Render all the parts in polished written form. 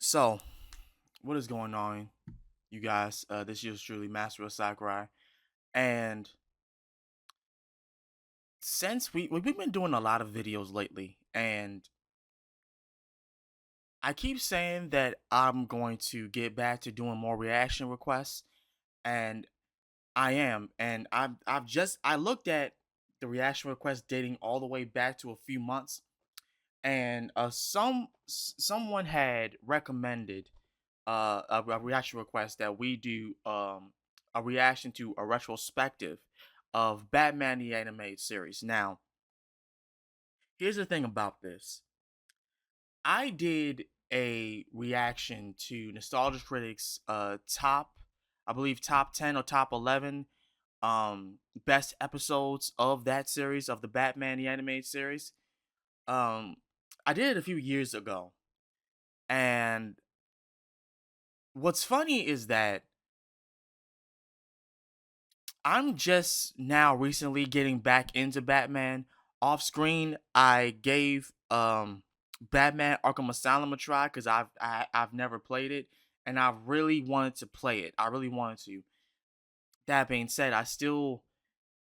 So, what is going on, you guys? This is truly Master of Sakurai, and since we've been doing a lot of videos lately, and I keep saying that I'm going to get back to doing more reaction requests, and I am, and I looked at the reaction requests dating all the way back to a few months, and someone had recommended a reaction request that we do a reaction to a retrospective of Batman the Animated Series. Now, here's the thing about this. I did a reaction to Nostalgia Critics top I believe top 10 or top 11 best episodes of that series of the Batman the Animated Series. Um I did it a few years ago. And what's funny is that I'm just now recently getting back into Batman. Off screen, I gave Batman Arkham Asylum a try because I've never played it, and I really wanted to play it. I really wanted to. That being said, I still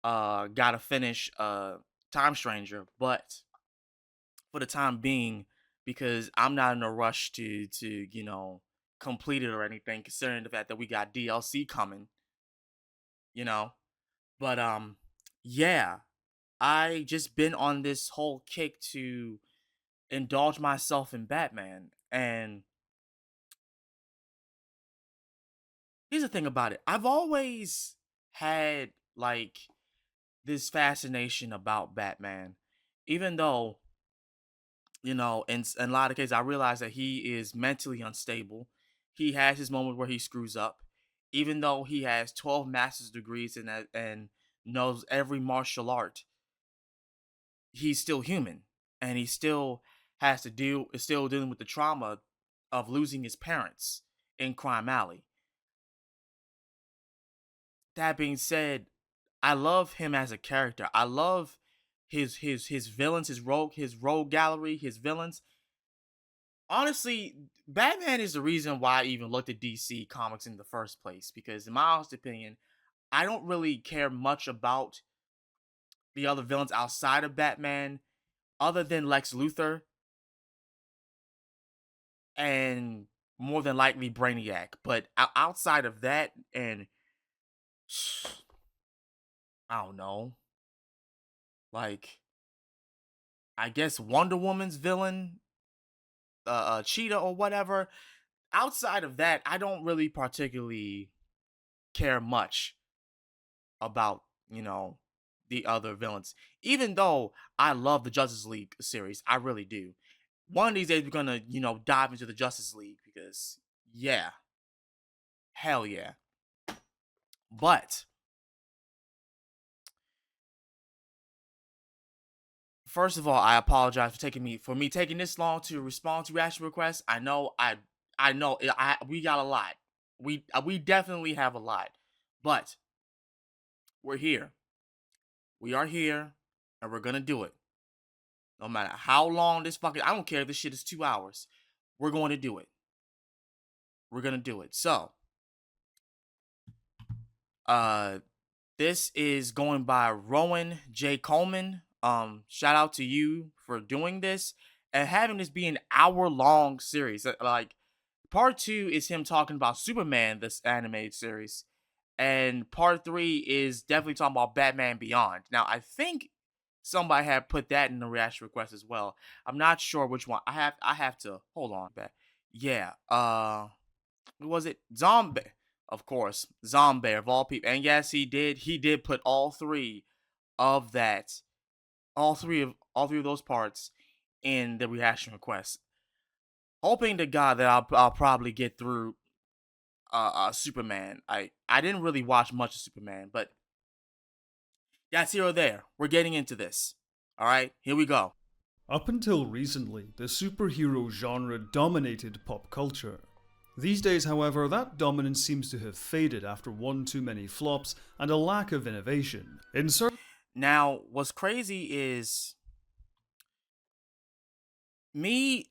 gotta finish Time Stranger, but for the time being, because I'm not in a rush to complete it or anything, considering the fact that we got DLC coming, you know. But yeah, I just been on this whole kick to indulge myself in Batman. And here's the thing about it. I've always had like this fascination about Batman. Even though, in a lot of cases I realize that he is mentally unstable. He has his moment where he screws up. Even though he has 12 master's degrees and knows every martial art, he's still human, and he still has to deal is still dealing with the trauma of losing his parents in Crime Alley. That being said, I love him as a character. I love his villains, his rogue gallery, his villains. Honestly, Batman is the reason why I even looked at DC Comics in the first place, because in my honest opinion, I don't really care much about the other villains outside of Batman other than Lex Luthor and more than likely Brainiac. But outside of that, and I don't know, like I guess Wonder Woman's villain, Cheetah or whatever. Outside of that, I don't really particularly care much about the other villains. Even though I love the Justice League series, I really do. One of these days, we're gonna dive into the Justice League because yeah, hell yeah. But first of all, I apologize for me taking this long to respond to reaction requests. I know we got a lot. We definitely have a lot, but we're here. We are here, and we're gonna do it. No matter how long this fucking I don't care if this shit is 2 hours. We're going to do it. We're gonna do it. So, uh, this is going by Rowan J. Coleman. Shout out to you for doing this and having this be an hour-long series. Like, part two is him talking about Superman, this animated series, and part three is definitely talking about Batman Beyond. Now, I think somebody had put that in the reaction request as well. I'm not sure which one. I have to hold on. Back. Yeah. Who was it? Zombie, of course. Zombie of all people. And yes, he did put of that all three of those parts in the reaction request. Hoping to God that I'll probably get through Superman. I didn't really watch much of Superman, but that's here or there. We're getting into this. All right, here we go. Up until recently, the superhero genre dominated pop culture. These days, however, that dominance seems to have faded after one too many flops and a lack of innovation. Now, what's crazy is me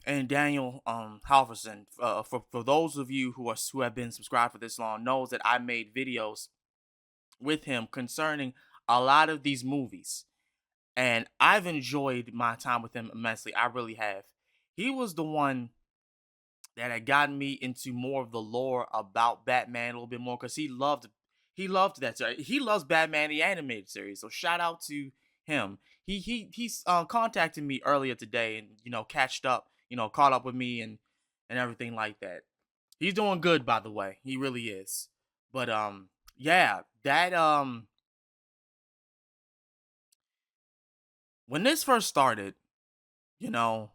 and Daniel Halverson. For those of you who have been subscribed for this long, knows that I made videos with him concerning a lot of these movies, and I've enjoyed my time with him immensely. I really have. He was the one that had gotten me into more of the lore about Batman a little bit more because he loved that series. He loves Batman the animated series. So shout out to him. He's contacted me earlier today and catched up, caught up with me and everything like that. He's doing good, by the way. He really is. But yeah, that when this first started, you know,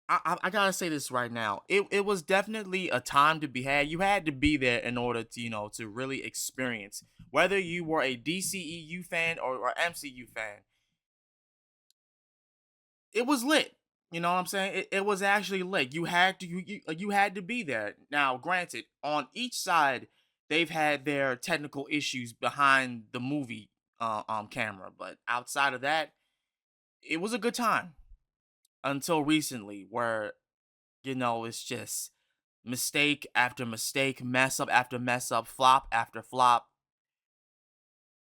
I gotta say this right now. It was definitely a time to be had. You had to be there in order to to really experience whether you were a DCEU fan or MCU fan. It was lit. You know what I'm saying? It was actually lit. You had to be there. Now, granted, on each side they've had their technical issues behind the movie camera, but outside of that, it was a good time until recently, where it's just mistake after mistake, mess up after mess up, flop after flop,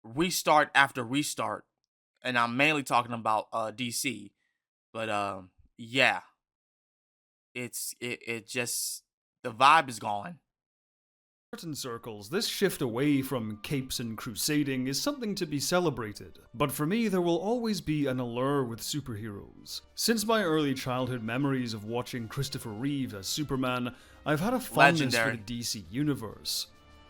restart after restart. And I'm mainly talking about DC. But yeah, it just the vibe is gone. In certain circles, this shift away from capes and crusading is something to be celebrated, but for me there will always be an allure with superheroes. Since my early childhood memories of watching Christopher Reeve as Superman, I've had a fondness for the DC universe.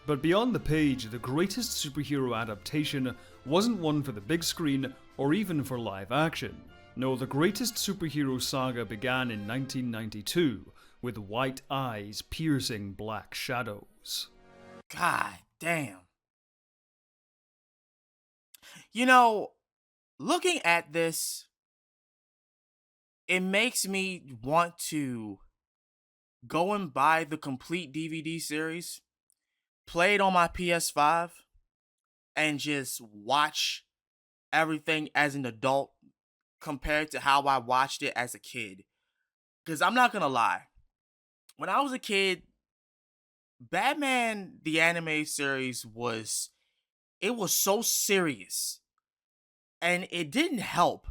But beyond the page, the greatest superhero adaptation wasn't one for the big screen or even for live action. No, the greatest superhero saga began in 1992, with white eyes piercing black shadows. God damn. Looking at this, it makes me want to go and buy the complete DVD series, play it on my PS5, and just watch everything as an adult compared to how I watched it as a kid. Because I'm not going to lie. When I was a kid, Batman the anime series was so serious, and it didn't help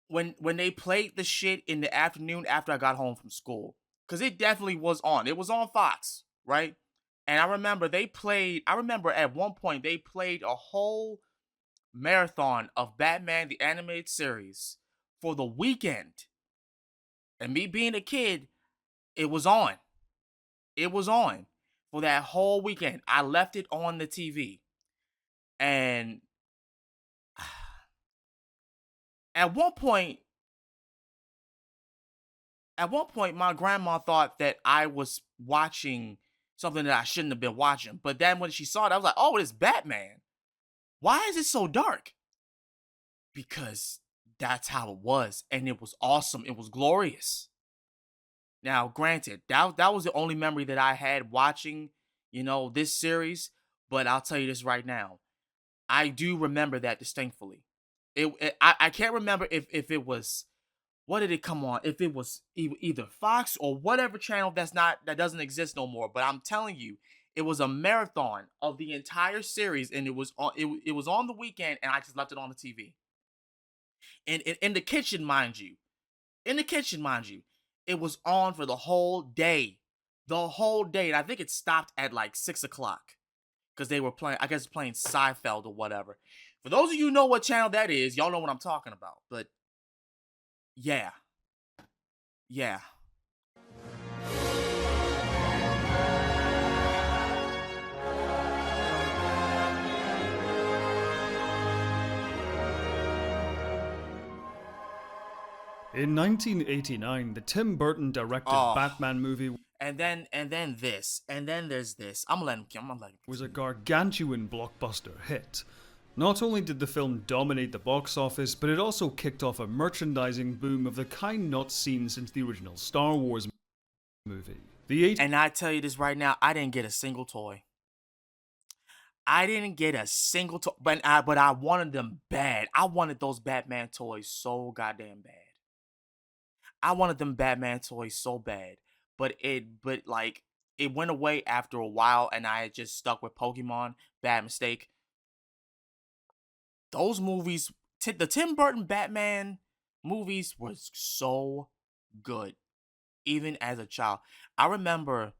when they played the shit in the afternoon after I got home from school, because it definitely was on. It was on Fox, right? And I remember at one point they played a whole marathon of Batman the animated series for the weekend. And me being a kid, it was on. It was on for that whole weekend. I left it on the TV. And at one point, my grandma thought that I was watching something that I shouldn't have been watching. But then when she saw it, I was like, oh, it's Batman. Why is it so dark? Because that's how it was. And it was awesome. It was glorious. Now, granted, that was the only memory that I had watching, this series. But I'll tell you this right now. I do remember that distinctly. I can't remember if it was, what did it come on? If it was either Fox or whatever channel that doesn't exist no more. But I'm telling you, it was a marathon of the entire series, and it was on the weekend, and I just left it on the TV. And in the kitchen, mind you. In the kitchen, mind you. It was on for the whole day. The whole day. And I think it stopped at like 6 o'clock. Because they were playing, I guess, playing Seinfeld or whatever. For those of you who know what channel that is, y'all know what I'm talking about. But, yeah. Yeah. In 1989, the Tim Burton directed Batman movie and then this, and then there's this. I'm gonna let him. Was a gargantuan blockbuster hit. Not only did the film dominate the box office, but it also kicked off a merchandising boom of the kind not seen since the original Star Wars movie. And I tell you this right now, I didn't get a single toy. I didn't get a single toy, but I wanted them bad. I wanted those Batman toys so goddamn bad. I wanted them Batman toys so bad, but like it went away after a while, and I had just stuck with Pokemon. Bad mistake. Those movies, the Tim Burton Batman movies, was so good, even as a child. I remember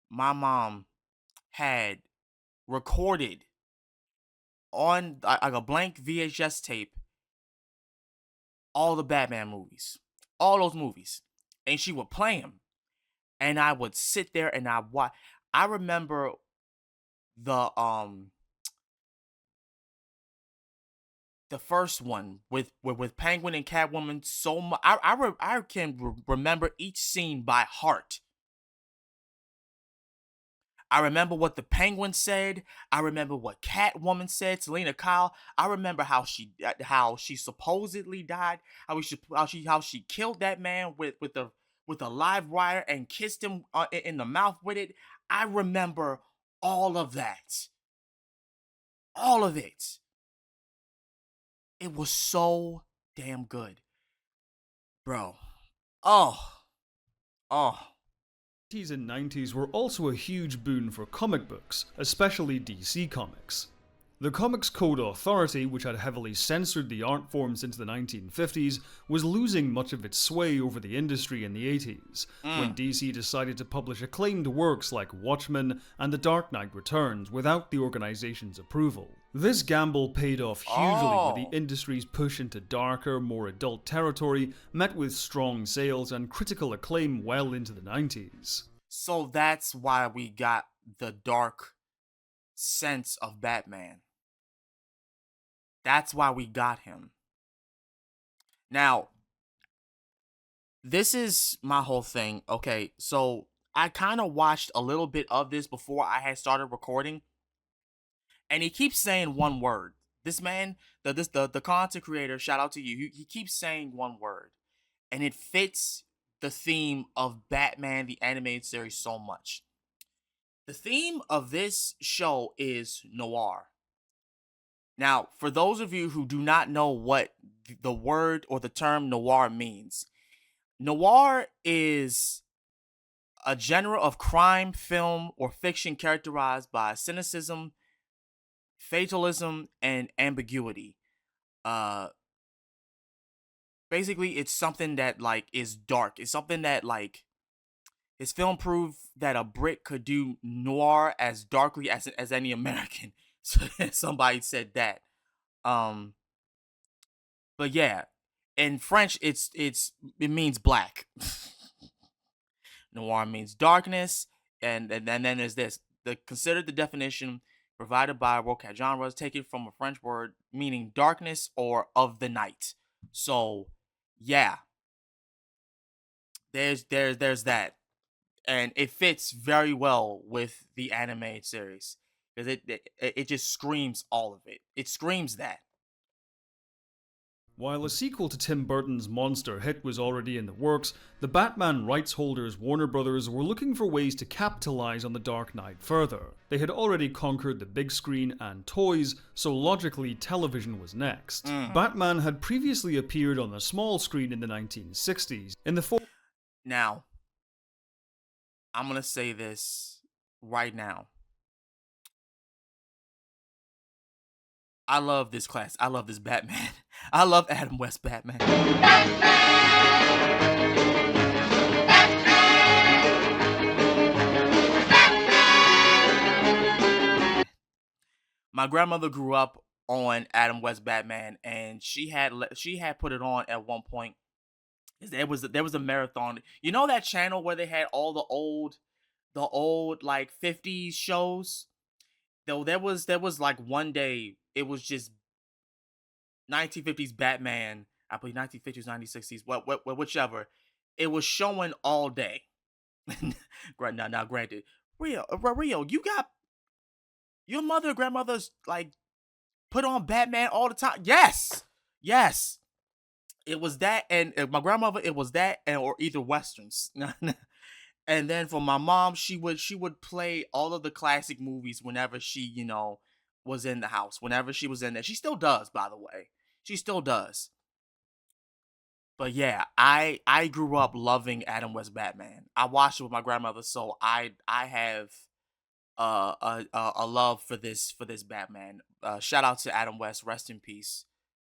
my mom had recorded on like a blank VHS tape all the Batman movies, all those movies, and she would play them, and I would sit there and I watch. I remember the the first one with Penguin and Catwoman so much. I can remember each scene by heart. I remember what the Penguin said. I remember what Catwoman said. Selena Kyle. I remember how she supposedly died. How she killed that man with a live wire and kissed him in the mouth with it. I remember all of that. All of it. It was so damn good, bro. Oh, oh. 80s and 90s were also a huge boon for comic books, especially DC Comics. The Comics Code Authority, which had heavily censored the art forms into the 1950s, was losing much of its sway over the industry in the 80s, when DC decided to publish acclaimed works like Watchmen and The Dark Knight Returns without the organization's approval. This gamble paid off hugely with the industry's push into darker, more adult territory, met with strong sales and critical acclaim well into the 90s. So that's why we got the dark sense of Batman. That's why we got him. Now, this is my whole thing. Okay, so I kind of watched a little bit of this before I had started recording, and he keeps saying one word. This man, the content creator, shout out to you. He keeps saying one word, and it fits the theme of Batman the animated series so much. The theme of this show is noir. Now, for those of you who do not know what the word or the term noir means, noir is a genre of crime, film, or fiction characterized by cynicism, fatalism, and ambiguity. Uh, Basically, it's something that like is dark. It's something that like his film proved that a Brit could do noir as darkly as any American. So somebody said that. Um, but yeah, in French, it means black. Noir means darkness, and then there's this. Consider the definition provided by WorldCat Genres, taken from a French word meaning darkness or of the night. So, yeah, there's that, and it fits very well with the animated series because it just screams all of it. It screams that. While a sequel to Tim Burton's monster hit was already in the works, the Batman rights holders Warner Brothers were looking for ways to capitalize on The Dark Knight further. They had already conquered the big screen and toys, so logically television was next. Batman had previously appeared on the small screen in the 1960s, in the form. Now, I'm gonna say this right now. I love this class. I love this Batman. I love Adam West Batman. My grandmother grew up on Adam West Batman, and she had put it on at one point. There was a marathon. You know that channel where they had all the old like 50s shows? Though there was like one day it was just 1950s Batman. I believe 1950s, 1960s, whichever. It was showing all day. Now, granted, Rio, you got your mother, grandmother's like put on Batman all the time. Yes, yes. It was that, and my grandmother, it was that, and or either westerns. And then for my mom, she would play all of the classic movies whenever she, was in the house. Whenever she was in there. She still does, by the way. She still does. But yeah, I grew up loving Adam West Batman. I watched it with my grandmother, so I have a love for this Batman. Shout out to Adam West. Rest in peace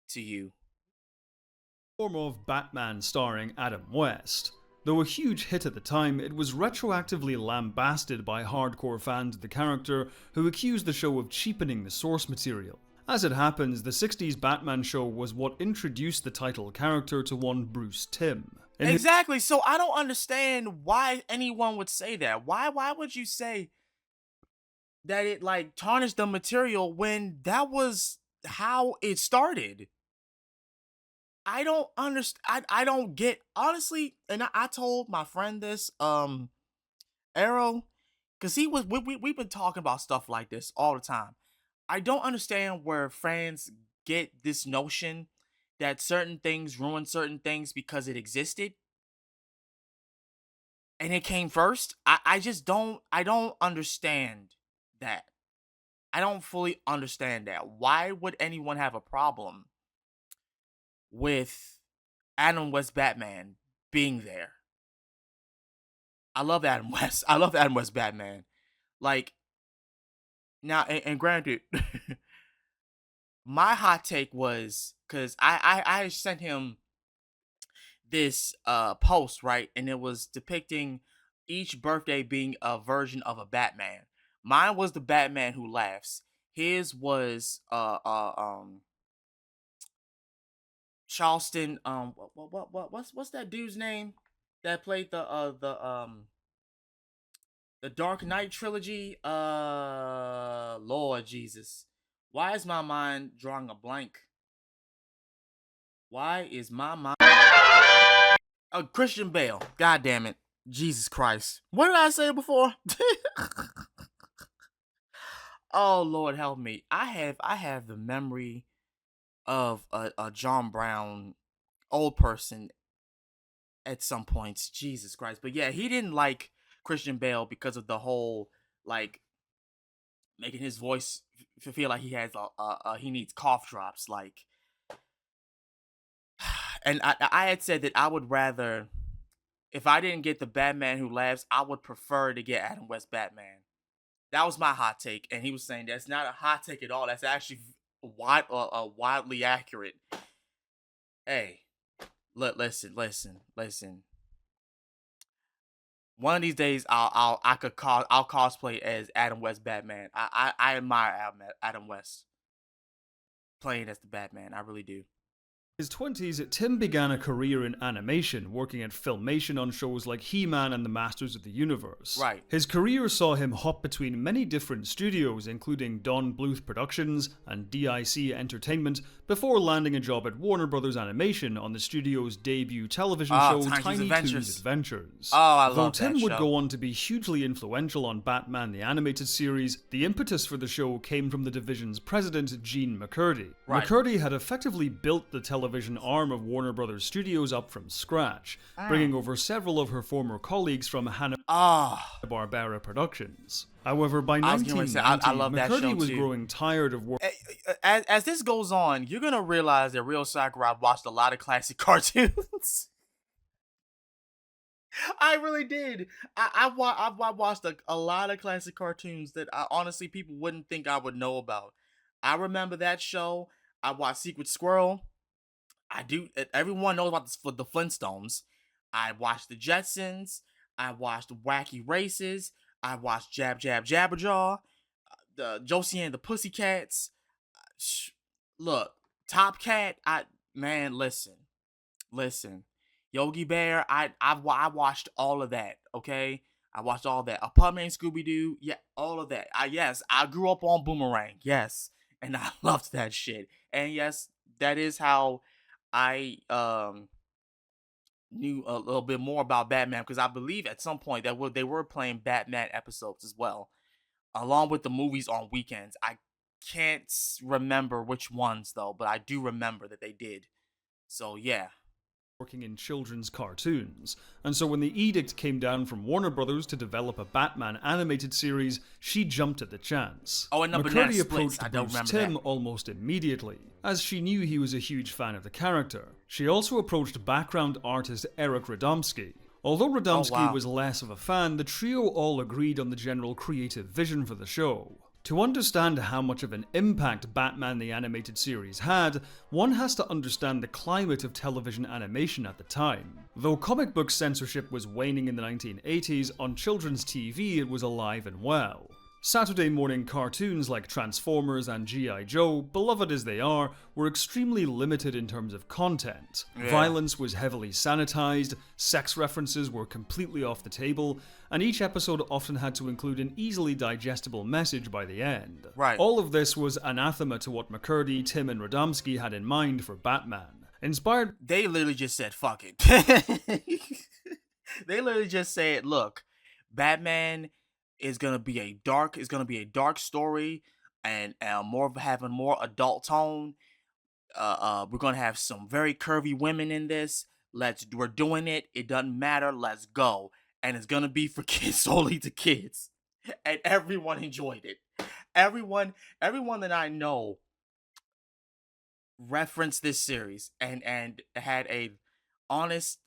to you. Form of Batman starring Adam West. Though a huge hit at the time, it was retroactively lambasted by hardcore fans of the character who accused the show of cheapening the source material. As it happens, the 60s Batman show was what introduced the title character to one Bruce Timm. Exactly. So I don't understand why anyone would say that. Why would you say that it like tarnished the material when that was how it started? I don't understand. I don't get, honestly. And I told my friend this, Arrow, because we've been talking about stuff like this all the time. I don't understand where fans get this notion that certain things ruin certain things because it existed and it came first. I just don't understand that. I don't fully understand that. Why would anyone have a problem with Adam West Batman being there? I love Adam West. I love Adam West Batman. Like, now, and granted, my hot take was because I sent him this post, right, and it was depicting each birthday being a version of a Batman. Mine was the Batman Who Laughs. His was Charleston, what's that dude's name that played the Dark Knight trilogy? Lord Jesus. Why is my mind drawing a blank? Why is my mind Christian Bale. God damn it. Jesus Christ. What did I say before? Oh Lord help me. I have the memory of a John Brown old person at some points. Jesus Christ. But yeah, he didn't like Christian Bale because of the whole like making his voice feel like he has he needs cough drops like. And I had said that I would rather, if I didn't get the Batman Who Laughs, I would prefer to get Adam West Batman. That was my hot take, and he was saying that's not a hot take at all. That's actually wildly accurate. Hey, listen. One of these days, I'll cosplay as Adam West Batman. I admire Adam West playing as the Batman. I really do. In his 20s, Tim began a career in animation, working at Filmation on shows like He-Man and the Masters of the Universe. Right. His career saw him hop between many different studios, including Don Bluth Productions and DIC Entertainment, before landing a job at Warner Brothers Animation on the studio's debut television show Tiny Toons Adventures. Oh, I love Though that Tim would show. go on to be hugely influential on Batman the Animated Series, the impetus for the show came from the division's president, Gene McCurdy. Right. McCurdy had effectively built the television arm of Warner Brothers Studios up from scratch, bringing over several of her former colleagues from Hanna-Barbera Productions. However, by I was gonna 1990, say, I love that show McCurdy was too. growing tired of working. As this goes on, you're gonna realize that Real Sakurai watched a lot of classic cartoons. I really did. I watched a lot of classic cartoons that honestly people wouldn't think I would know about. I remember that show. I watched Secret Squirrel. I do. Everyone knows about the Flintstones. I watched the Jetsons. I watched Wacky Races. I watched Jab Jab Jabberjaw. The Josie and the Pussycats. Look, Top Cat. Listen. Yogi Bear. I watched all of that. Okay, I watched all that. A Puppet and Scooby Doo. Yeah, all of that. Yes, I grew up on Boomerang. Yes, and I loved that shit. And yes, that is how I knew a little bit more about Batman, because I believe at some point that they were playing Batman episodes as well, along with the movies on weekends. I can't remember which ones though, but I do remember that they did. So yeah. working in children's cartoons, and so when the edict came down from Warner Brothers to develop a Batman animated series, she jumped at the chance. Oh, and McCurdy Splits. approached I don't Bruce remember Timm that. almost immediately, as she knew he was a huge fan of the character. She also approached background artist Eric Radomski. Although Radomski wow. was less of a fan, the trio all agreed on the general creative vision for the show. To understand how much of an impact Batman the Animated Series had, one has to understand the climate of television animation at the time. Though comic book censorship was waning in the 1980s, on children's TV it was alive and well. Saturday morning cartoons like Transformers and G.I. Joe, beloved as they are, were extremely limited in terms of content. Yeah. Violence was heavily sanitized, sex references were completely off the table, and each episode often had to include an easily digestible message by the end. Right. All of this was anathema to what McCurdy, Timm, and Radomski had in mind for Batman. Inspired, They literally just said, fuck it. They literally just said, look, Batman is gonna be a dark story, and having more adult tone. We're gonna have some very curvy women in this. We're doing it. It doesn't matter. Let's go. And it's gonna be for kids, solely to kids. And everyone enjoyed it. Everyone that I know referenced this series and had a honest,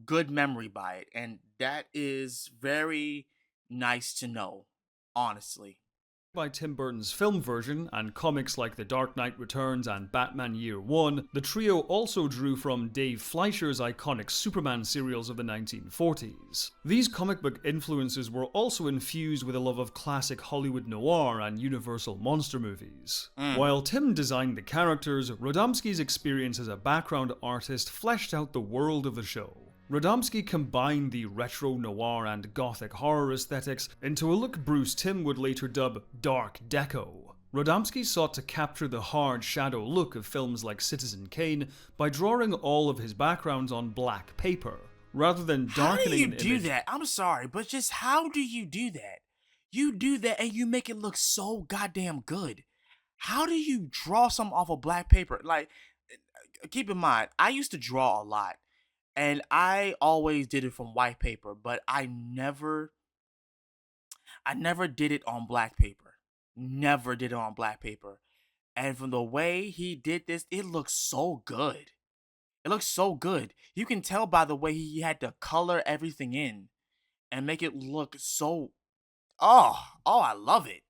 good memory by it, and that is very nice to know, honestly. by Tim Burton's film version and comics like The Dark Knight Returns and Batman Year One, the trio also drew from Dave Fleischer's iconic Superman serials of the 1940s. These comic book influences were also infused with a love of classic Hollywood noir and Universal monster movies. While Tim designed the characters, Radomski's experience as a background artist fleshed out the world of the show. Radomski combined the retro noir and gothic horror aesthetics into a look Bruce Timm would later dub Dark Deco. Radomski sought to capture the hard shadow look of films like Citizen Kane by drawing all of his backgrounds on black paper, rather than darkening an image. How do you do that? I'm sorry, but just how do you do that? You do that and you make it look so goddamn good. How do you draw something off of black paper? Like, keep in mind, I used to draw a lot. And I always did it from white paper, but I never did it on black paper. Never did it on black paper. And from the way he did this, it looks so good. It looks so good. You can tell by the way he had to color everything in and make it look so... Oh, I love it.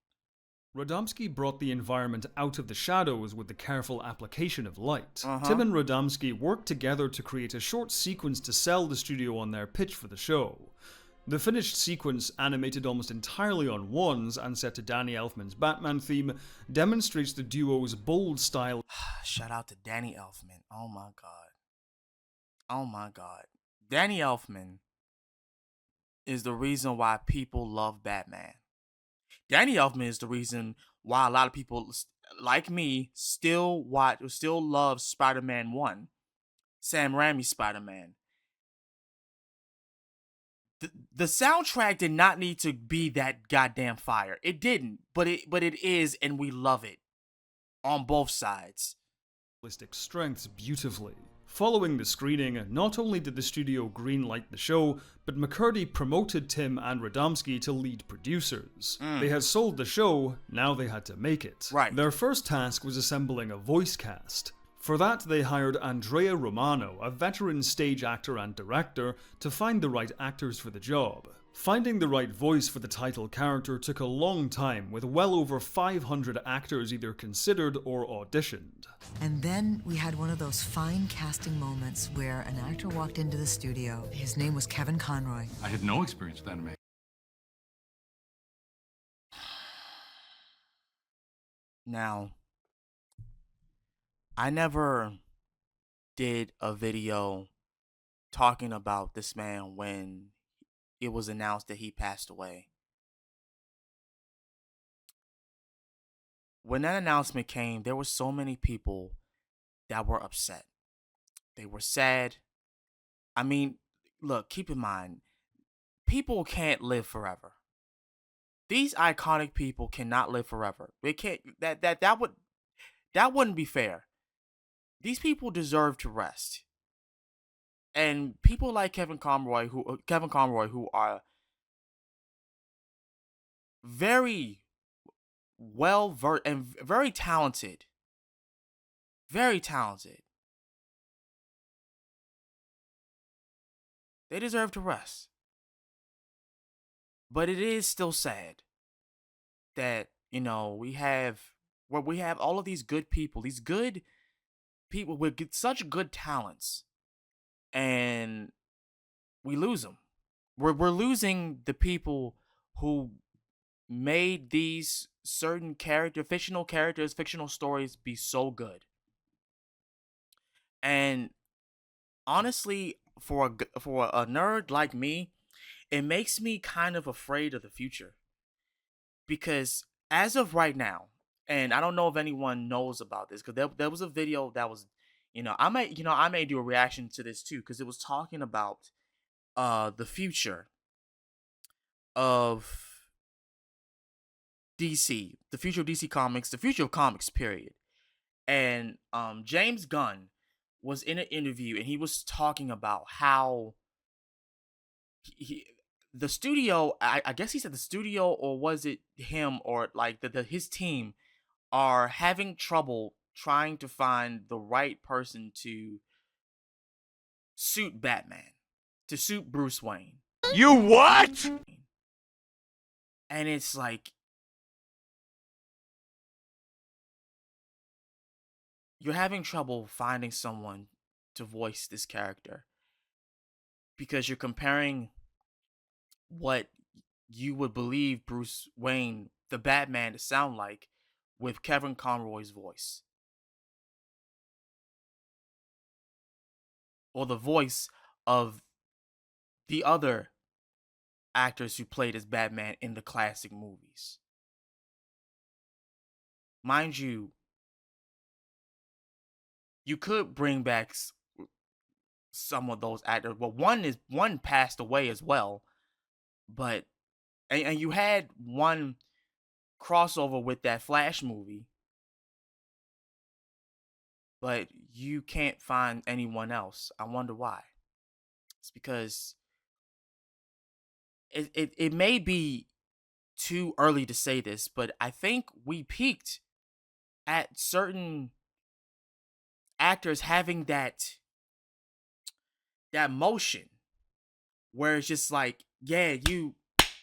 Radomski brought the environment out of the shadows with the careful application of light. Uh-huh. Tim and Radomski worked together to create a short sequence to sell the studio on their pitch for the show. The finished sequence, animated almost entirely on ones and set to Danny Elfman's Batman theme, demonstrates the duo's bold style. Shout out to Danny Elfman. Oh my god. Oh my god. Danny Elfman is the reason why people love Batman. Danny Elfman is the reason why a lot of people like me still love Spider-Man 1, Sam Raimi's Spider-Man. The soundtrack did not need to be that goddamn fire. It didn't, but it is, and we love it on both sides. Strengths beautifully. Following the screening, not only did the studio greenlight the show, but McCurdy promoted Tim and Radomski to lead producers. They had sold the show, now they had to make it. Right. Their first task was assembling a voice cast. For that, they hired Andrea Romano, a veteran stage actor and director, to find the right actors for the job. Finding the right voice for the title character took a long time, with well over 500 actors either considered or auditioned. And then we had one of those fine casting moments where an actor walked into the studio. His name was Kevin Conroy. I had no experience with animation. Now, I never did a video talking about this man when it was announced that he passed away. When that announcement came, there were so many people that were upset. They were sad. I mean, look, keep in mind, people can't live forever. These iconic people cannot live forever. They can't. That wouldn't be fair. These people deserve to rest. And people like Kevin Conroy, who are very well versed and very talented, very talented. They deserve to rest. But it is still sad that, we have all of these good people with such good talents, and we lose them. We're losing the people who made these certain fictional characters, fictional stories be so good. And honestly, for a nerd like me, it makes me kind of afraid of the future, because as of right now, and I don't know if anyone knows about this, because there was a video that was, I may do a reaction to this too, because it was talking about the future of DC, the future of DC Comics, the future of comics, period. And James Gunn was in an interview, and he was talking about how the studio, I guess he said the studio, or was it him, or like his team are having trouble trying to find the right person to suit Batman, to suit Bruce Wayne. You what? And it's like, you're having trouble finding someone to voice this character because you're comparing what you would believe Bruce Wayne, the Batman, to sound like with Kevin Conroy's voice, or the voice of the other actors who played as Batman in the classic movies. Mind you, you could bring back some of those actors. Well, one passed away as well, but and you had one crossover with that Flash movie, but you can't find anyone else. I wonder why. It's because it may be too early to say this, but I think we peaked at certain actors having that motion where it's just like, yeah, you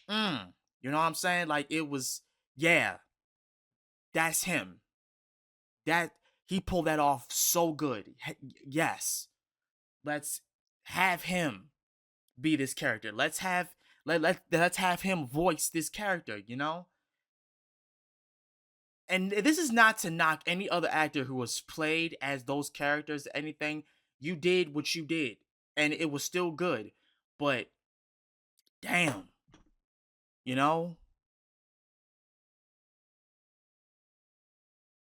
know what I'm saying? Like, it was, yeah, that's him. That he pulled that off so good. Yes, let's have him be this character. Let's have him voice this character, And this is not to knock any other actor who has played as those characters or anything. You did what you did, and it was still good. But damn,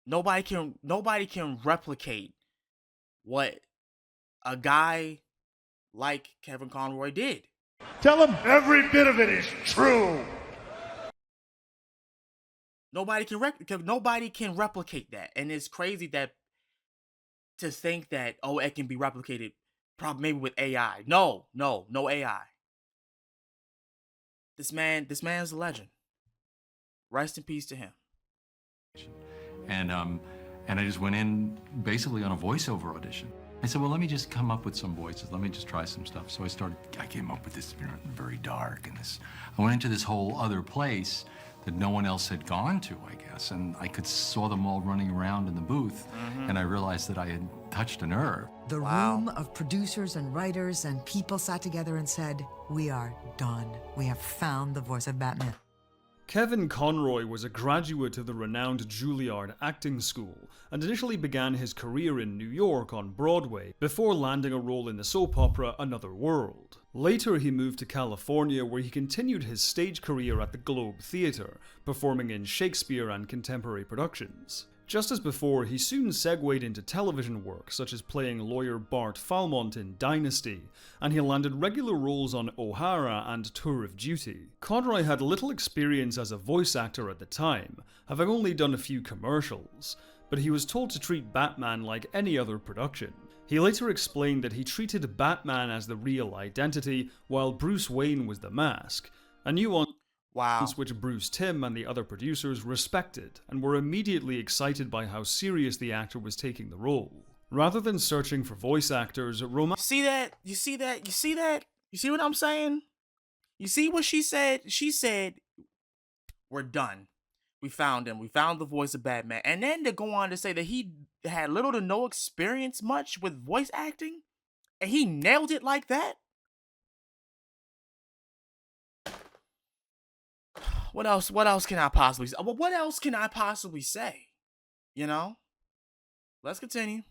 nobody can replicate what a guy like Kevin Conroy did. Tell him every bit of it is true. Nobody can replicate that, and it's crazy that to think that it can be replicated, probably maybe with AI. No AI. This man's a legend. Rest in peace to him. And I just went in basically on a voiceover audition. I said, well, let me just come up with some voices. Let me just try some stuff. So I came up with this very dark, and I went into this whole other place that no one else had gone to, I guess. And I saw them all running around in the booth, and I realized that I had touched a nerve. The Wow. room of producers and writers and people sat together and said, we are done. We have found the voice of Batman. Kevin Conroy was a graduate of the renowned Juilliard Acting School and initially began his career in New York on Broadway before landing a role in the soap opera Another World. Later he moved to California, where he continued his stage career at the Globe Theatre, performing in Shakespeare and contemporary productions. Just as before, he soon segued into television work, such as playing lawyer Bart Falmont in Dynasty, and he landed regular roles on O'Hara and Tour of Duty. Conroy had little experience as a voice actor at the time, having only done a few commercials, but he was told to treat Batman like any other production. He later explained that he treated Batman as the real identity, while Bruce Wayne was the mask, a nuance Wow. which Bruce Timm and the other producers respected, and were immediately excited by how serious the actor was taking the role. Rather than searching for voice actors, See that? You see that? You see that? You see what I'm saying? You see what she said? She said, "We're done. We found him. We found the voice of Batman." And then to go on to say that he had little to no experience much with voice acting, and he nailed it like that. What else? What else can I possibly say? Well, what else can I possibly say? You know? Let's continue.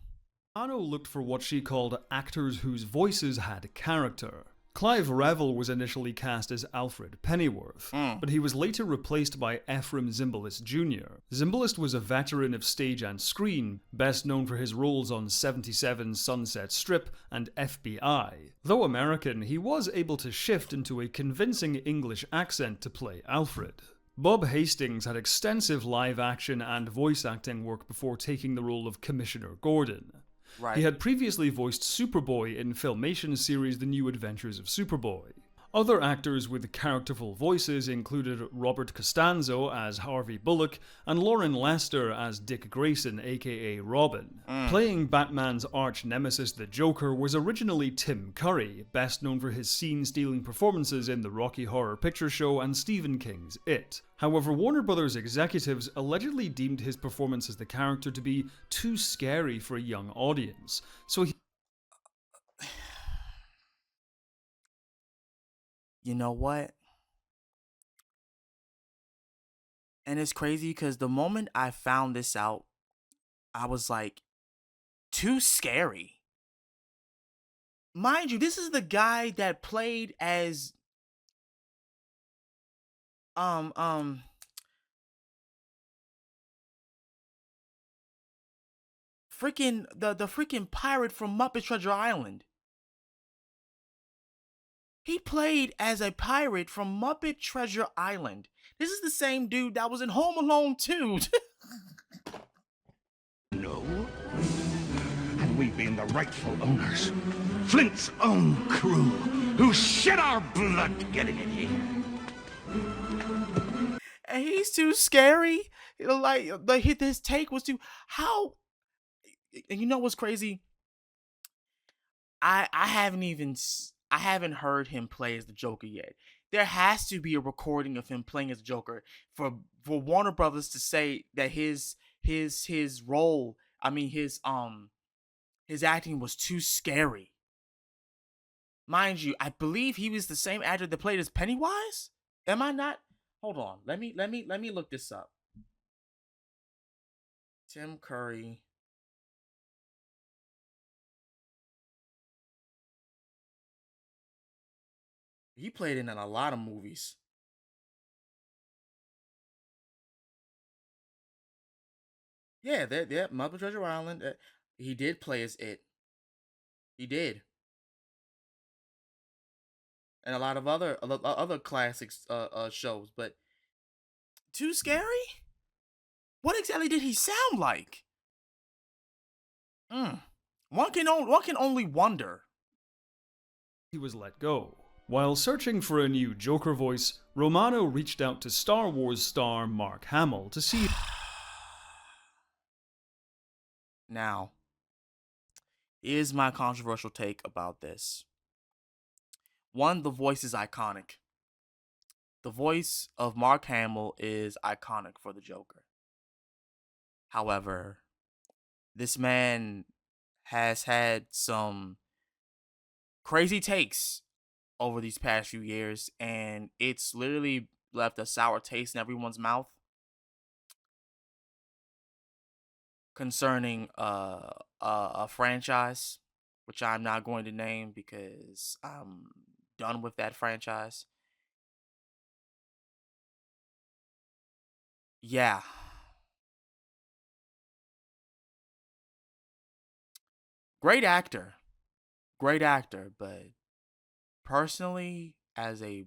Anno looked for what she called actors whose voices had character. Clive Revel was initially cast as Alfred Pennyworth, but he was later replaced by Ephraim Zimbalist Jr. Zimbalist was a veteran of stage and screen, best known for his roles on 77 Sunset Strip and FBI. Though American, he was able to shift into a convincing English accent to play Alfred. Bob Hastings had extensive live action and voice acting work before taking the role of Commissioner Gordon. Right. He had previously voiced Superboy in Filmation's series The New Adventures of Superboy. Other actors with characterful voices included Robert Costanzo as Harvey Bullock and Lauren Lester as Dick Grayson, aka Robin. Playing Batman's arch nemesis the Joker was originally Tim Curry, best known for his scene-stealing performances in the Rocky Horror Picture Show and Stephen King's It. However, Warner Brothers executives allegedly deemed his performance as the character to be too scary for a young audience, so he... You know what? And it's crazy because the moment I found this out, I was like, too scary. Mind you, this is the guy that played as freaking the freaking pirate from Muppet Treasure Island. He played as a pirate from Muppet Treasure Island. This is the same dude that was in Home Alone 2. No. And we being the rightful owners. Flint's own crew, who shed our blood getting it here. And he's too scary. Like his take was too how. And you know what's crazy? I haven't heard him play as the Joker yet. There has to be a recording of him playing as the Joker for Warner Brothers to say that his role, his acting was too scary. Mind you, I believe he was the same actor that played as Pennywise. Am I not? Hold on. Let me look this up. Tim Curry. He played in a lot of movies. Yeah, Muppet Treasure Island. He did play as it. He did, and a lot of other classics shows. But too scary. What exactly did he sound like? One can only wonder. He was let go. While searching for a new Joker voice, Romano reached out to Star Wars star Mark Hamill to see... Now, here's my controversial take about this. One, the voice is iconic. The voice of Mark Hamill is iconic for the Joker. However, this man has had some crazy takes over these past few years, and it's literally left a sour taste in everyone's mouth concerning a franchise, which I'm not going to name because I'm done with that franchise. Yeah. Great actor, but personally, as a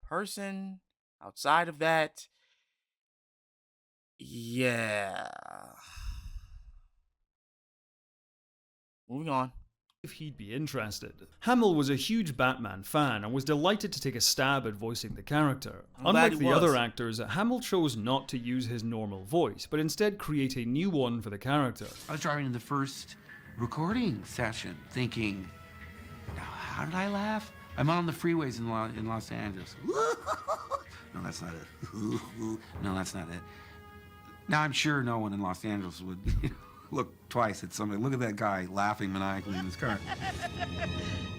person outside of that, yeah. Moving on. if he'd be interested. Hamill was a huge Batman fan and was delighted to take a stab at voicing the character. Unlike the other actors, Hamill chose not to use his normal voice, but instead create a new one for the character. I was driving to the first recording session thinking, how did I laugh? I'm on the freeways in Los Angeles. No, that's not it. No, that's not it. Now, I'm sure no one in Los Angeles would look twice at somebody. Look at that guy laughing maniacally in his car.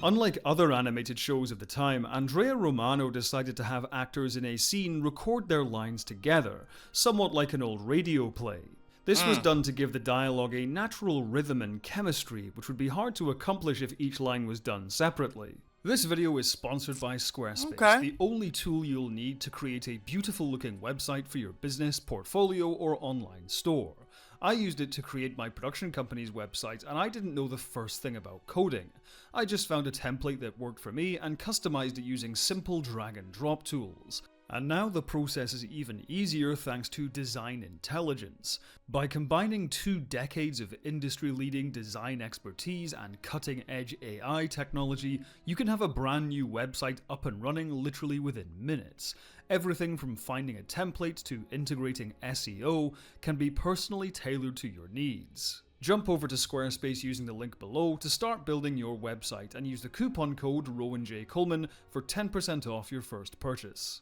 Unlike other animated shows of the time, Andrea Romano decided to have actors in a scene record their lines together, somewhat like an old radio play. This was done to give the dialogue a natural rhythm and chemistry, which would be hard to accomplish if each line was done separately. This video is sponsored by Squarespace, the only tool you'll need to create a beautiful looking website for your business, portfolio, or online store. I used it to create my production company's website, and I didn't know the first thing about coding. I just found a template that worked for me and customized it using simple drag and drop tools. And now the process is even easier thanks to Design Intelligence. By combining 2 decades of industry-leading design expertise and cutting-edge AI technology, you can have a brand new website up and running literally within minutes. Everything from finding a template to integrating SEO can be personally tailored to your needs. Jump over to Squarespace using the link below to start building your website and use the coupon code Rowan J. Coleman for 10% off your first purchase.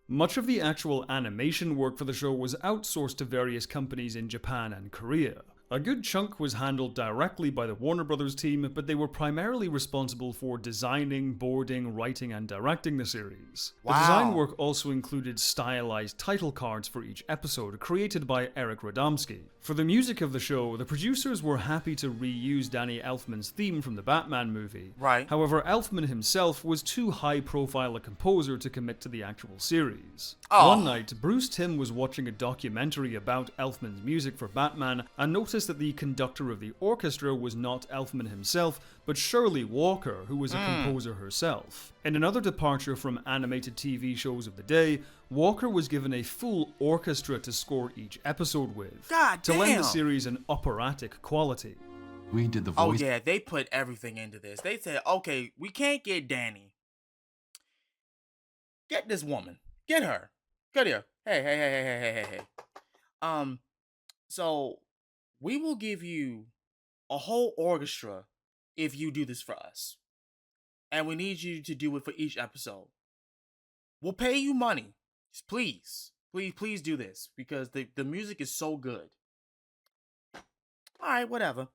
Much of the actual animation work for the show was outsourced to various companies in Japan and Korea. A good chunk was handled directly by the Warner Brothers team, but they were primarily responsible for designing, boarding, writing, and directing the series. Wow. The design work also included stylized title cards for each episode, created by Eric Radomski. For the music of the show, the producers were happy to reuse Danny Elfman's theme from the Batman movie. Right. However, Elfman himself was too high-profile a composer to commit to the actual series. Oh. One night, Bruce Timm was watching a documentary about Elfman's music for Batman and noticed that the conductor of the orchestra was not Elfman himself, but Shirley Walker, who was a composer herself. In another departure from animated TV shows of the day, Walker was given a full orchestra to score each episode with, God to lend damn. the series an operatic quality. We did the Oh voice. yeah, they put everything into this. They said, okay, we can't get Danny. Get this woman. Get her. Get here. Hey. So we will give you a whole orchestra if you do this for us. And we need you to do it for each episode. We'll pay you money. Please do this because the music is so good. All right, whatever.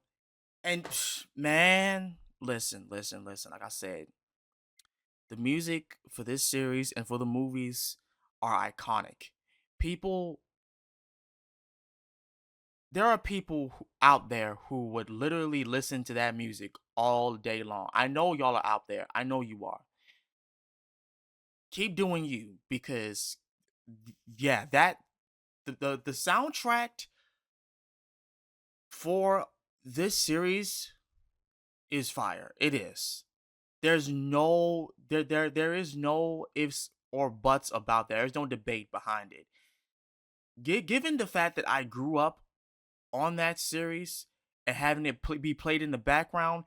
And man, listen. Like I said, the music for this series and for the movies are iconic. There are people out there who would literally listen to that music all day long. I know y'all are out there. I know you are. Keep doing you because yeah, the soundtrack for this series is fire. It is. There's no there is no ifs or buts about that. There's no debate behind it. Given the fact that I grew up on that series and having it be played in the background,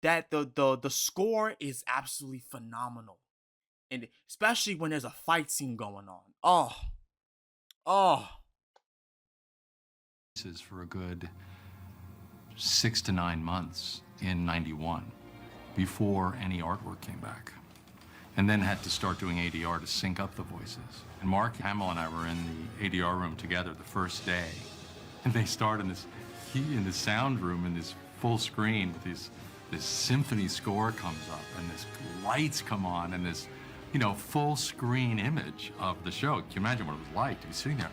that the score is absolutely phenomenal, and especially when there's a fight scene going on. Oh. For a good 6 to 9 months in '91 before any artwork came back, and then had to start doing ADR to sync up the voices. And Mark Hamill and I were in the ADR room together the first day, and they start in the sound room in this full screen with this symphony score comes up and this lights come on and this full screen image of the show. Can you imagine what it was like to be sitting there?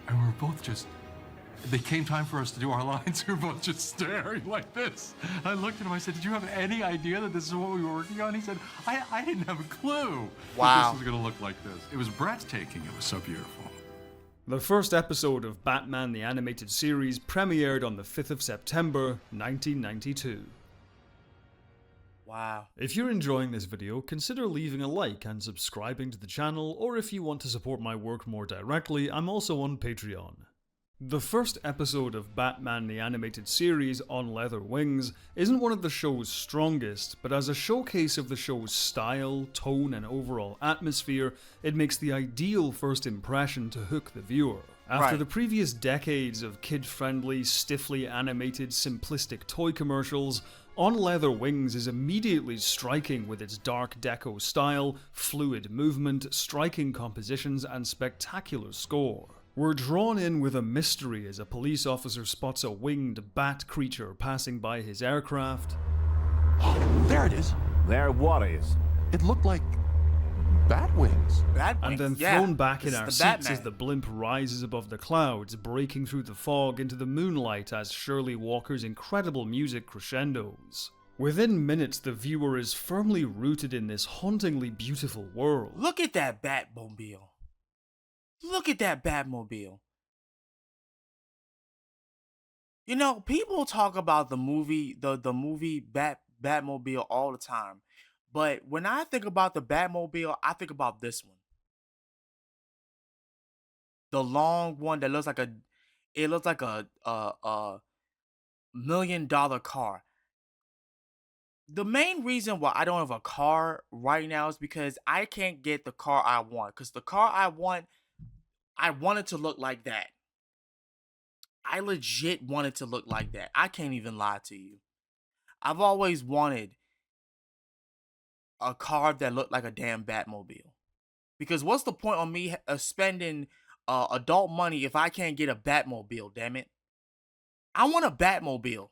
And we were both just. They came time for us to do our lines. We were both just staring like this. I looked at him. I said, "Did you have any idea that this is what we were working on?" He said, "I didn't have a clue Wow. that this was going to look like this." It was breathtaking. It was so beautiful. The first episode of Batman the Animated Series premiered on the 5th of September, 1992. Wow. If you're enjoying this video, consider leaving a like and subscribing to the channel, or if you want to support my work more directly, I'm also on Patreon. The first episode of Batman the Animated Series, On Leather Wings, isn't one of the show's strongest, but as a showcase of the show's style, tone, and overall atmosphere, it makes the ideal first impression to hook the viewer. After Right. the previous decades of kid-friendly, stiffly animated, simplistic toy commercials, On Leather Wings is immediately striking with its dark deco style, fluid movement, striking compositions, and spectacular score. We're drawn in with a mystery as a police officer spots a winged bat creature passing by his aircraft. There it is. There what is? It looked like bat wings. And then yeah, thrown back in this is our the seats Batman. as the blimp rises above the clouds, breaking through the fog into the moonlight as Shirley Walker's incredible music crescendos. Within minutes, the viewer is firmly rooted in this hauntingly beautiful world. Look at that Batmobile. Look at that Batmobile. You know, people talk about the movie Batmobile all the time. But when I think about the Batmobile, I think about this one. The long one that looks like a $1 million car. The main reason why I don't have a car right now is because I can't get the car I want. Because the car I want it to look like that. I legit want it to look like that. I can't even lie to you. I've always wanted a car that looked like a damn Batmobile. Because what's the point on me spending adult money if I can't get a Batmobile, damn it? I want a Batmobile.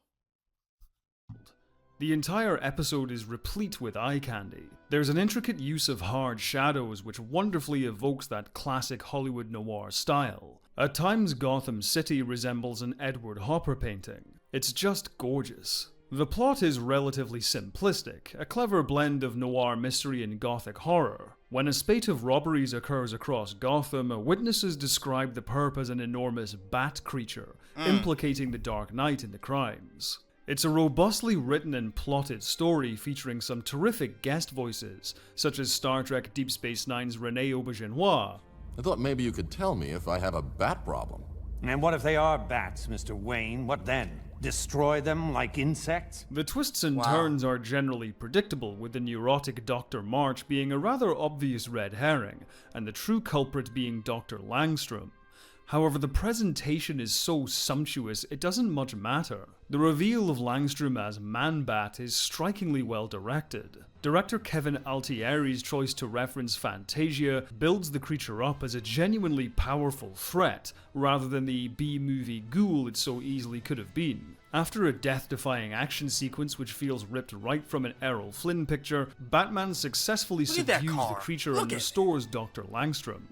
The entire episode is replete with eye candy. There's an intricate use of hard shadows which wonderfully evokes that classic Hollywood noir style. At times, Gotham City resembles an Edward Hopper painting. It's just gorgeous. The plot is relatively simplistic, a clever blend of noir mystery and gothic horror. When a spate of robberies occurs across Gotham, witnesses describe the perp as an enormous bat creature, implicating the Dark Knight in the crimes. It's a robustly written and plotted story featuring some terrific guest voices, such as Star Trek Deep Space Nine's Renee Aubergenois. I thought maybe you could tell me if I have a bat problem. And what if they are bats, Mr. Wayne? What then? Destroy them like insects? The twists and turns are generally predictable, with the neurotic Dr. March being a rather obvious red herring, and the true culprit being Dr. Langstrom. However, the presentation is so sumptuous it doesn't much matter. The reveal of Langstrom as Man-Bat is strikingly well directed. Director Kevin Altieri's choice to reference Fantasia builds the creature up as a genuinely powerful threat, rather than the B-movie ghoul it so easily could have been. After a death-defying action sequence which feels ripped right from an Errol Flynn picture, Batman successfully Look at that subdues the car. creature Look and at it. restores Dr. Langstrom.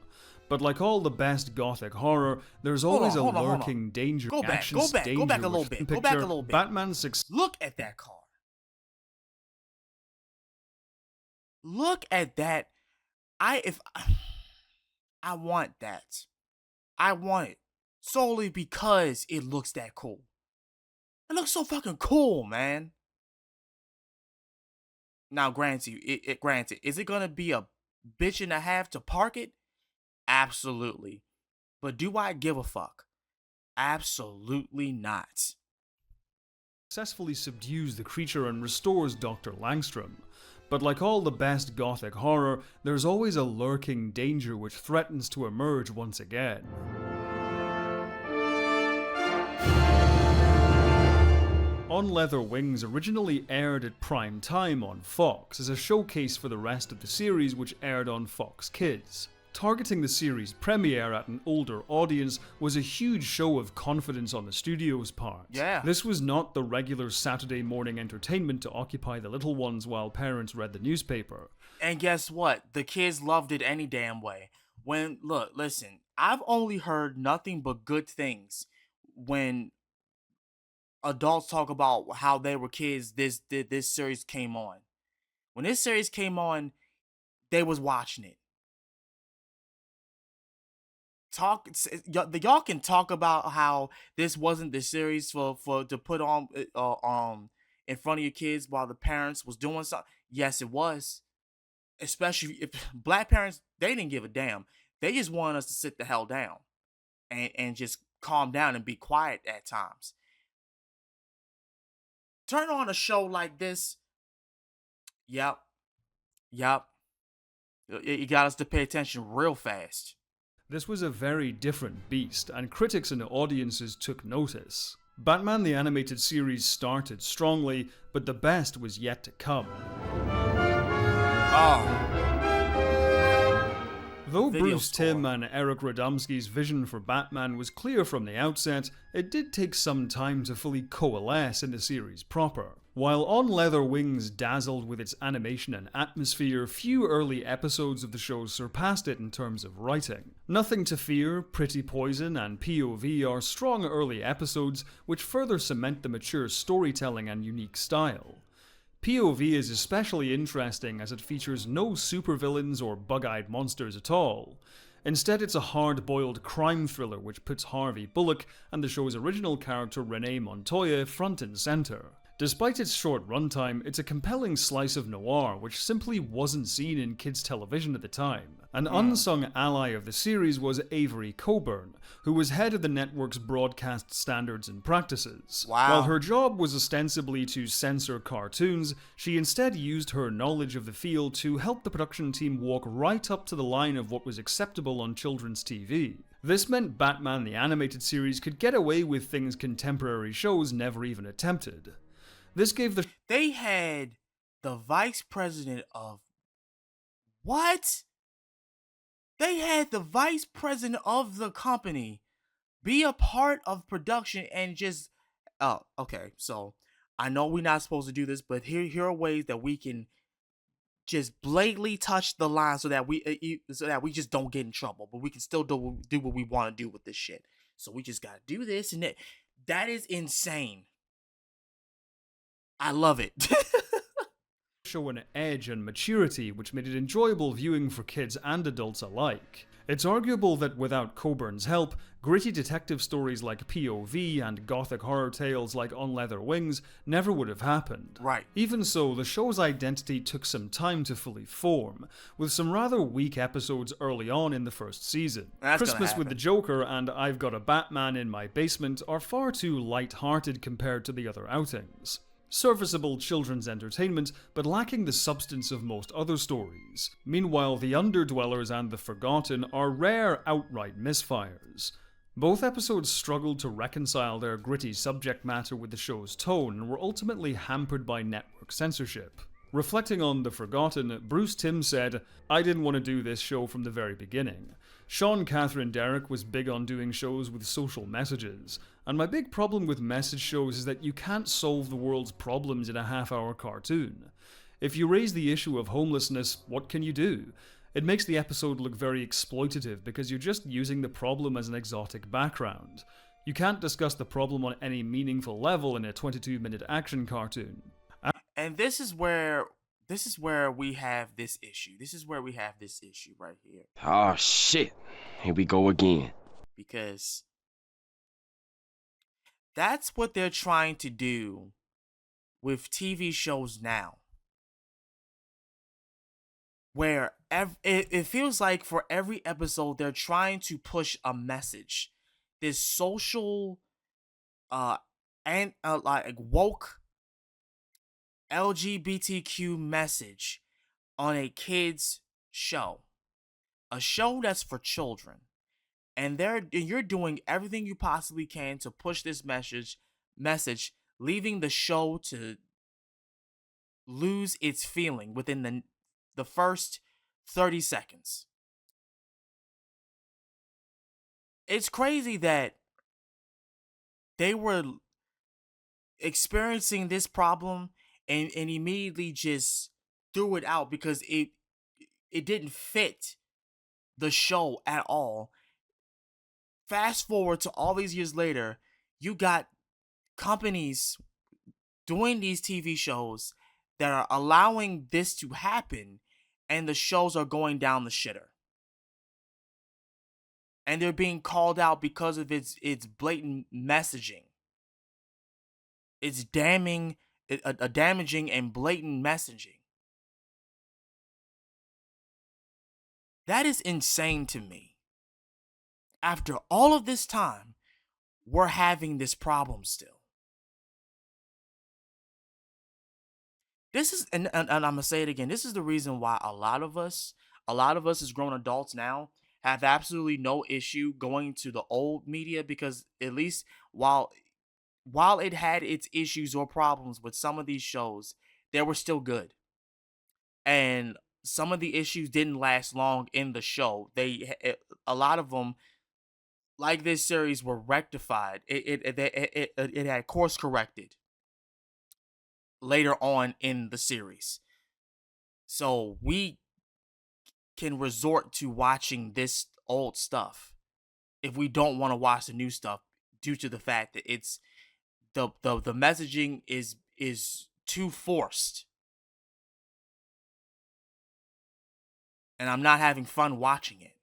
But like all the best gothic horror, there's Hold always on, hold a on, hold on. lurking danger. Go back, action's go back, go danger back a little which bit, picture go back a little bit. Batman's Look at that car. Look at that. I want that. I want it solely because it looks that cool. It looks so fucking cool, man. Now, granted, is it gonna be a bitch and a half to park it? Absolutely. But do I give a fuck? Absolutely not. successfully subdues the creature and restores Dr. Langstrom. But like all the best gothic horror, there's always a lurking danger which threatens to emerge once again. On Leather Wings originally aired at prime time on Fox as a showcase for the rest of the series, which aired on Fox Kids. Targeting the series premiere at an older audience was a huge show of confidence on the studio's part. Yeah. This was not the regular Saturday morning entertainment to occupy the little ones while parents read the newspaper. And guess what? The kids loved it any damn way. Listen, I've only heard nothing but good things when adults talk about how they were kids this series came on. When this series came on, they was watching it. Y'all can talk about how this wasn't the series for to put on in front of your kids while the parents was doing something. Yes, it was. Especially if black parents, they didn't give a damn. They just wanted us to sit the hell down and just calm down and be quiet at times. Turn on a show like this. Yep. Yep. You got us to pay attention real fast. This was a very different beast, and critics and audiences took notice. Batman the Animated Series started strongly, but the best was yet to come. Though Video Bruce score. Timm and Eric Radomski's vision for Batman was clear from the outset, it did take some time to fully coalesce in the series proper. While On Leather Wings dazzled with its animation and atmosphere, few early episodes of the show surpassed it in terms of writing. Nothing to Fear, Pretty Poison, and POV are strong early episodes which further cement the mature storytelling and unique style. POV is especially interesting as it features no supervillains or bug-eyed monsters at all. Instead, it's a hard-boiled crime thriller which puts Harvey Bullock and the show's original character Renee Montoya front and center. Despite its short runtime, it's a compelling slice of noir which simply wasn't seen in kids' television at the time. An unsung ally of the series was Avery Coburn, who was head of the network's broadcast standards and practices. Wow. While her job was ostensibly to censor cartoons, she instead used her knowledge of the field to help the production team walk right up to the line of what was acceptable on children's TV. This meant Batman the Animated Series could get away with things contemporary shows never even attempted. This gave the They had the vice president of what? They had the vice president of the company be a part of production and just okay. So I know we're not supposed to do this, but here are ways that we can just blatantly touch the line so that we just don't get in trouble, but we can still do what we want to do with this shit. So we just gotta do this and that is insane. I love it. show an edge and maturity which made it enjoyable viewing for kids and adults alike. It's arguable that without Coburn's help, gritty detective stories like POV and gothic horror tales like On Leather Wings never would have happened. Right. Even so, the show's identity took some time to fully form, with some rather weak episodes early on in the first season. That's gonna Christmas with happen. the Joker and I've Got a Batman in My Basement are far too light-hearted compared to the other outings. Serviceable children's entertainment, but lacking the substance of most other stories. Meanwhile, The Underdwellers and The Forgotten are rare outright misfires. Both episodes struggled to reconcile their gritty subject matter with the show's tone and were ultimately hampered by network censorship. Reflecting on The Forgotten, Bruce Timm said, "I didn't want to do this show from the very beginning. Sean Catherine Derrick was big on doing shows with social messages, and my big problem with message shows is that you can't solve the world's problems in a half-hour cartoon. If you raise the issue of homelessness, what can you do? It makes the episode look very exploitative because you're just using the problem as an exotic background. You can't discuss the problem on any meaningful level in a 22-minute action cartoon." And this is where we have this issue. This is where we have this issue right here. Oh shit. Here we go again. Because that's what they're trying to do with TV shows now. Where it feels like for every episode they're trying to push a message. This social and like woke LGBTQ message on a kids show. A show that's for children. And you're doing everything you possibly can to push this message, leaving the show to lose its feeling within the first 30 seconds. It's crazy that they were experiencing this problem and immediately just threw it out because it didn't fit the show at all. Fast forward to all these years later, you got companies doing these TV shows that are allowing this to happen, and the shows are going down the shitter. And they're being called out because of its blatant messaging. It's damaging and blatant messaging. That is insane to me. After all of this time, we're having this problem still. This is, and I'm gonna say it again. This is the reason why a lot of us as grown adults now have absolutely no issue going to the old media, because at least while it had its issues or problems with some of these shows, they were still good. And some of the issues didn't last long in the show. A lot of them, like this series, were rectified. It had course corrected later on in the series. So we can resort to watching this old stuff if we don't want to watch the new stuff, due to the fact that it's the messaging is too forced. And I'm not having fun watching it.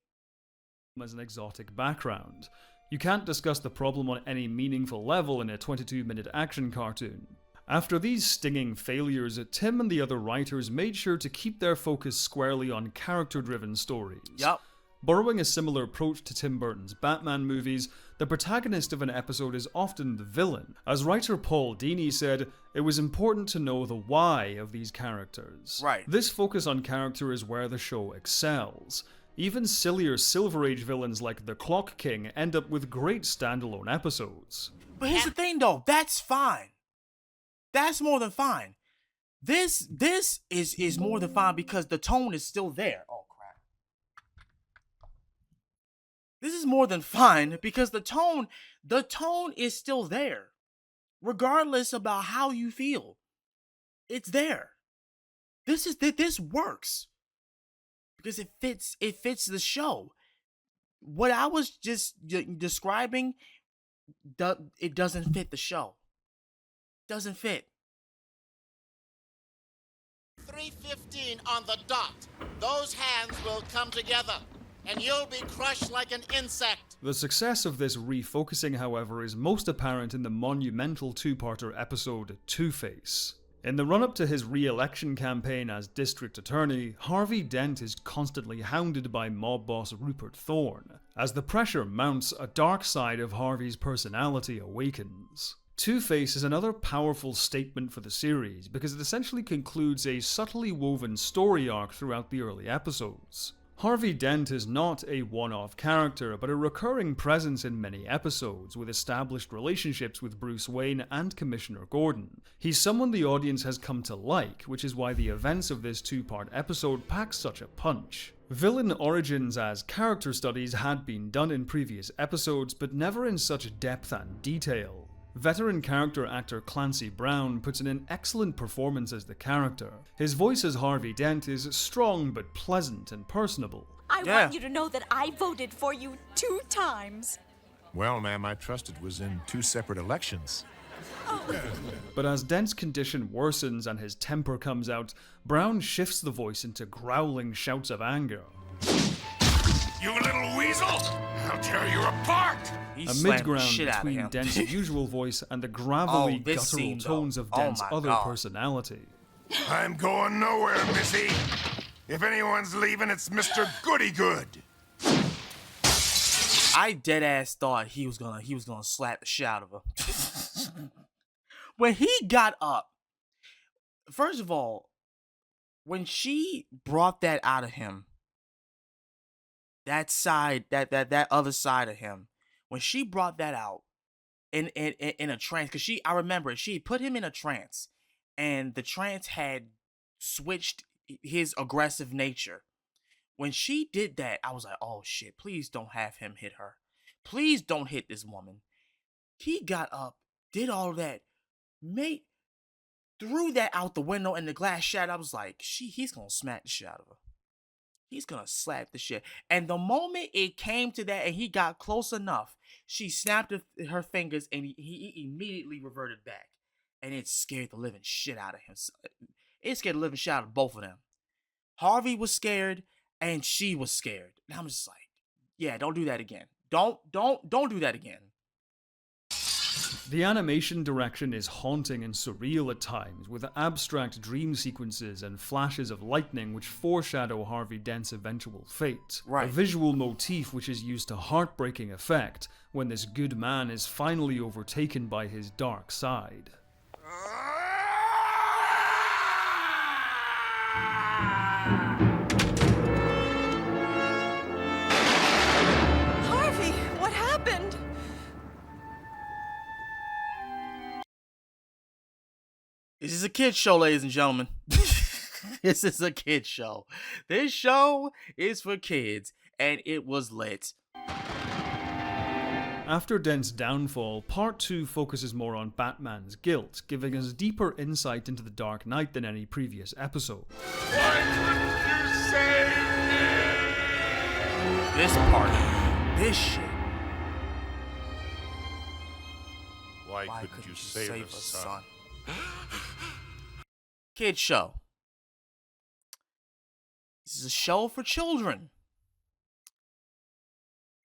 As an exotic background. You can't discuss the problem on any meaningful level in a 22-minute action cartoon. After these stinging failures, Tim and the other writers made sure to keep their focus squarely on character-driven stories. Yep. Borrowing a similar approach to Tim Burton's Batman movies, the protagonist of an episode is often the villain. As writer Paul Dini said, it was important to know the why of these characters. Right. This focus on character is where the show excels. Even sillier Silver Age villains like the Clock King end up with great standalone episodes. But here's the thing though, that's fine. That's more than fine. This is more than fine because the tone is still there. Oh crap. This is more than fine because the tone is still there. Regardless about how you feel. It's there. This works. Because it fits the show. What I was just describing, it doesn't fit the show. Doesn't fit. 3:15 on the dot. Those hands will come together, and you'll be crushed like an insect. The success of this refocusing, however, is most apparent in the monumental two-parter episode Two-Face. In the run-up to his re-election campaign as district attorney, Harvey Dent is constantly hounded by mob boss Rupert Thorne. As the pressure mounts, a dark side of Harvey's personality awakens. Two-Face is another powerful statement for the series because it essentially concludes a subtly woven story arc throughout the early episodes. Harvey Dent is not a one-off character, but a recurring presence in many episodes, with established relationships with Bruce Wayne and Commissioner Gordon. He's someone the audience has come to like, which is why the events of this two-part episode pack such a punch. Villain origins as character studies had been done in previous episodes, but never in such depth and detail. Veteran character actor Clancy Brown puts in an excellent performance as the character. His voice as Harvey Dent is strong but pleasant and personable. I want you to know that I voted for you 2 times. Well, ma'am, I trust it was in 2 separate elections. But as Dent's condition worsens and his temper comes out, Brown shifts the voice into growling shouts of anger. You little weasel! I'll tear you apart! A mid-ground between Dent's usual voice and the gravelly, guttural tones of Dent's other personality. I'm going nowhere, Missy. If anyone's leaving, it's Mr. Goody-Good. I deadass thought he was gonna slap the shit out of her. When he got up, first of all, when she brought that out of him, that side, that other side of him, when she brought that out in a trance, because I remember it, she put him in a trance, and the trance had switched his aggressive nature. When she did that, I was like, oh shit, please don't have him hit her. Please don't hit this woman. He got up, did all that, threw that out the window, and the glass shattered. I was like, he's gonna smack the shit out of her. He's gonna slap the shit. And the moment it came to that and he got close enough, she snapped her fingers and he immediately reverted back. And it scared the living shit out of him. It scared the living shit out of both of them. Harvey was scared and she was scared. And I'm just like, yeah, don't do that again. Don't do that again. The animation direction is haunting and surreal at times, with abstract dream sequences and flashes of lightning which foreshadow Harvey Dent's eventual fate. Right. A visual motif which is used to heartbreaking effect when this good man is finally overtaken by his dark side. Harvey, what happened? This is a kid's show, ladies and gentlemen. This is a kid's show. This show is for kids, and it was lit. After Dent's downfall, Part 2 focuses more on Batman's guilt, giving us deeper insight into the Dark Knight than any previous episode. Why couldn't you save me? This part, this shit. Why couldn't you save us, son? Kid show. This is a show for children.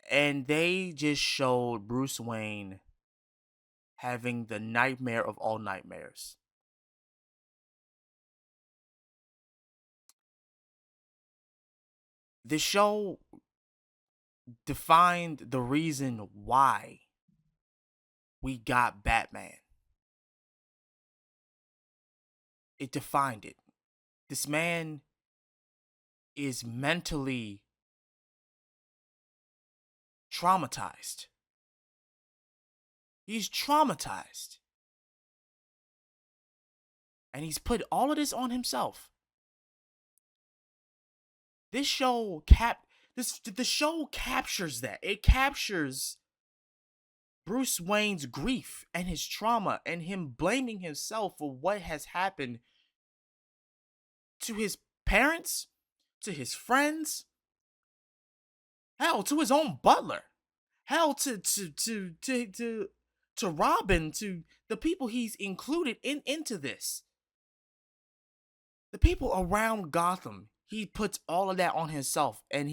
And they just showed Bruce Wayne having the nightmare of all nightmares. The show defined the reason why we got Batman. It defined it. This man is mentally traumatized. He's traumatized. And he's put all of this on himself. This show the show captures that. It captures Bruce Wayne's grief and his trauma and him blaming himself for what has happened to his parents, to his friends, hell, to his own butler, hell, to Robin, to the people he's included into this. The people around Gotham, he puts all of that on himself, and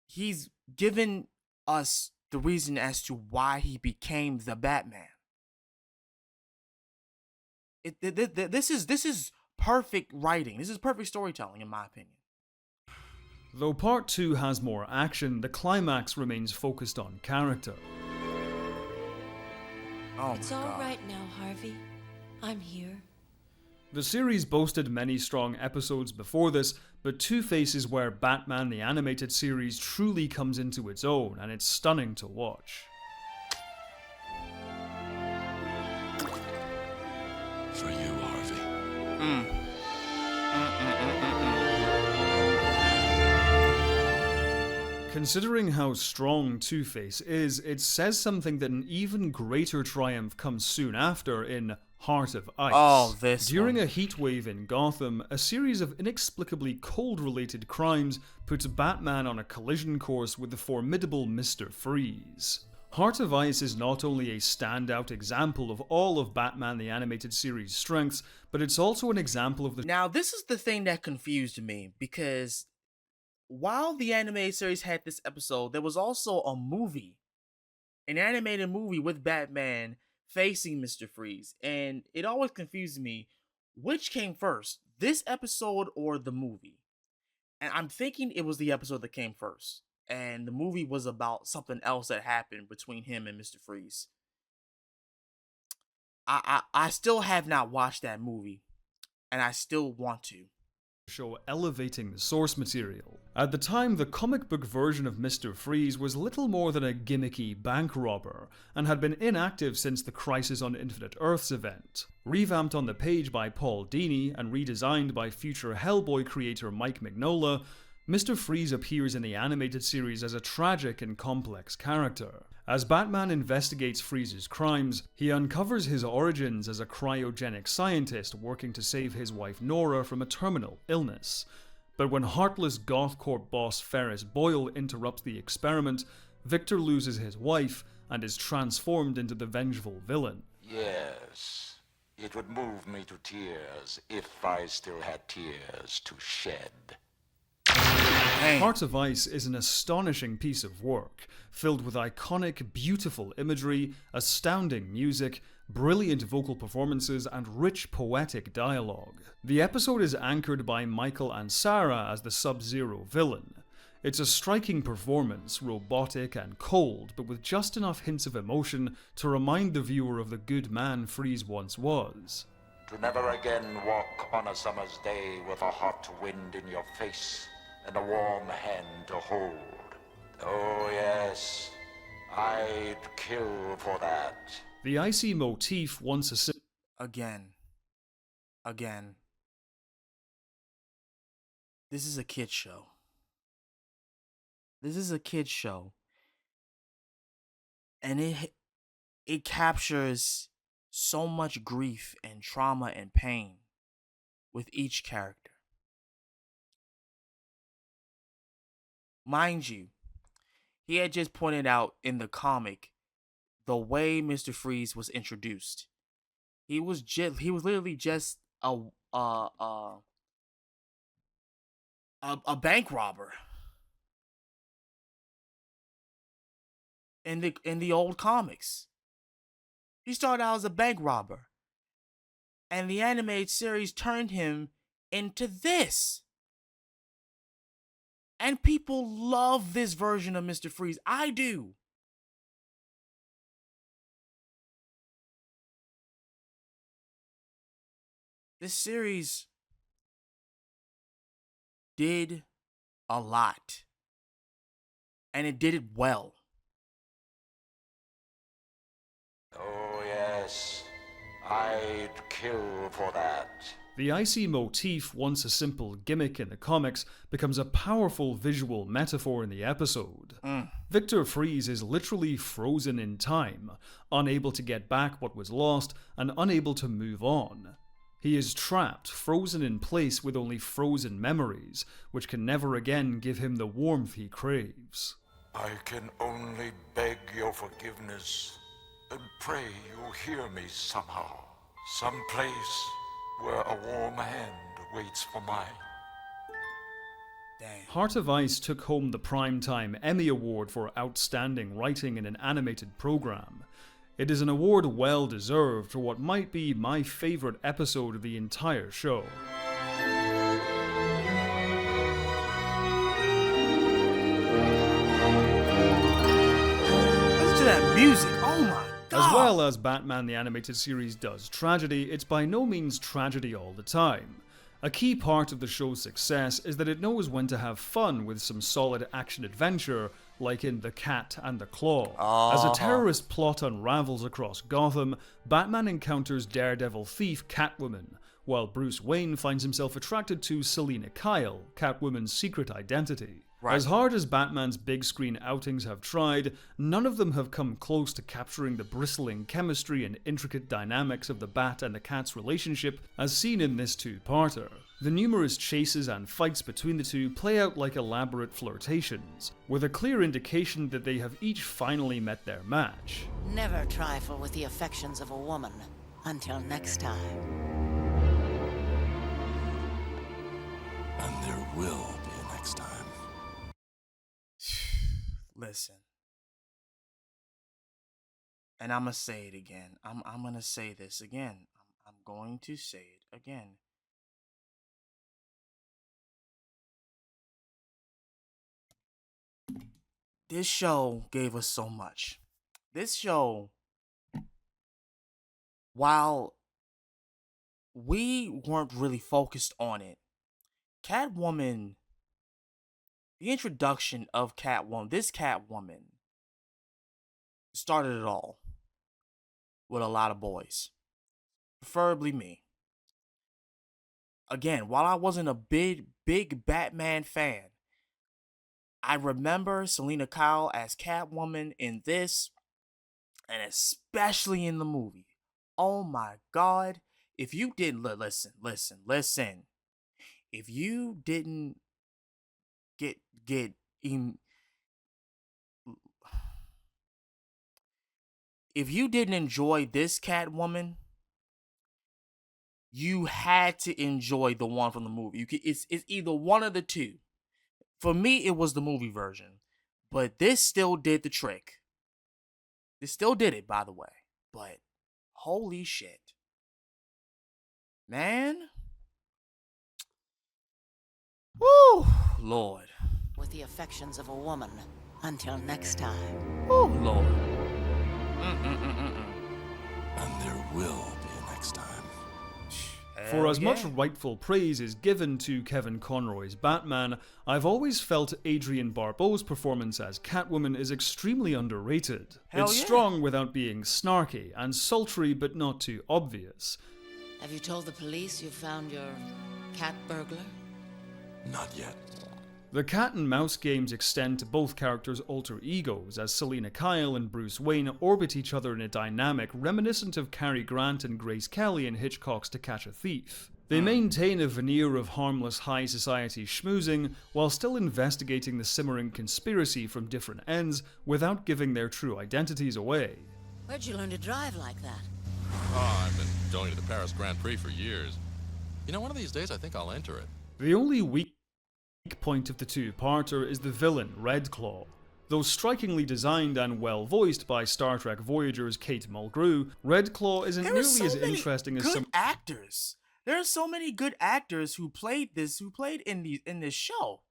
he's given us the reason as to why he became the Batman. This is perfect writing. This is perfect storytelling, in my opinion. Though Part 2 has more action, the climax remains focused on character. It's all right now, Harvey. I'm here. The series boasted many strong episodes before this, but Two-Face is where Batman the Animated Series truly comes into its own, and it's stunning to watch. For you, Harvey. Considering how strong Two-Face is, it says something that an even greater triumph comes soon after in Heart of Ice. Oh, this During one. a heatwave in Gotham, a series of inexplicably cold-related crimes puts Batman on a collision course with the formidable Mr. Freeze. Heart of Ice is not only a standout example of all of Batman the Animated Series' strengths, but it's also an example of the... Now, this is the thing that confused me, because while the animated series had this episode, there was also a movie, an animated movie with Batman facing Mr. Freeze, and it always confused me, which came first, this episode or the movie? And I'm thinking it was the episode that came first, and the movie was about something else that happened between him and Mr. Freeze. I still have not watched that movie, and I still want to. Show elevating the source material. At the time, the comic book version of Mr. Freeze was little more than a gimmicky bank robber, and had been inactive since the Crisis on Infinite Earths event. Revamped on the page by Paul Dini and redesigned by future Hellboy creator Mike Mignola, Mr. Freeze appears in the animated series as a tragic and complex character. As Batman investigates Freeze's crimes, he uncovers his origins as a cryogenic scientist working to save his wife Nora from a terminal illness. But when heartless GothCorp boss Ferris Boyle interrupts the experiment, Victor loses his wife and is transformed into the vengeful villain. Yes, it would move me to tears if I still had tears to shed. Damn. Heart of Ice is an astonishing piece of work, filled with iconic, beautiful imagery, astounding music, brilliant vocal performances, and rich poetic dialogue. The episode is anchored by Michael Ansara as the Sub-Zero villain. It's a striking performance, robotic and cold, but with just enough hints of emotion to remind the viewer of the good man Freeze once was. To never again walk on a summer's day with a hot wind in your face and a warm hand to hold. Oh yes, I'd kill for that. The icy motif once a Again. This is a kid's show. This is a kid's show. And it captures so much grief and trauma and pain with each character. Mind you, he had just pointed out in the comic the way Mr. Freeze was introduced. He was literally just a bank robber. In the old comics, he started out as a bank robber, and the animated series turned him into this. And people love this version of Mr. Freeze. I do. This series did a lot, and it did it well. Oh yes, I'd kill for that. The icy motif, once a simple gimmick in the comics, becomes a powerful visual metaphor in the episode. Victor Freeze is literally frozen in time, unable to get back what was lost, and unable to move on. He is trapped, frozen in place with only frozen memories, which can never again give him the warmth he craves. I can only beg your forgiveness and pray you'll hear me somehow. Someplace where a warm hand waits for mine. Dang. Heart of Ice took home the Primetime Emmy Award for Outstanding Writing in an Animated Program. It is an award well deserved for what might be my favorite episode of the entire show. Listen to that music. Oh my God. As well as Batman the Animated Series does tragedy, it's by no means tragedy all the time. A key part of the show's success is that it knows when to have fun with some solid action-adventure, like in The Cat and the Claw. As a terrorist plot unravels across Gotham, Batman encounters daredevil thief Catwoman, while Bruce Wayne finds himself attracted to Selina Kyle, Catwoman's secret identity. Right. As hard as Batman's big screen outings have tried, none of them have come close to capturing the bristling chemistry and intricate dynamics of the Bat and the Cat's relationship as seen in this two-parter. The numerous chases and fights between the two play out like elaborate flirtations, with a clear indication that they have each finally met their match. Never trifle with the affections of a woman. Until next time. And there will be a next time. Listen. And I'm gonna say it again. I'm gonna say this again. I'm going to say it again. This show gave us so much. This show, while we weren't really focused on it, Catwoman, the introduction of Catwoman, this Catwoman, started it all with a lot of boys, preferably me. Again, while I wasn't a big Batman fan, I remember Selina Kyle as Catwoman in this, and especially in the movie. Oh my God. If you didn't, listen. If you didn't if you didn't enjoy this Catwoman, you had to enjoy the one from the movie. It's either one of the two. For me, it was the movie version. But this still did the trick. This still did it, by the way. But holy shit. Man. Woo, Lord. With the affections of a woman. Until next time. Oh, Lord. And there will be a next time. For as much rightful praise is given to Kevin Conroy's Batman, I've always felt Adrienne Barbeau's performance as Catwoman is extremely underrated. It's strong without being snarky, and sultry but not too obvious. Have you told the police you found your cat burglar? Not yet. The cat and mouse games extend to both characters' alter egos, as Selina Kyle and Bruce Wayne orbit each other in a dynamic reminiscent of Cary Grant and Grace Kelly in Hitchcock's To Catch a Thief. They maintain a veneer of harmless high society schmoozing while still investigating the simmering conspiracy from different ends without giving their true identities away. Where'd you learn to drive like that? Oh, I've been going to the Paris Grand Prix for years. You know, one of these days I think I'll enter it. The only weak point of the two-parter is the villain, Red Claw. Though strikingly designed and well voiced by Star Trek Voyager's Kate Mulgrew, Red Claw isn't nearly as interesting as some actors. There are so many good actors who played in this show.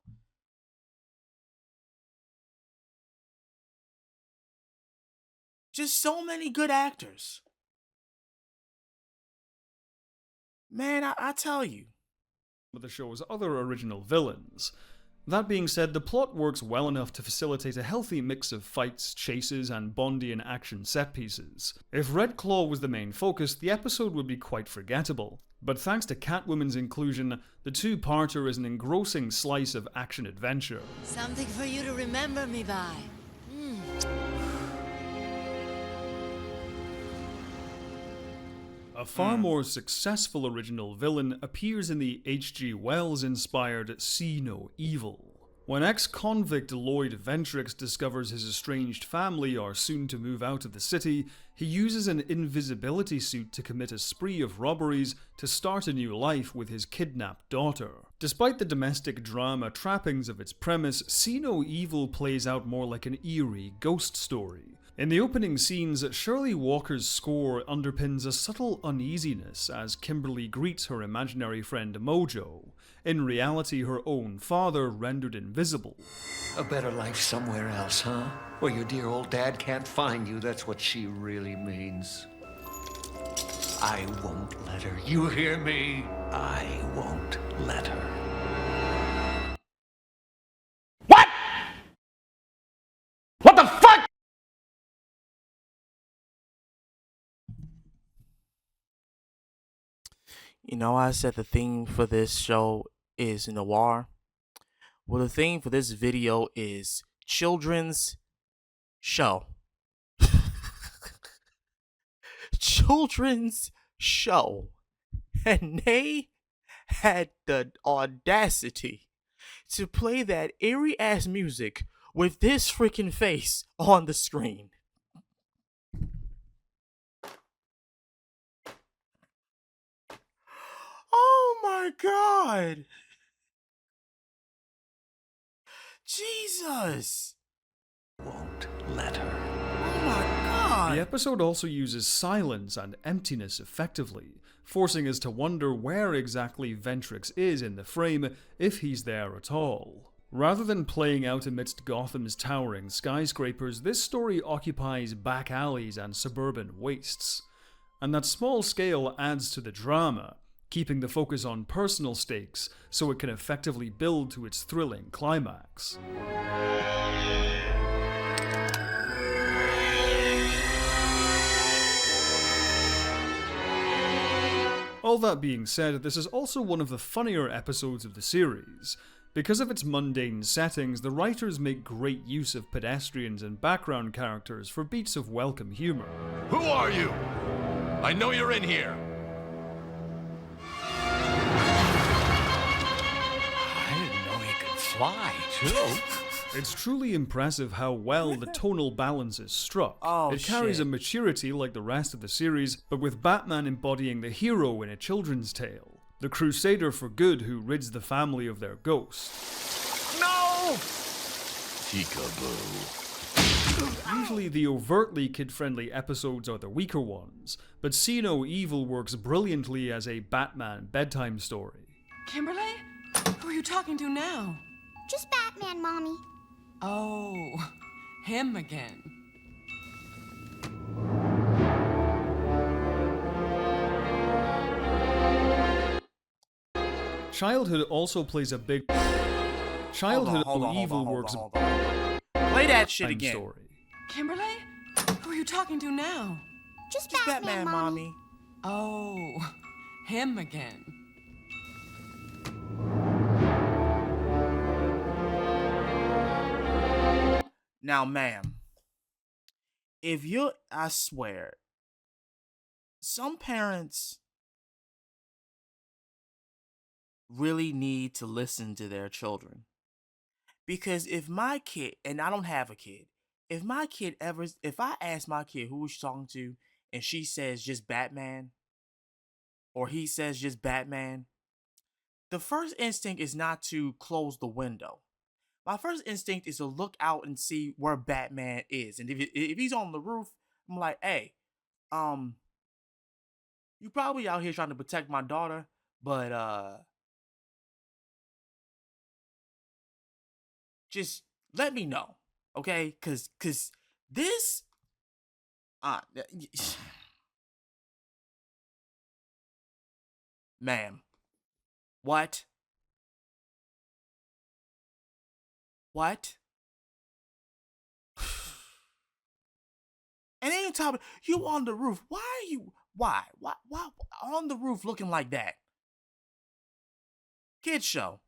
Just so many good actors. Man, I tell you. Of the show's other original villains. That being said, the plot works well enough to facilitate a healthy mix of fights, chases, and Bondian action set pieces. If Red Claw was the main focus, the episode would be quite forgettable. But thanks to Catwoman's inclusion, the two-parter is an engrossing slice of action-adventure. Something for you to remember me by. A far more successful original villain appears in the H.G. Wells-inspired See No Evil. When ex-convict Lloyd Ventrix discovers his estranged family are soon to move out of the city, he uses an invisibility suit to commit a spree of robberies to start a new life with his kidnapped daughter. Despite the domestic drama trappings of its premise, See No Evil plays out more like an eerie ghost story. In the opening scenes, Shirley Walker's score underpins a subtle uneasiness as Kimberly greets her imaginary friend Mojo, in reality her own father rendered invisible. A better life somewhere else, huh? Where your dear old dad can't find you, that's what she really means. I won't let her, you hear me? I won't let her. What? What the fuck? You know, I said the theme for this show is noir. Well, the theme for this video is children's show. Children's show. And they had the audacity to play that eerie ass music with this freaking face on the screen. Oh my God. Jesus. Won't let her. Oh my God. The episode also uses silence and emptiness effectively, forcing us to wonder where exactly Ventrix is in the frame, if he's there at all. Rather than playing out amidst Gotham's towering skyscrapers, this story occupies back alleys and suburban wastes. And that small scale adds to the drama, keeping the focus on personal stakes so it can effectively build to its thrilling climax. All that being said, this is also one of the funnier episodes of the series. Because of its mundane settings, the writers make great use of pedestrians and background characters for beats of welcome humor. Who are you? I know you're in here. Fly, too. It's truly impressive how well the tonal balance is struck. It carries a maturity like the rest of the series, but with Batman embodying the hero in a children's tale, the crusader for good who rids the family of their ghost. No! Oh! Peekaboo. Usually the overtly kid-friendly episodes are the weaker ones, but See No Evil works brilliantly as a Batman bedtime story. Kimberly? Who are you talking to now? Just Batman, Mommy. Oh, him again. Childhood also plays a big... Childhood Evil works... Play that shit again. Story. Kimberly? Who are you talking to now? Just Batman, Mommy. Oh, him again. Now, ma'am, if you're, I swear, some parents really need to listen to their children. Because if my kid, and I don't have a kid, if I ask my kid who was she talking to and she says just Batman, or he says just Batman, the first instinct is not to close the window. My first instinct is to look out and see where Batman is. And if he's on the roof, I'm like, hey, you probably out here trying to protect my daughter, but just let me know, okay? Cause this, ma'am, what? What? And anytime you on the roof, why on the roof looking like that? Kids show.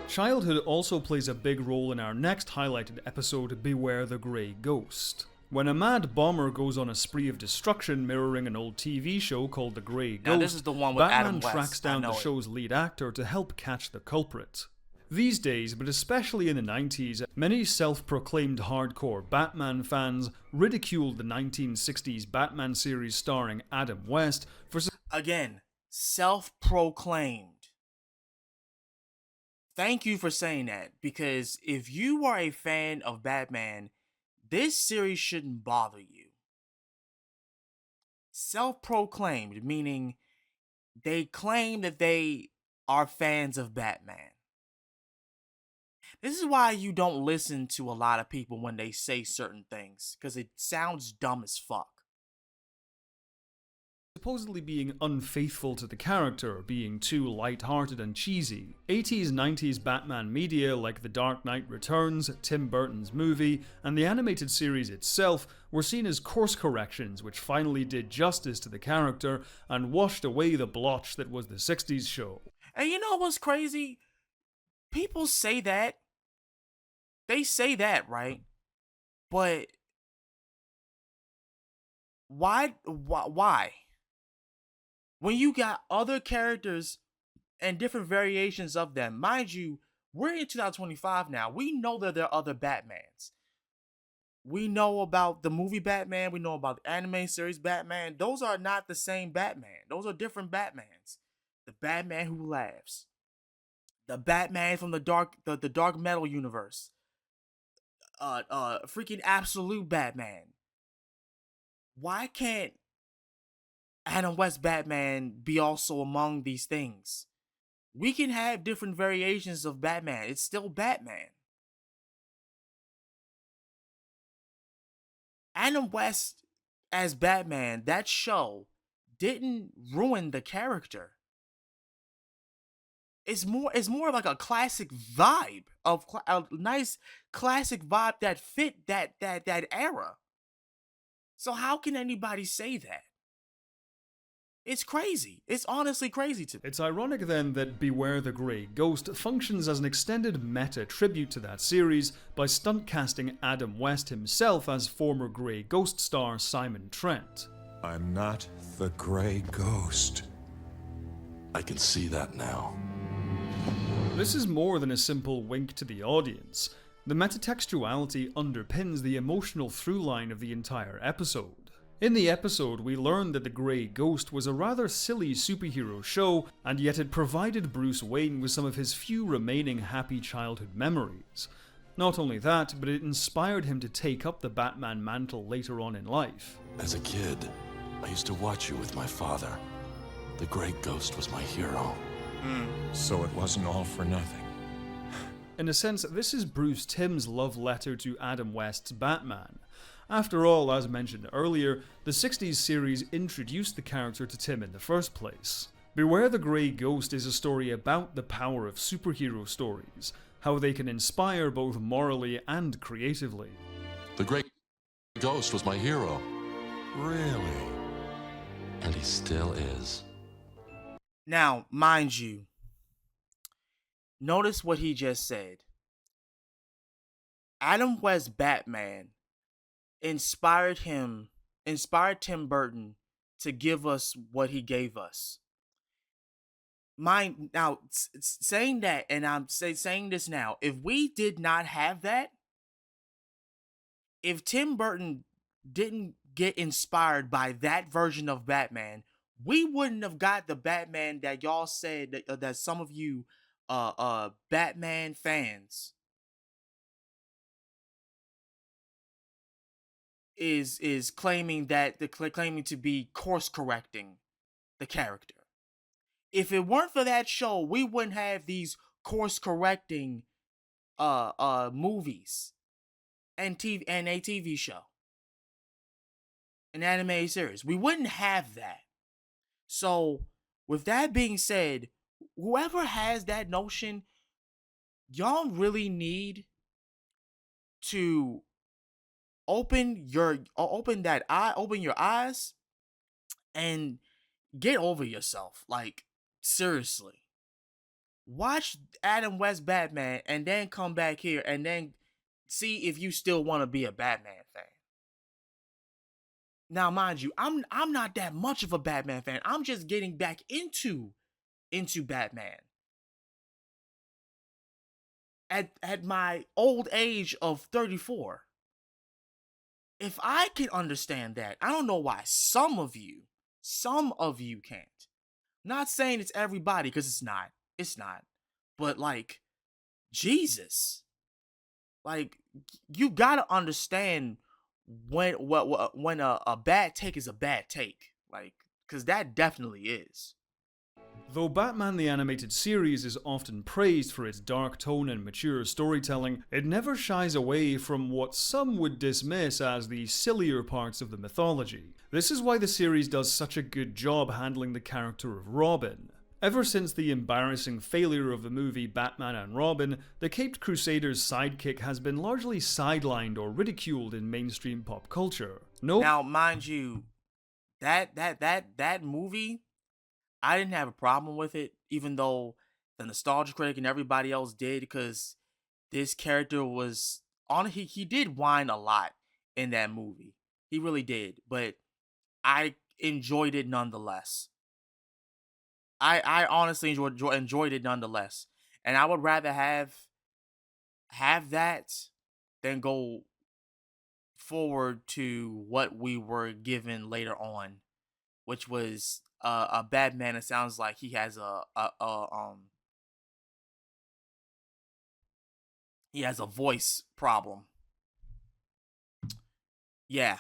Childhood also plays a big role in our next highlighted episode, Beware the Grey Ghost. When a mad bomber goes on a spree of destruction mirroring an old TV show called The Grey Ghost, now, this is the one with Batman Adam West. tracks down the show's lead actor to help catch the culprit. These days, but especially in the 90s, many self-proclaimed hardcore Batman fans ridiculed the 1960s Batman series starring Adam West for... Again, self-proclaimed. Thank you for saying that, because if you are a fan of Batman, this series shouldn't bother you. Self-proclaimed, meaning they claim that they are fans of Batman. This is why you don't listen to a lot of people when they say certain things, because it sounds dumb as fuck. Supposedly being unfaithful to the character, being too light-hearted and cheesy. 80s, 90s Batman media like The Dark Knight Returns, Tim Burton's movie, and the animated series itself were seen as course corrections which finally did justice to the character and washed away the blotch that was the 60s show. And you know what's crazy? People say that. They say that, right? But why? When you got other characters and different variations of them, mind you, we're in 2025 now. We know that there are other Batmans. We know about the movie Batman. We know about the anime series Batman. Those are not the same Batman. Those are different Batmans. The Batman who laughs. The Batman from the dark metal universe. Freaking absolute Batman. Why can't Adam West Batman be also among these things? We can have different variations of Batman. It's still Batman. Adam West as Batman, that show didn't ruin the character. It's more like a classic vibe of a nice classic vibe that fit that era. So how can anybody say that? It's crazy. It's honestly crazy to me. It's ironic then that Beware the Grey Ghost functions as an extended meta tribute to that series by stunt casting Adam West himself as former Grey Ghost star Simon Trent. I'm not the Grey Ghost. I can see that now. This is more than a simple wink to the audience. The metatextuality underpins the emotional through line of the entire episode. In the episode, we learned that The Grey Ghost was a rather silly superhero show, and yet it provided Bruce Wayne with some of his few remaining happy childhood memories. Not only that, but it inspired him to take up the Batman mantle later on in life. As a kid, I used to watch you with my father. The Grey Ghost was my hero. So it wasn't all for nothing. In a sense, this is Bruce Timm's love letter to Adam West's Batman. After all, as mentioned earlier, the 60s series introduced the character to Tim in the first place. Beware the Grey Ghost is a story about the power of superhero stories, how they can inspire both morally and creatively. The Grey Ghost was my hero. Really? And he still is. Now, mind you, notice what he just said. Adam West's Batman inspired Tim Burton to give us what he gave us. Saying that, and I'm saying this now, if we did not have that, if Tim Burton didn't get inspired by that version of Batman, we wouldn't have got the Batman that y'all said that some of you Batman fans is claiming claiming to be course correcting the character. If it weren't for that show, we wouldn't have these course correcting movies and a TV show, an animated series. We wouldn't have that. So, with that being said, whoever has that notion, y'all really need to open your eyes and get over yourself. Like, seriously. Watch Adam West Batman and then come back here and then see if you still want to be a Batman fan. Now, mind you, I'm not that much of a Batman fan. I'm just getting back into Batman. At my old age of 34. If I can understand that, I don't know why some of you can't. Not saying it's everybody, because it's not. But like, Jesus, like, you gotta understand when a bad take is a bad take, like, because that definitely is. Though Batman the Animated Series is often praised for its dark tone and mature storytelling, it never shies away from what some would dismiss as the sillier parts of the mythology. This is why the series does such a good job handling the character of Robin. Ever since the embarrassing failure of the movie Batman and Robin, the Caped Crusader's sidekick has been largely sidelined or ridiculed in mainstream pop culture. Now, mind you, that movie, I didn't have a problem with it, even though the Nostalgia Critic and everybody else did, because this character was he did whine a lot in that movie. He really did, but I enjoyed it nonetheless. I honestly enjoyed it nonetheless, and I would rather have that than go forward to what we were given later on, which was a Batman. It sounds like he has a voice problem. Yeah.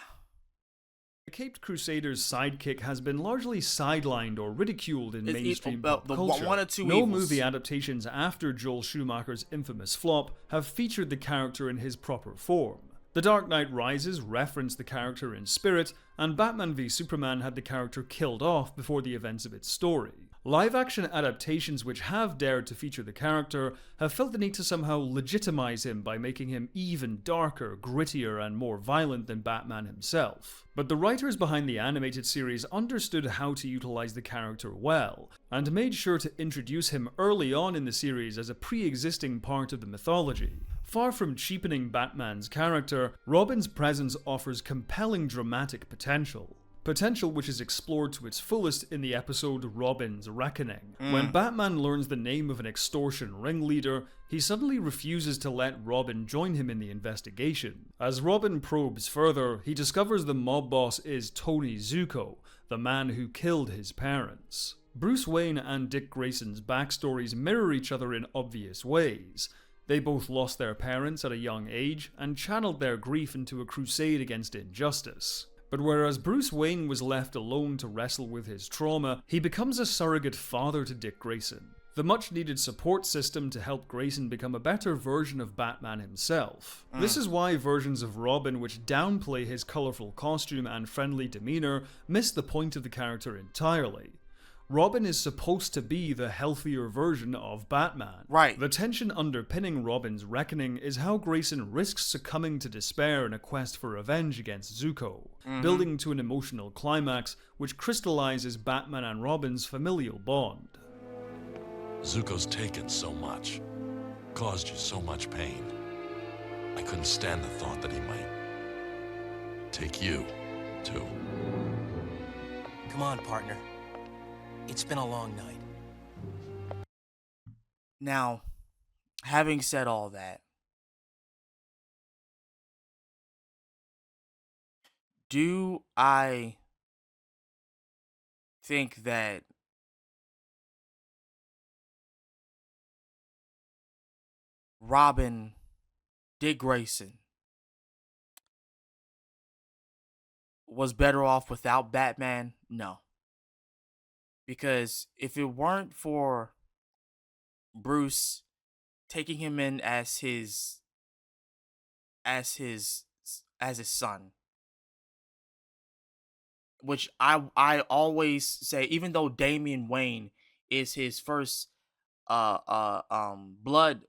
The Caped Crusader's sidekick has been largely sidelined or ridiculed in mainstream pop culture. One or two no evils. Movie adaptations after Joel Schumacher's infamous flop have featured the character in his proper form. The Dark Knight Rises referenced the character in spirit, and Batman v Superman had the character killed off before the events of its story. Live-action adaptations which have dared to feature the character have felt the need to somehow legitimize him by making him even darker, grittier, and more violent than Batman himself. But the writers behind the animated series understood how to utilize the character well, and made sure to introduce him early on in the series as a pre-existing part of the mythology. Far from cheapening Batman's character, Robin's presence offers compelling dramatic potential. potential which is explored to its fullest in the episode Robin's Reckoning. When Batman learns the name of an extortion ringleader, he suddenly refuses to let Robin join him in the investigation. As Robin probes further, he discovers the mob boss is Tony Zuko, the man who killed his parents. Bruce Wayne and Dick Grayson's backstories mirror each other in obvious ways. They both lost their parents at a young age and channeled their grief into a crusade against injustice. But whereas Bruce Wayne was left alone to wrestle with his trauma, he becomes a surrogate father to Dick Grayson, the much-needed support system to help Grayson become a better version of Batman himself. This is why versions of Robin which downplay his colourful costume and friendly demeanour miss the point of the character entirely. Robin is supposed to be the healthier version of Batman. Right. The tension underpinning Robin's Reckoning is how Grayson risks succumbing to despair in a quest for revenge against Zuko, building to an emotional climax which crystallizes Batman and Robin's familial bond. Zuko's taken so much, caused you so much pain. I couldn't stand the thought that he might take you, too. Come on, partner. It's been a long night. Now, having said all that, do I think that Robin, Dick Grayson, was better off without Batman? No. Because if it weren't for Bruce taking him in as his son, which I always say, even though Damian Wayne is his first bloodborn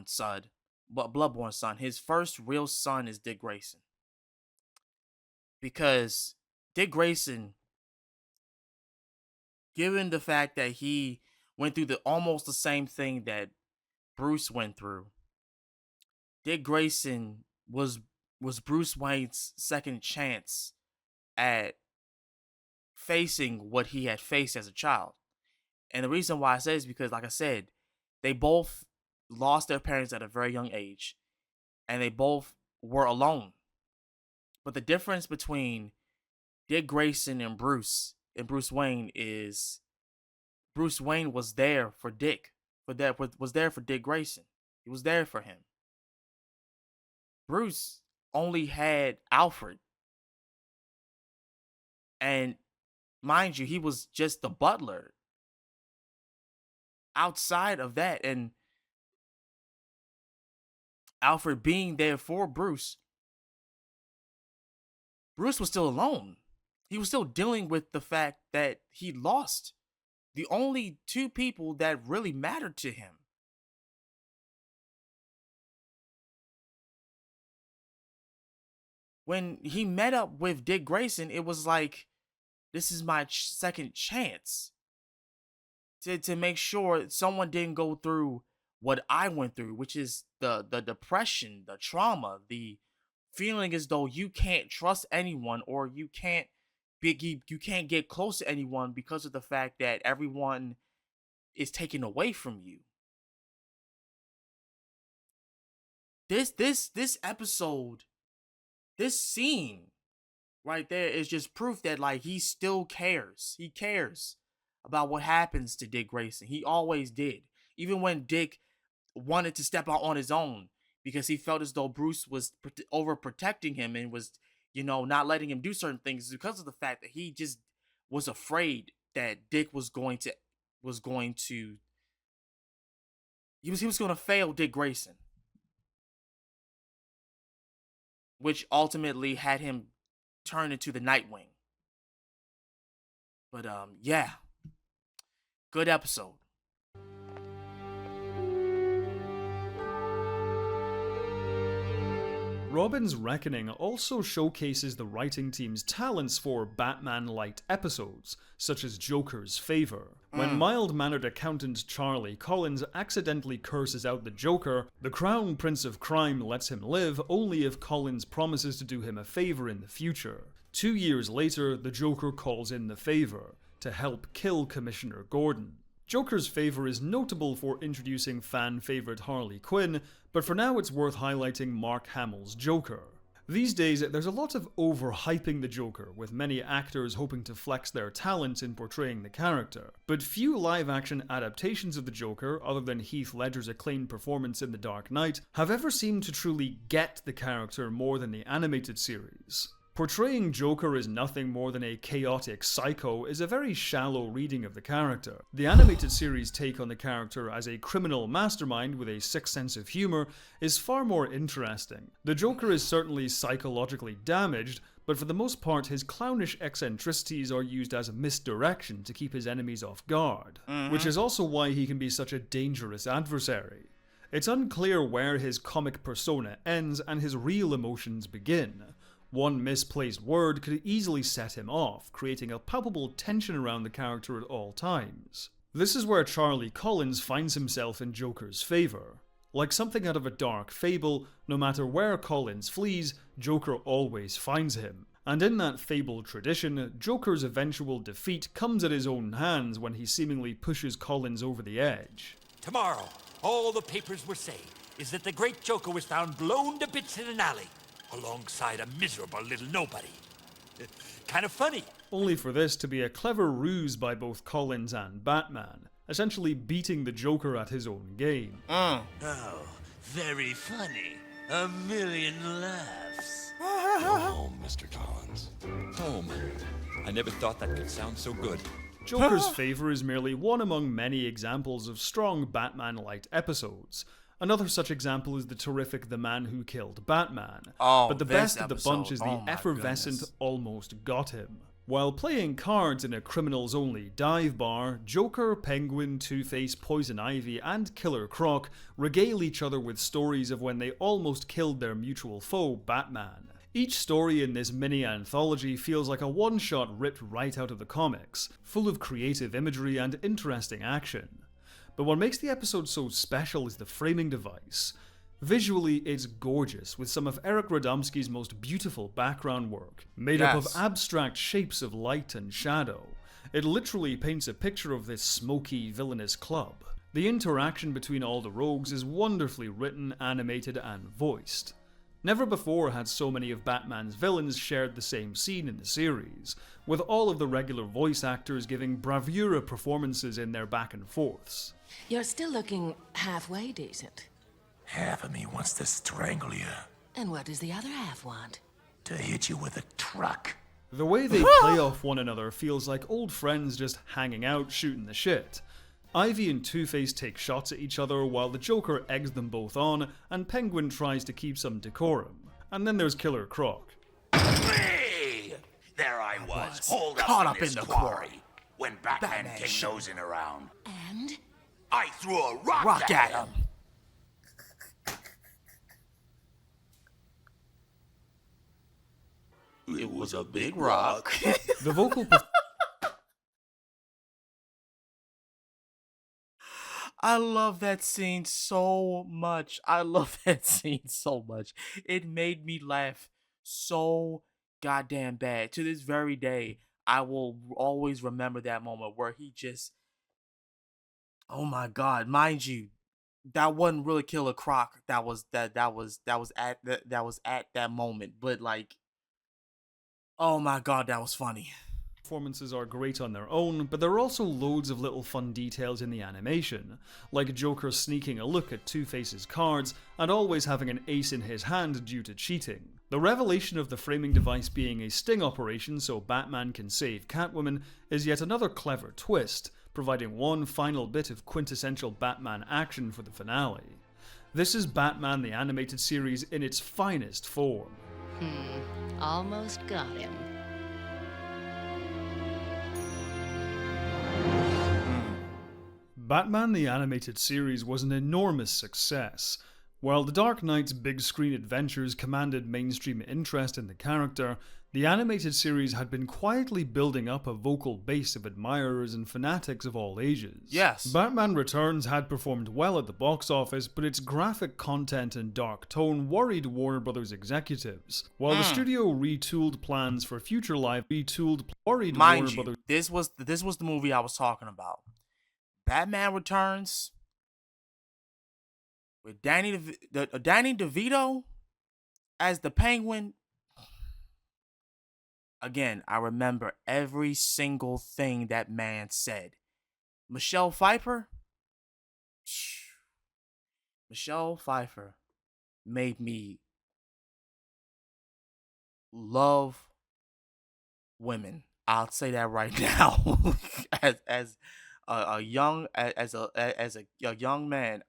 son, his first real son is Dick Grayson. Because Dick Grayson, given the fact that he went through almost the same thing that Bruce went through, Dick Grayson was Bruce Wayne's second chance at facing what he had faced as a child. And the reason why I say is because, like I said, they both lost their parents at a very young age, and they both were alone. But the difference between Dick Grayson and Bruce Wayne is Bruce Wayne was there for Dick, was there for Dick Grayson. He was there for him. Bruce only had Alfred. And mind you, he was just the butler. Outside of that, and Alfred being there for Bruce was still alone. He was still dealing with the fact that he lost the only two people that really mattered to him. When he met up with Dick Grayson, it was like, this is my second chance to make sure someone didn't go through what I went through, which is the depression, the trauma, the feeling as though you can't trust anyone, or you can't get close to anyone because of the fact that everyone is taken away from you. This episode, this scene right there is just proof that, like, he still cares. He cares about what happens to Dick Grayson. He always did. Even when Dick wanted to step out on his own because he felt as though Bruce was overprotecting him and was, not letting him do certain things, because of the fact that he just was afraid that Dick was going to fail Dick Grayson, which ultimately had him turn into the Nightwing. But yeah, good episode. Robin's Reckoning also showcases the writing team's talents for Batman-light episodes, such as Joker's Favor. When mild-mannered accountant Charlie Collins accidentally curses out the Joker, the Crown Prince of Crime lets him live only if Collins promises to do him a favor in the future. 2 years later, the Joker calls in the Favor to help kill Commissioner Gordon. Joker's Favor is notable for introducing fan favourite Harley Quinn, but for now it's worth highlighting Mark Hamill's Joker. These days, there's a lot of overhyping the Joker, with many actors hoping to flex their talents in portraying the character. But few live-action adaptations of the Joker, other than Heath Ledger's acclaimed performance in The Dark Knight, have ever seemed to truly get the character more than the animated series. Portraying Joker as nothing more than a chaotic psycho is a very shallow reading of the character. The animated series' take on the character as a criminal mastermind with a sick sense of humour is far more interesting. The Joker is certainly psychologically damaged, but for the most part his clownish eccentricities are used as a misdirection to keep his enemies off guard, which is also why he can be such a dangerous adversary. It's unclear where his comic persona ends and his real emotions begin. One misplaced word could easily set him off, creating a palpable tension around the character at all times. This is where Charlie Collins finds himself in Joker's Favor. Like something out of a dark fable, no matter where Collins flees, Joker always finds him. And in that fabled tradition, Joker's eventual defeat comes at his own hands when he seemingly pushes Collins over the edge. Tomorrow, all the papers will say is that the great Joker was found blown to bits in an alley, alongside a miserable little nobody. Kind of funny. Only for this to be a clever ruse by both Collins and Batman, essentially beating the Joker at his own game. Oh, very funny. A million laughs. Home, Mr. Collins. Home. I never thought that could sound so good. Joker's Favor is merely one among many examples of strong Batman-light episodes. Another such example is the terrific The Man Who Killed Batman. But the best of the bunch is the effervescent Almost Got Him. While playing cards in a criminals-only dive bar, Joker, Penguin, Two-Face, Poison Ivy, and Killer Croc regale each other with stories of when they almost killed their mutual foe, Batman. Each story in this mini-anthology feels like a one-shot ripped right out of the comics, full of creative imagery and interesting action. But what makes the episode so special is the framing device. Visually, it's gorgeous, with some of Eric Radomski's most beautiful background work, made up of abstract shapes of light and shadow. It literally paints a picture of this smoky, villainous club. The interaction between all the rogues is wonderfully written, animated, and voiced. Never before had so many of Batman's villains shared the same scene in the series, with all of the regular voice actors giving bravura performances in their back and forths. You're still looking halfway decent. Half of me wants to strangle you. And what does the other half want? To hit you with a truck. The way they play off one another feels like old friends just hanging out shooting the shit. Ivy and Two-Face take shots at each other while the Joker eggs them both on, and Penguin tries to keep some decorum. And then there's Killer Croc. Hey! There I was, holed up in the quarry, when Batman came nosing around. And? I threw a rock at him. It was a big rock. The vocal I love that scene so much. I love that scene so much. It made me laugh so goddamn bad. To this very day, I will always remember that moment where he just, oh my god, mind you, that wasn't really Killer Croc. That was at that moment, but like, oh my god, that was funny. Performances are great on their own, but there are also loads of little fun details in the animation, like Joker sneaking a look at Two-Face's cards and always having an ace in his hand due to cheating. The revelation of the framing device being a sting operation so Batman can save Catwoman is yet another clever twist, providing one final bit of quintessential Batman action for the finale. This is Batman the Animated Series in its finest form. Almost got him. Batman the Animated Series was an enormous success. While The Dark Knight's big screen adventures commanded mainstream interest in the character, The animated series had been quietly building up a vocal base of admirers and fanatics of all ages. Yes. Batman Returns had performed well at the box office, but its graphic content and dark tone worried Warner Brothers executives. While the studio retooled plans for future worried Mind Warner you, Brothers. this was the movie I was talking about. Batman Returns with Danny DeVito as the Penguin. Again, I remember every single thing that man said. Michelle Pfeiffer made me love women. I'll say that right now. as a young man,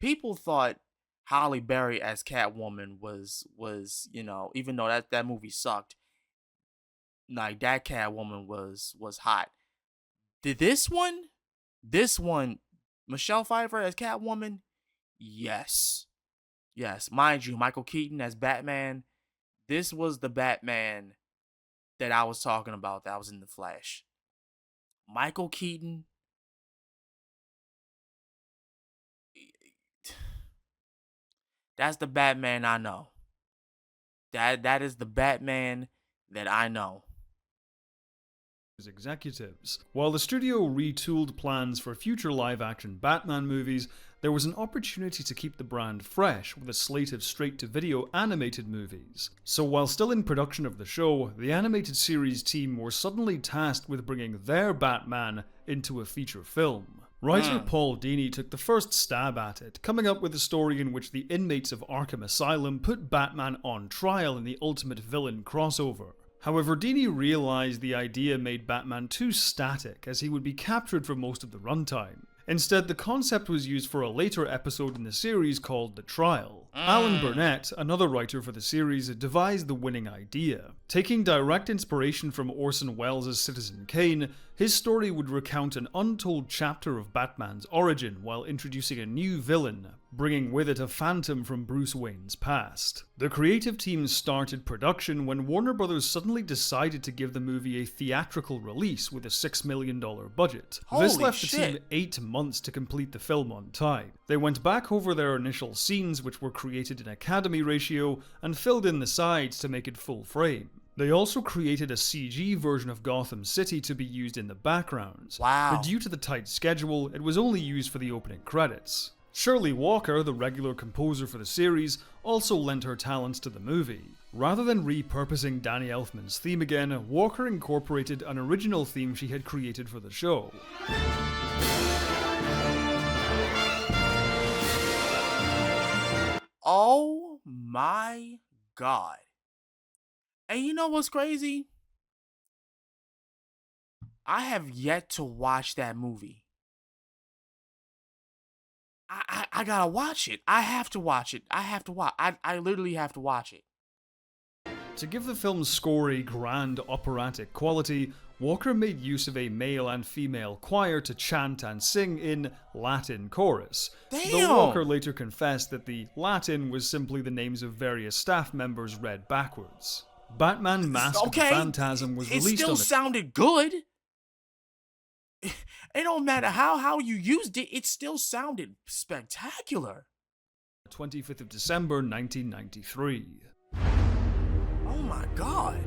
people thought Halle Berry as Catwoman was even though that movie sucked, like that Catwoman was hot. Did this one, Michelle Pfeiffer as Catwoman? Yes. Mind you, Michael Keaton as Batman. This was the Batman that I was talking about. That was in The Flash. Michael Keaton. That's the Batman I know. That is the Batman that I know. Executives. While the studio retooled plans for future live-action Batman movies, there was an opportunity to keep the brand fresh with a slate of straight-to-video animated movies. So while still in production of the show, the animated series team were suddenly tasked with bringing their Batman into a feature film. Writer Paul Dini took the first stab at it, coming up with a story in which the inmates of Arkham Asylum put Batman on trial in the Ultimate Villain crossover. However, Dini realized the idea made Batman too static, as he would be captured for most of the runtime. Instead, the concept was used for a later episode in the series called The Trial. Alan Burnett, another writer for the series, devised the winning idea. Taking direct inspiration from Orson Welles' Citizen Kane, his story would recount an untold chapter of Batman's origin while introducing a new villain, bringing with it a phantom from Bruce Wayne's past. The creative team started production when Warner Brothers suddenly decided to give the movie a theatrical release with a $6 million budget. This left the team 8 months to complete the film on time. They went back over their initial scenes, which were created in Academy ratio, and filled in the sides to make it full frame. They also created a CG version of Gotham City to be used in the backgrounds. Wow. But due to the tight schedule, it was only used for the opening credits. Shirley Walker, the regular composer for the series, also lent her talents to the movie. Rather than repurposing Danny Elfman's theme again, Walker incorporated an original theme she had created for the show. Oh my God. And you know what's crazy? I have yet to watch that movie. I gotta watch it. I have to watch it. I literally have to watch it. To give the film's score a grand operatic quality, Walker made use of a male and female choir to chant and sing in Latin chorus. Damn. Though Walker later confessed that the Latin was simply the names of various staff members read backwards. Batman Mask of the Phantasm was released on It still sounded good. It don't matter how you used it, it still sounded spectacular. 25th of December 1993. Oh my God.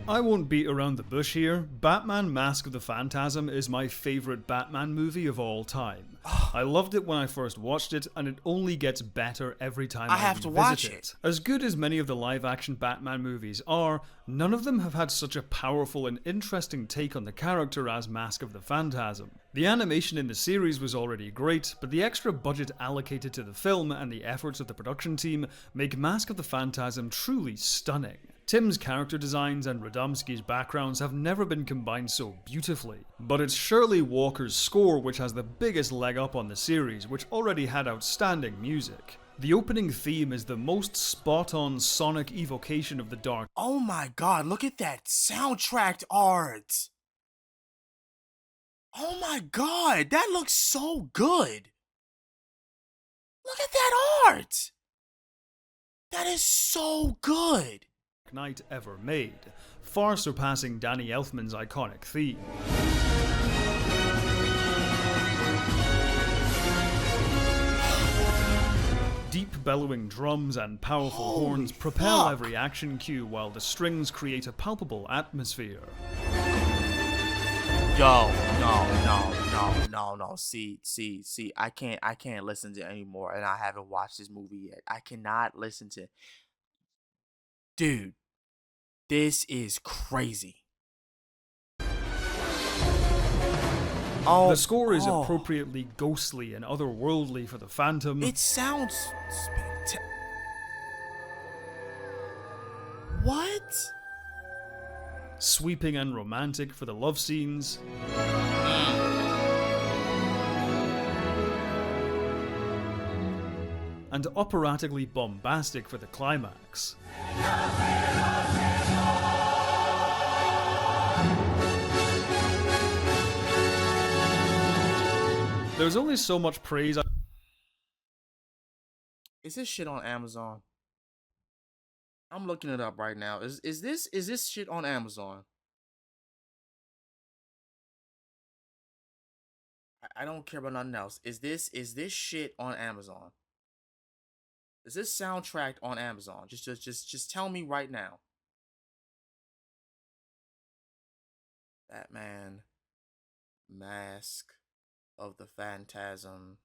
I won't beat around the bush here. Batman Mask of the Phantasm is my favourite Batman movie of all time. I loved it when I first watched it, and it only gets better every time I have to revisit watch it. As good as many of the live-action Batman movies are, none of them have had such a powerful and interesting take on the character as Mask of the Phantasm. The animation in the series was already great, but the extra budget allocated to the film and the efforts of the production team make Mask of the Phantasm truly stunning. Tim's character designs and Radomski's backgrounds have never been combined so beautifully. But it's Shirley Walker's score which has the biggest leg up on the series, which already had outstanding music. The opening theme is the most spot-on sonic evocation of the dark. Oh my God, look at that soundtrack art. Oh my God, that looks so good. Look at that art. That is so good. Knight ever made, far surpassing Danny Elfman's iconic theme. Deep bellowing drums and powerful horns propel every action cue while the strings create a palpable atmosphere. Yo, no. See. I can't listen to it anymore, and I haven't watched this movie yet. I cannot listen to. Dude, this is crazy. Oh, the score is appropriately ghostly and otherworldly for the Phantom. It sounds What? Sweeping and romantic for the love scenes. And operatically bombastic for the climax. There's only so much praise. Is this shit on Amazon? I'm looking it up right now. Is this shit on Amazon? I don't care about nothing else. Is this shit on Amazon? Is this soundtrack on Amazon? Just tell me right now. Batman Mask of the Phantasm.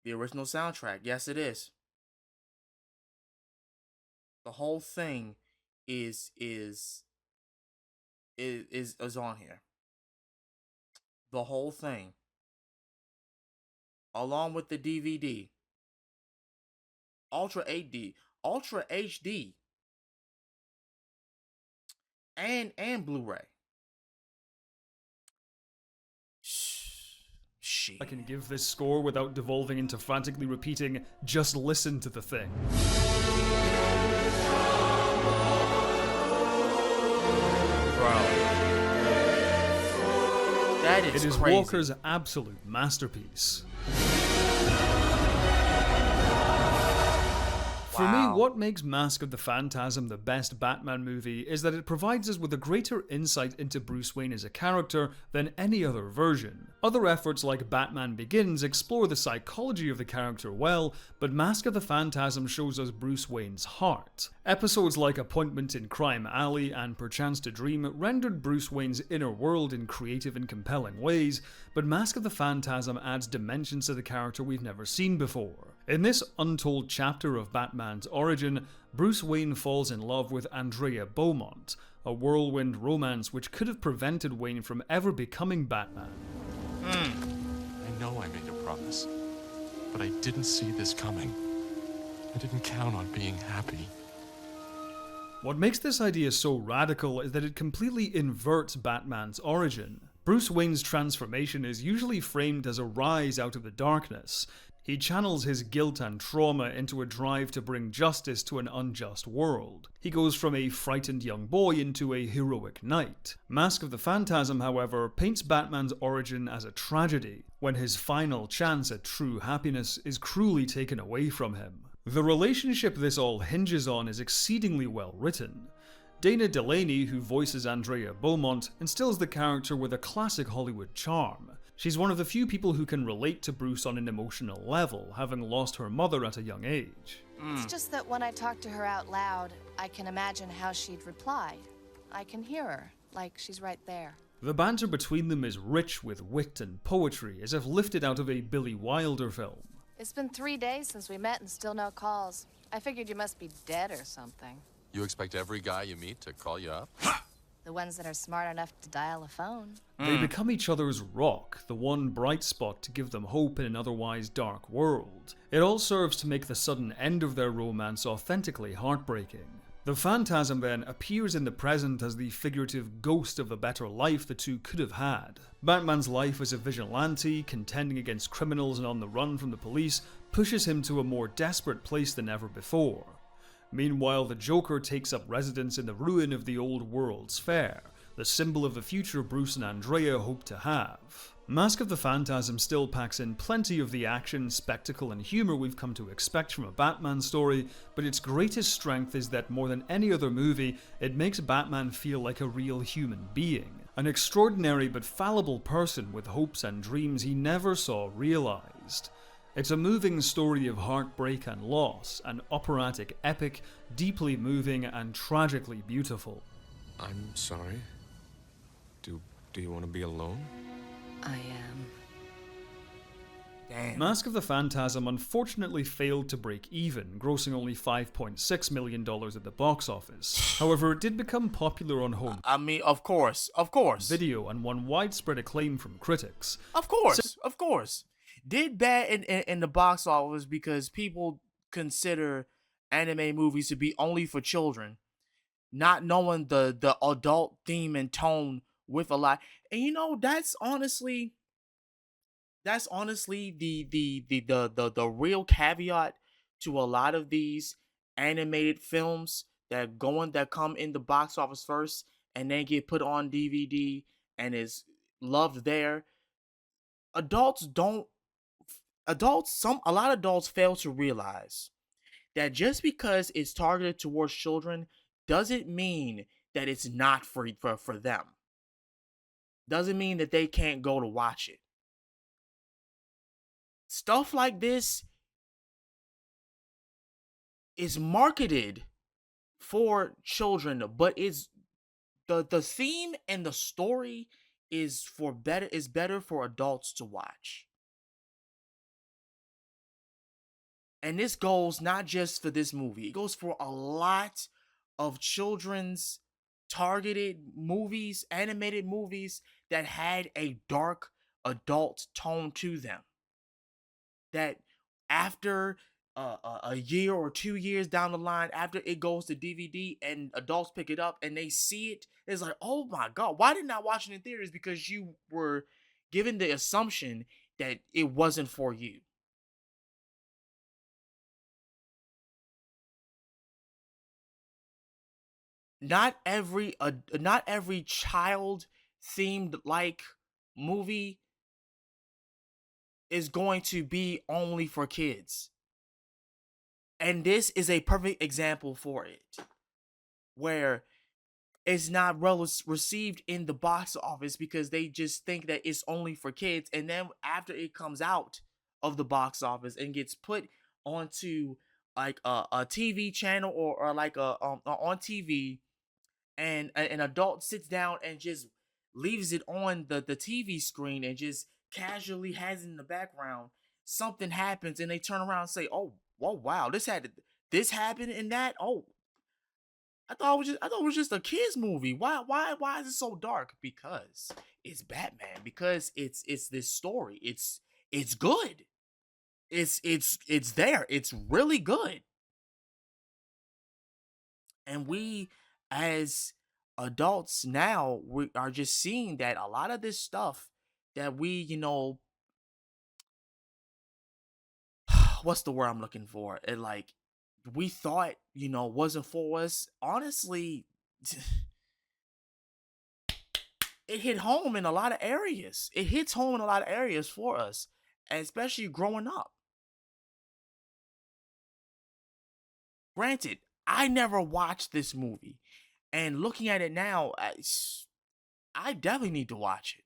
The original soundtrack. Yes, it is. The whole thing is on here. The whole thing. Along with the DVD. Ultra HD. Ultra HD. And Blu-ray. I can give this score without devolving into frantically repeating, just listen to the thing. Bro. That is It is crazy. Walker's absolute masterpiece. For me, what makes Mask of the Phantasm the best Batman movie is that it provides us with a greater insight into Bruce Wayne as a character than any other version. Other efforts like Batman Begins explore the psychology of the character well, but Mask of the Phantasm shows us Bruce Wayne's heart. Episodes like Appointment in Crime Alley and Perchance to Dream rendered Bruce Wayne's inner world in creative and compelling ways, but Mask of the Phantasm adds dimensions to the character we've never seen before. In this untold chapter of Batman's origin, Bruce Wayne falls in love with Andrea Beaumont, a whirlwind romance which could have prevented Wayne from ever becoming Batman. I know I made a promise, but I didn't see this coming. I didn't count on being happy. What makes this idea so radical is that it completely inverts Batman's origin. Bruce Wayne's transformation is usually framed as a rise out of the darkness. He channels his guilt and trauma into a drive to bring justice to an unjust world. He goes from a frightened young boy into a heroic knight. Mask of the Phantasm, however, paints Batman's origin as a tragedy, when his final chance at true happiness is cruelly taken away from him. The relationship this all hinges on is exceedingly well written. Dana Delaney, who voices Andrea Beaumont, instills the character with a classic Hollywood charm. She's one of the few people who can relate to Bruce on an emotional level, having lost her mother at a young age. It's just that when I talk to her out loud, I can imagine how she'd reply. I can hear her, like she's right there. The banter between them is rich with wit and poetry, as if lifted out of a Billy Wilder film. It's been 3 days since we met and still no calls. I figured you must be dead or something. You expect every guy you meet to call you up? The ones that are smart enough to dial a phone. They become each other's rock, the one bright spot to give them hope in an otherwise dark world. It all serves to make the sudden end of their romance authentically heartbreaking. The Phantasm then appears in the present as the figurative ghost of a better life the two could have had. Batman's life as a vigilante, contending against criminals and on the run from the police, pushes him to a more desperate place than ever before. Meanwhile, the Joker takes up residence in the ruin of the old World's Fair, the symbol of the future Bruce and Andrea hope to have. Mask of the Phantasm still packs in plenty of the action, spectacle, and humor we've come to expect from a Batman story, but its greatest strength is that more than any other movie, it makes Batman feel like a real human being. An extraordinary but fallible person with hopes and dreams he never saw realized. It's a moving story of heartbreak and loss, an operatic epic, deeply moving and tragically beautiful. I'm sorry. Do you want to be alone? I am. Damn. Mask of the Phantasm unfortunately failed to break even, grossing only $5.6 million at the box office. However, it did become popular on home I mean, of course. video and won widespread acclaim from critics. Of course. Did bad in the box office because people consider anime movies to be only for children, not knowing the adult theme and tone with a lot. And you know, that's honestly the real caveat to a lot of these animated films that come in the box office first and then get put on DVD and is loved there. A lot of adults fail to realize that just because it's targeted towards children doesn't mean that it's not for them. Doesn't mean that they can't go to watch it. Stuff like this is marketed for children, but it's the theme and the story is better for adults to watch. And this goes not just for this movie. It goes for a lot of children's targeted movies, animated movies that had a dark adult tone to them. That after a year or 2 years down the line, after it goes to DVD and adults pick it up and they see it, it's like, oh my God, why didn't I watch it in theaters? Because you were given the assumption that it wasn't for you. Not every child themed like movie is going to be only for kids. And this is a perfect example for it, where it's not well received in the box office because they just think that it's only for kids, and then after it comes out of the box office and gets put onto like a TV channel or like on TV, and an adult sits down and just leaves it on the TV screen and just casually has it in the background, something happens and they turn around and say, "Oh, whoa, wow, this happened in that? Oh, I thought it was just a kids movie. Why is it so dark?" Because it's Batman. Because it's this story. It's good. It's there. It's really good. And we as adults now, we are just seeing that a lot of this stuff that we, what's the word I'm looking for? It like we thought, wasn't for us. Honestly, it hit home in a lot of areas. It hits home in a lot of areas for us, and especially growing up. Granted, I never watched this movie, and looking at it now, I definitely need to watch it.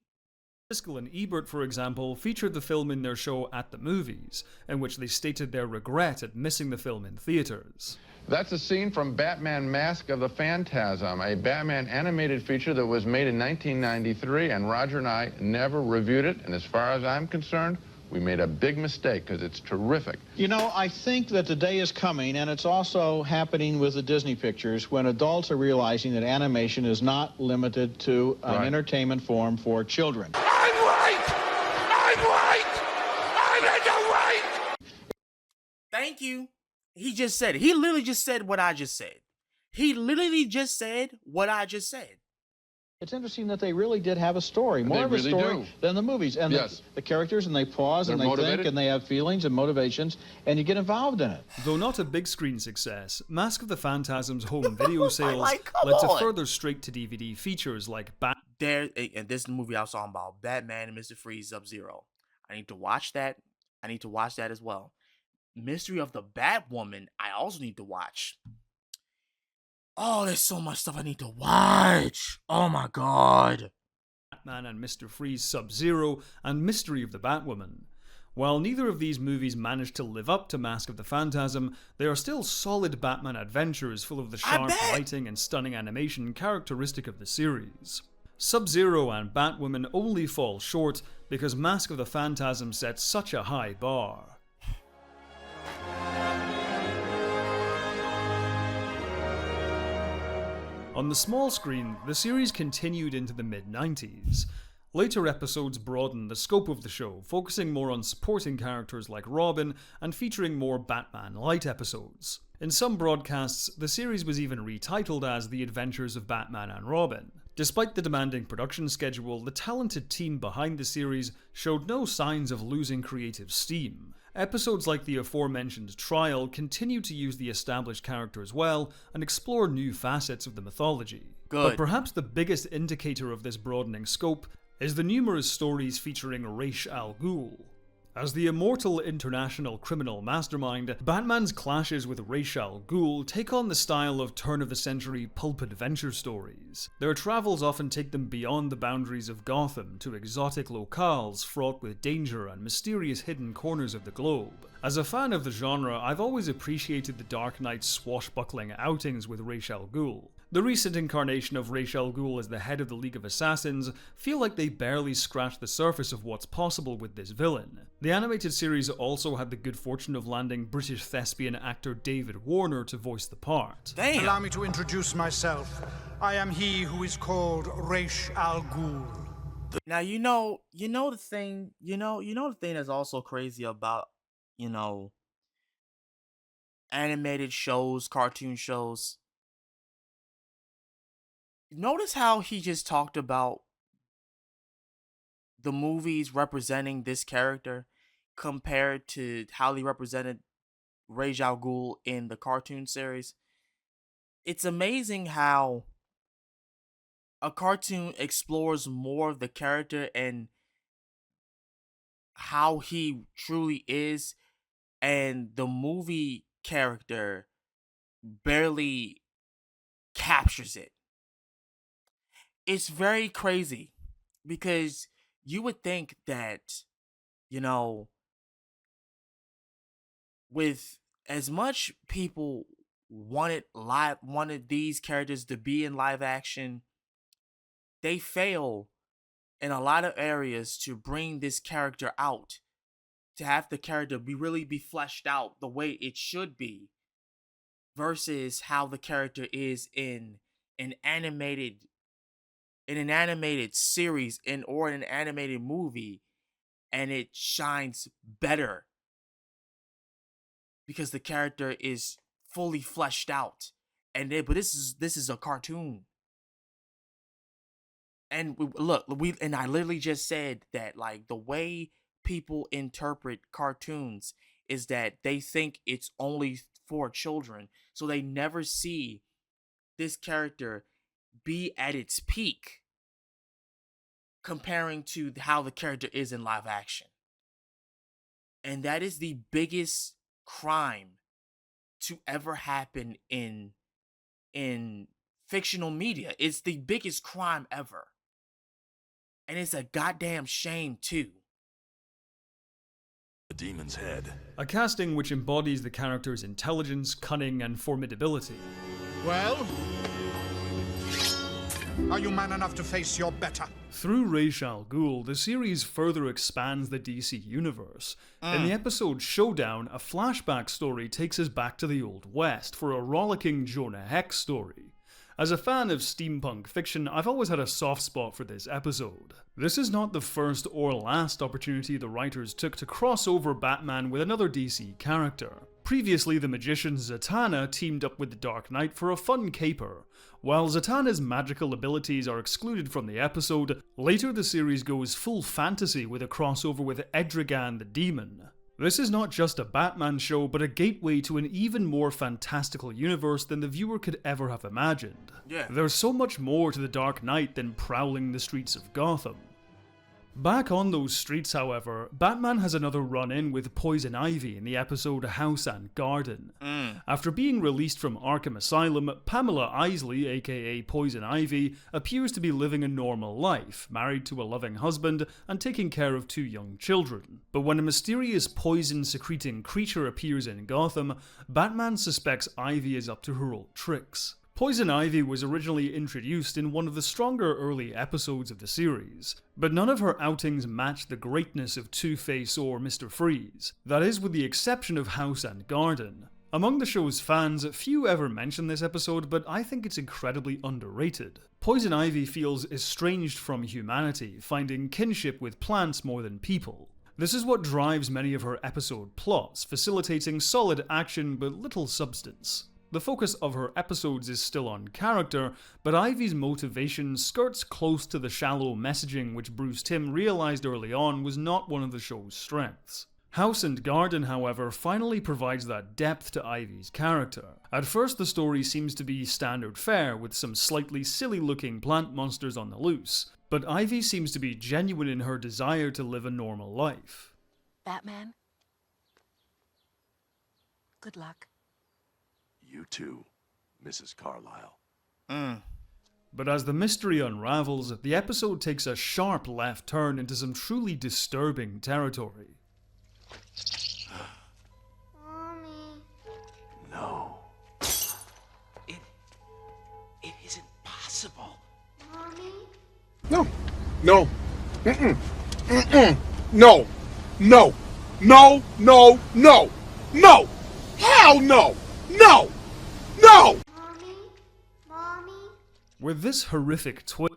Siskel and Ebert, for example, featured the film in their show At the Movies, in which they stated their regret at missing the film in theaters. That's a scene from Batman Mask of the Phantasm, a Batman animated feature that was made in 1993, and Roger and I never reviewed it, and as far as I'm concerned, we made a big mistake because it's terrific. I think that the day is coming, and it's also happening with the Disney pictures, when adults are realizing that animation is not limited to an entertainment form for children. I'm right! I'm in the right! Thank you. He just said it. He literally just said what I just said. He literally just said what I just said. It's interesting that they really did have a story, more of a story than the movies. And the characters, and they pause, and they think, and they have feelings and motivations, and you get involved in it. Though not a big screen success, Mask of the Phantasm's home video sales led to further straight-to-DVD features like and this movie I was talking about, Batman and Mr. Freeze Sub-Zero. I need to watch that. I need to watch that as well. Mystery of the Batwoman, I also need to watch. Oh, there's so much stuff I need to watch. Oh my god. Batman and Mr. Freeze Sub-Zero and Mystery of the Batwoman. While neither of these movies managed to live up to Mask of the Phantasm, they are still solid Batman adventures full of the sharp writing and stunning animation characteristic of the series. Sub-Zero and Batwoman only fall short because Mask of the Phantasm sets such a high bar. On the small screen, the series continued into the mid-90s. Later episodes broadened the scope of the show, focusing more on supporting characters like Robin and featuring more Batman-light episodes. In some broadcasts, the series was even retitled as The Adventures of Batman and Robin. Despite the demanding production schedule, the talented team behind the series showed no signs of losing creative steam. Episodes like the aforementioned Trial continue to use the established characters well and explore new facets of the mythology. But perhaps the biggest indicator of this broadening scope is the numerous stories featuring Ra's al Ghul. As the immortal international criminal mastermind, Batman's clashes with Ra's al Ghul take on the style of turn-of-the-century pulp adventure stories. Their travels often take them beyond the boundaries of Gotham to exotic locales fraught with danger and mysterious hidden corners of the globe. As a fan of the genre, I've always appreciated the Dark Knight's swashbuckling outings with Ra's al Ghul. The recent incarnation of Ra's al Ghul as the head of the League of Assassins feel like they barely scratched the surface of what's possible with this villain. The animated series also had the good fortune of landing British thespian actor David Warner to voice the part. Damn. Allow me to introduce myself. I am he who is called Ra's al Ghul. Now you know the thing that's also crazy about, animated shows, cartoon shows. Notice how he just talked about the movies representing this character compared to how they represented Ra's al Ghul in the cartoon series. It's amazing how a cartoon explores more of the character and how he truly is, and the movie character barely captures it. It's very crazy because you would think that, with as much people wanted these characters to be in live action, they fail in a lot of areas to bring this character out, to have the character be fleshed out the way it should be, versus how the character is in an animated series or in an animated movie, and it shines better because the character is fully fleshed out. But this is a cartoon. And I literally just said that, like, the way people interpret cartoons is that they think it's only for children, so they never see this character be at its peak comparing to how the character is in live action. And that is the biggest crime to ever happen in fictional media. It's the biggest crime ever. And it's a goddamn shame too. The Demon's Head. A casting which embodies the character's intelligence, cunning, and formidability. Well? Are you man enough to face your better? Through Ra's al Ghul, the series further expands the DC universe. In the episode Showdown, a flashback story takes us back to the Old West for a rollicking Jonah Hex story. As a fan of steampunk fiction, I've always had a soft spot for this episode. This is not the first or last opportunity the writers took to cross over Batman with another DC character. Previously, the magician Zatanna teamed up with the Dark Knight for a fun caper. While Zatanna's magical abilities are excluded from the episode, later the series goes full fantasy with a crossover with Etrigan the Demon. This is not just a Batman show, but a gateway to an even more fantastical universe than the viewer could ever have imagined. Yeah. There's so much more to The Dark Knight than prowling the streets of Gotham. Back on those streets, however, Batman has another run-in with Poison Ivy in the episode House and Garden. After being released from Arkham Asylum, Pamela Isley, aka Poison Ivy, appears to be living a normal life, married to a loving husband and taking care of 2 young children. But when a mysterious poison-secreting creature appears in Gotham, Batman suspects Ivy is up to her old tricks. Poison Ivy was originally introduced in one of the stronger early episodes of the series, but none of her outings matched the greatness of Two-Face or Mr. Freeze. That is, with the exception of House and Garden. Among the show's fans, few ever mention this episode, but I think it's incredibly underrated. Poison Ivy feels estranged from humanity, finding kinship with plants more than people. This is what drives many of her episode plots, facilitating solid action but little substance. The focus of her episodes is still on character, but Ivy's motivation skirts close to the shallow messaging which Bruce Timm realized early on was not one of the show's strengths. House and Garden, however, finally provides that depth to Ivy's character. At first, the story seems to be standard fare, with some slightly silly-looking plant monsters on the loose, but Ivy seems to be genuine in her desire to live a normal life. Batman? Good luck. You too, Mrs. Carlyle. But as the mystery unravels, the episode takes a sharp left turn into some truly disturbing territory. Mommy. No. It isn't possible. Mommy. No. No. Mm-mm. Mm-mm. No. No. No. No. No. No. Hell no. No. No! Mommy? Mommy? With this horrific twist,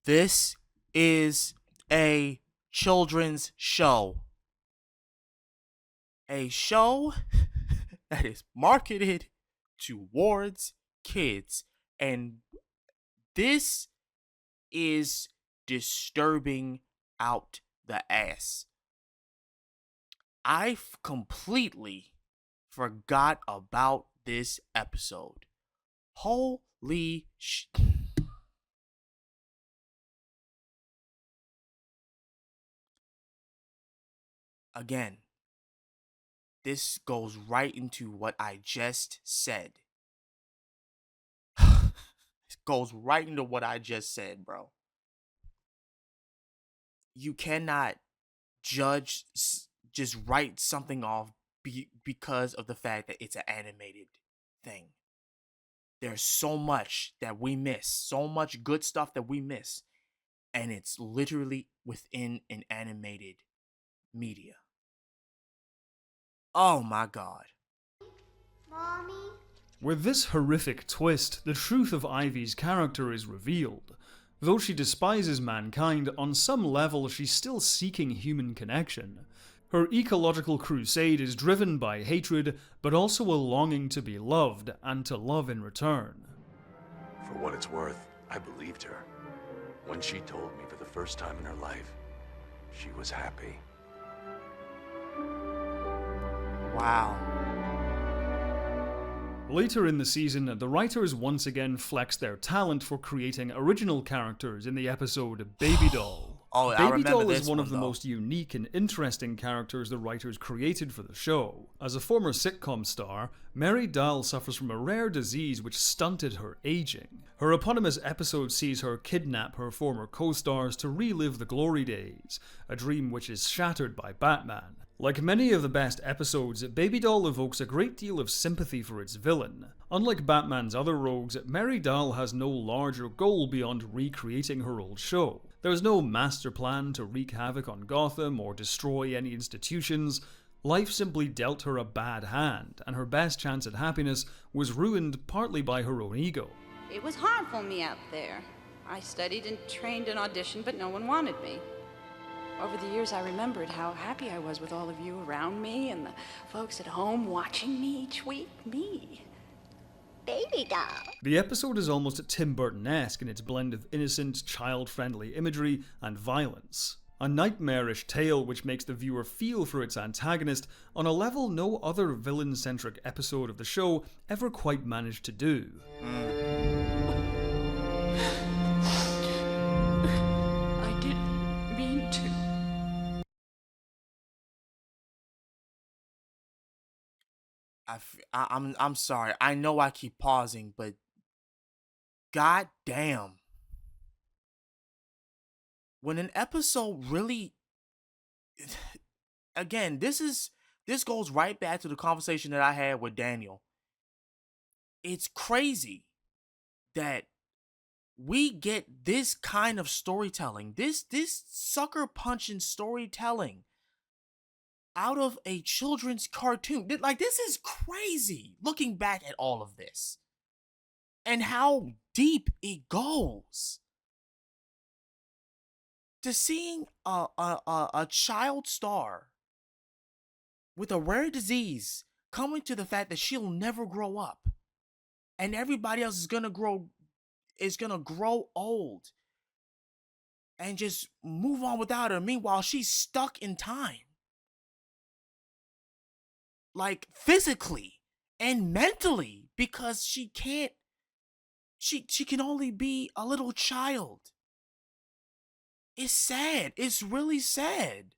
This is a children's show. A show that is marketed towards kids. And this is disturbing out the ass. I completely forgot about this episode. Holy Again, this goes right into what I just said. It goes right into what I just said, bro. You cannot judge, just write something off because of the fact that it's an animated thing. There's so much that we miss, so much good stuff that we miss, and it's literally within an animated media. Oh my God. Mommy? with this horrific twist, the truth of Ivy's character is revealed. Though she despises mankind, on some level she's still seeking human connection. Her ecological crusade is driven by hatred, but also a longing to be loved, and to love in return. For what it's worth, I believed her. When she told me for the first time in her life, she was happy. Wow. Later in the season, the writers once again flexed their talent for creating original characters in the episode Baby Doll. Oh, I Baby remember Doll this is one of the though. most unique and interesting characters the writers created for the show. As a former sitcom star, Mary Dahl suffers from a rare disease which stunted her aging. Her eponymous episode sees her kidnap her former co-stars to relive the glory days, a dream which is shattered by Batman. Like many of the best episodes, Baby Doll evokes a great deal of sympathy for its villain. Unlike Batman's other rogues, Mary Dahl has no larger goal beyond recreating her old show. There's no master plan to wreak havoc on Gotham or destroy any institutions. Life simply dealt her a bad hand, and her best chance at happiness was ruined partly by her own ego. It was hard for me out there. I studied and trained and auditioned, but no one wanted me. Over the years, I remembered how happy I was with all of you around me and the folks at home watching me each week. Me. baby doll. The episode is almost Tim Burton-esque in its blend of innocent, child-friendly imagery and violence. A nightmarish tale which makes the viewer feel for its antagonist on a level no other villain-centric episode of the show ever quite managed to do. I didn't mean to. I'm sorry. I know I keep pausing, but god damn. When an episode really, again, this goes right back to the conversation that I had with Daniel. It's crazy that we get this kind of storytelling, this sucker punching storytelling out of a children's cartoon. Like, this is crazy looking back at all of this and how deep it goes. To seeing a child star with a rare disease coming to the fact that she'll never grow up and everybody else is gonna grow old and just move on without her. Meanwhile, she's stuck in time. Like, physically and mentally, because she can only be a little child. It's sad. It's really sad.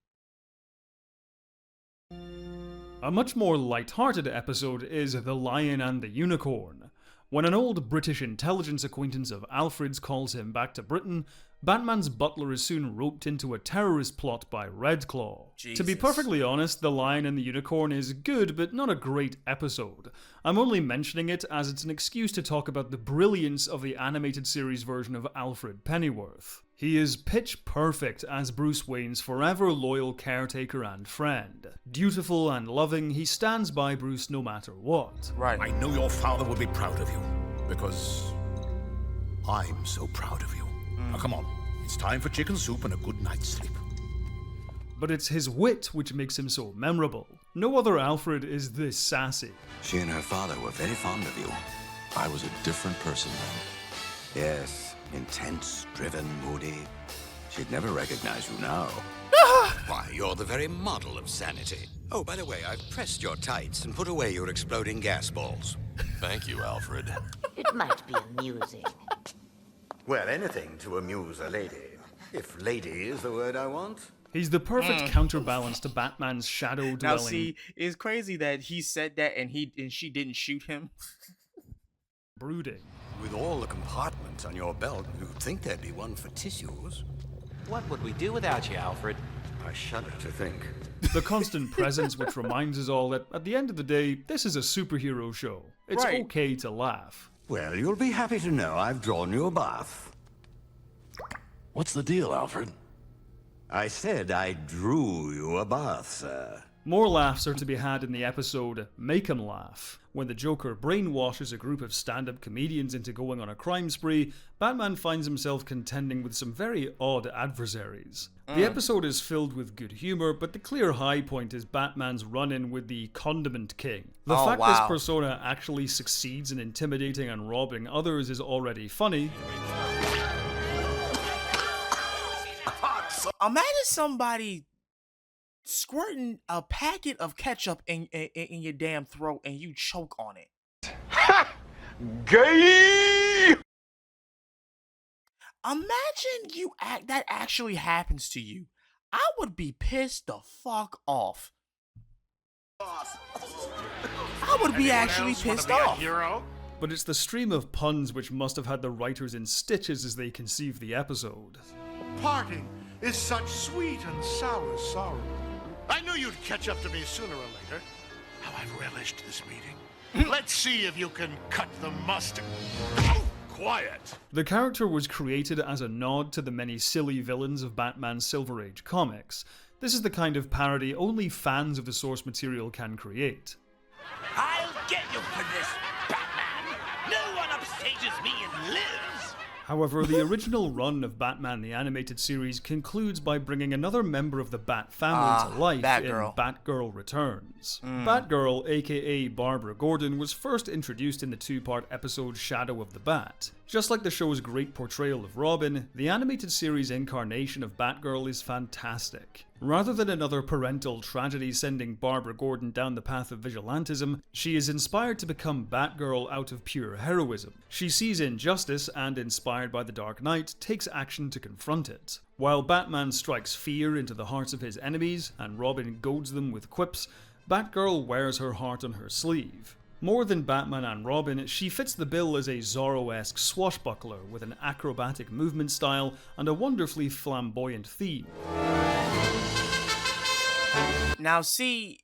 A much more light-hearted episode is The Lion and the Unicorn. When an old British intelligence acquaintance of Alfred's calls him back to Britain, Batman's butler is soon roped into a terrorist plot by Redclaw. Jesus. To be perfectly honest, The Lion and the Unicorn is good, but not a great episode. I'm only mentioning it as it's an excuse to talk about the brilliance of the animated series version of Alfred Pennyworth. He is pitch perfect as Bruce Wayne's forever loyal caretaker and friend. Dutiful and loving, he stands by Bruce no matter what. Right. I know your father will be proud of you, because I'm so proud of you. Now come on, it's time for chicken soup and a good night's sleep. But it's his wit which makes him so memorable. No other Alfred is this sassy. She and her father were very fond of you. I was a different person then. Yes, intense, driven, moody. She'd never recognize you now. Why, you're the very model of sanity. Oh, by the way, I've pressed your tights and put away your exploding gas balls. Thank you, Alfred. It might be amusing. Well, anything to amuse a lady. If lady is the word I want. He's the perfect counterbalance to Batman's shadow dwelling. Now see, it's crazy that he said that and she didn't shoot him. Brooding. With all the compartments on your belt, you'd think there'd be one for tissues. What would we do without you, Alfred? I shudder to think. The constant presence which reminds us all that, at the end of the day, this is a superhero show. It's Right. okay to laugh. Well, you'll be happy to know I've drawn you a bath. What's the deal, Alfred? I said I drew you a bath, sir. More laughs are to be had in the episode Make 'em Laugh. When the Joker brainwashes a group of stand-up comedians into going on a crime spree, Batman finds himself contending with some very odd adversaries. The episode is filled with good humour, but the clear high point is Batman's run-in with the Condiment King. The fact this persona actually succeeds in intimidating and robbing others is already funny. Imagine somebody squirting a packet of ketchup in your damn throat and you choke on it. Gay! Imagine that actually happens to you. I would be pissed the fuck off. I would be actually pissed off. But it's the stream of puns which must have had the writers in stitches as they conceived the episode. Parting is such sweet and sour sorrow. I knew you'd catch up to me sooner or later. How I've relished this meeting. Let's see if you can cut the mustard. Oh, quiet. The character was created as a nod to the many silly villains of Batman's Silver Age comics. This is the kind of parody only fans of the source material can create. I'll get you for this, Batman! No one upstages me and lives! However, the original run of Batman the Animated Series concludes by bringing another member of the Bat family to life Batgirl. in Batgirl Returns. Batgirl, aka Barbara Gordon, was first introduced in the two-part episode Shadow of the Bat. Just like the show's great portrayal of Robin, the animated series incarnation of Batgirl is fantastic. Rather than another parental tragedy sending Barbara Gordon down the path of vigilantism, she is inspired to become Batgirl out of pure heroism. She sees injustice and, inspired by the Dark Knight, takes action to confront it. While Batman strikes fear into the hearts of his enemies and Robin goads them with quips, Batgirl wears her heart on her sleeve. More than Batman and Robin, she fits the bill as a Zorro-esque swashbuckler with an acrobatic movement style and a wonderfully flamboyant theme. Now, see,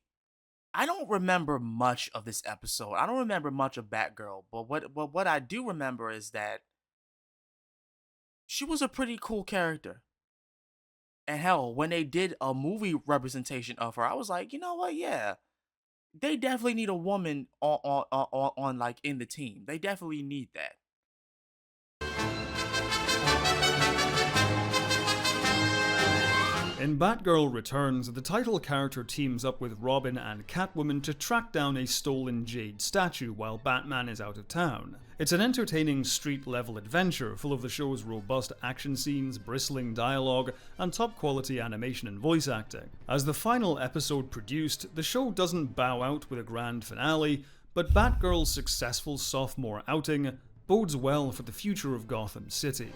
I don't remember much of this episode. I don't remember much of Batgirl, but what I do remember is that she was a pretty cool character. And hell, when they did a movie representation of her, I was like, you know what? Yeah, they definitely need a woman on like in the team. They definitely need that. In Batgirl Returns, the title character teams up with Robin and Catwoman to track down a stolen jade statue while Batman is out of town. It's an entertaining street-level adventure full of the show's robust action scenes, bristling dialogue, and top-quality animation and voice acting. As the final episode produced, the show doesn't bow out with a grand finale, but Batgirl's successful sophomore outing bodes well for the future of Gotham City.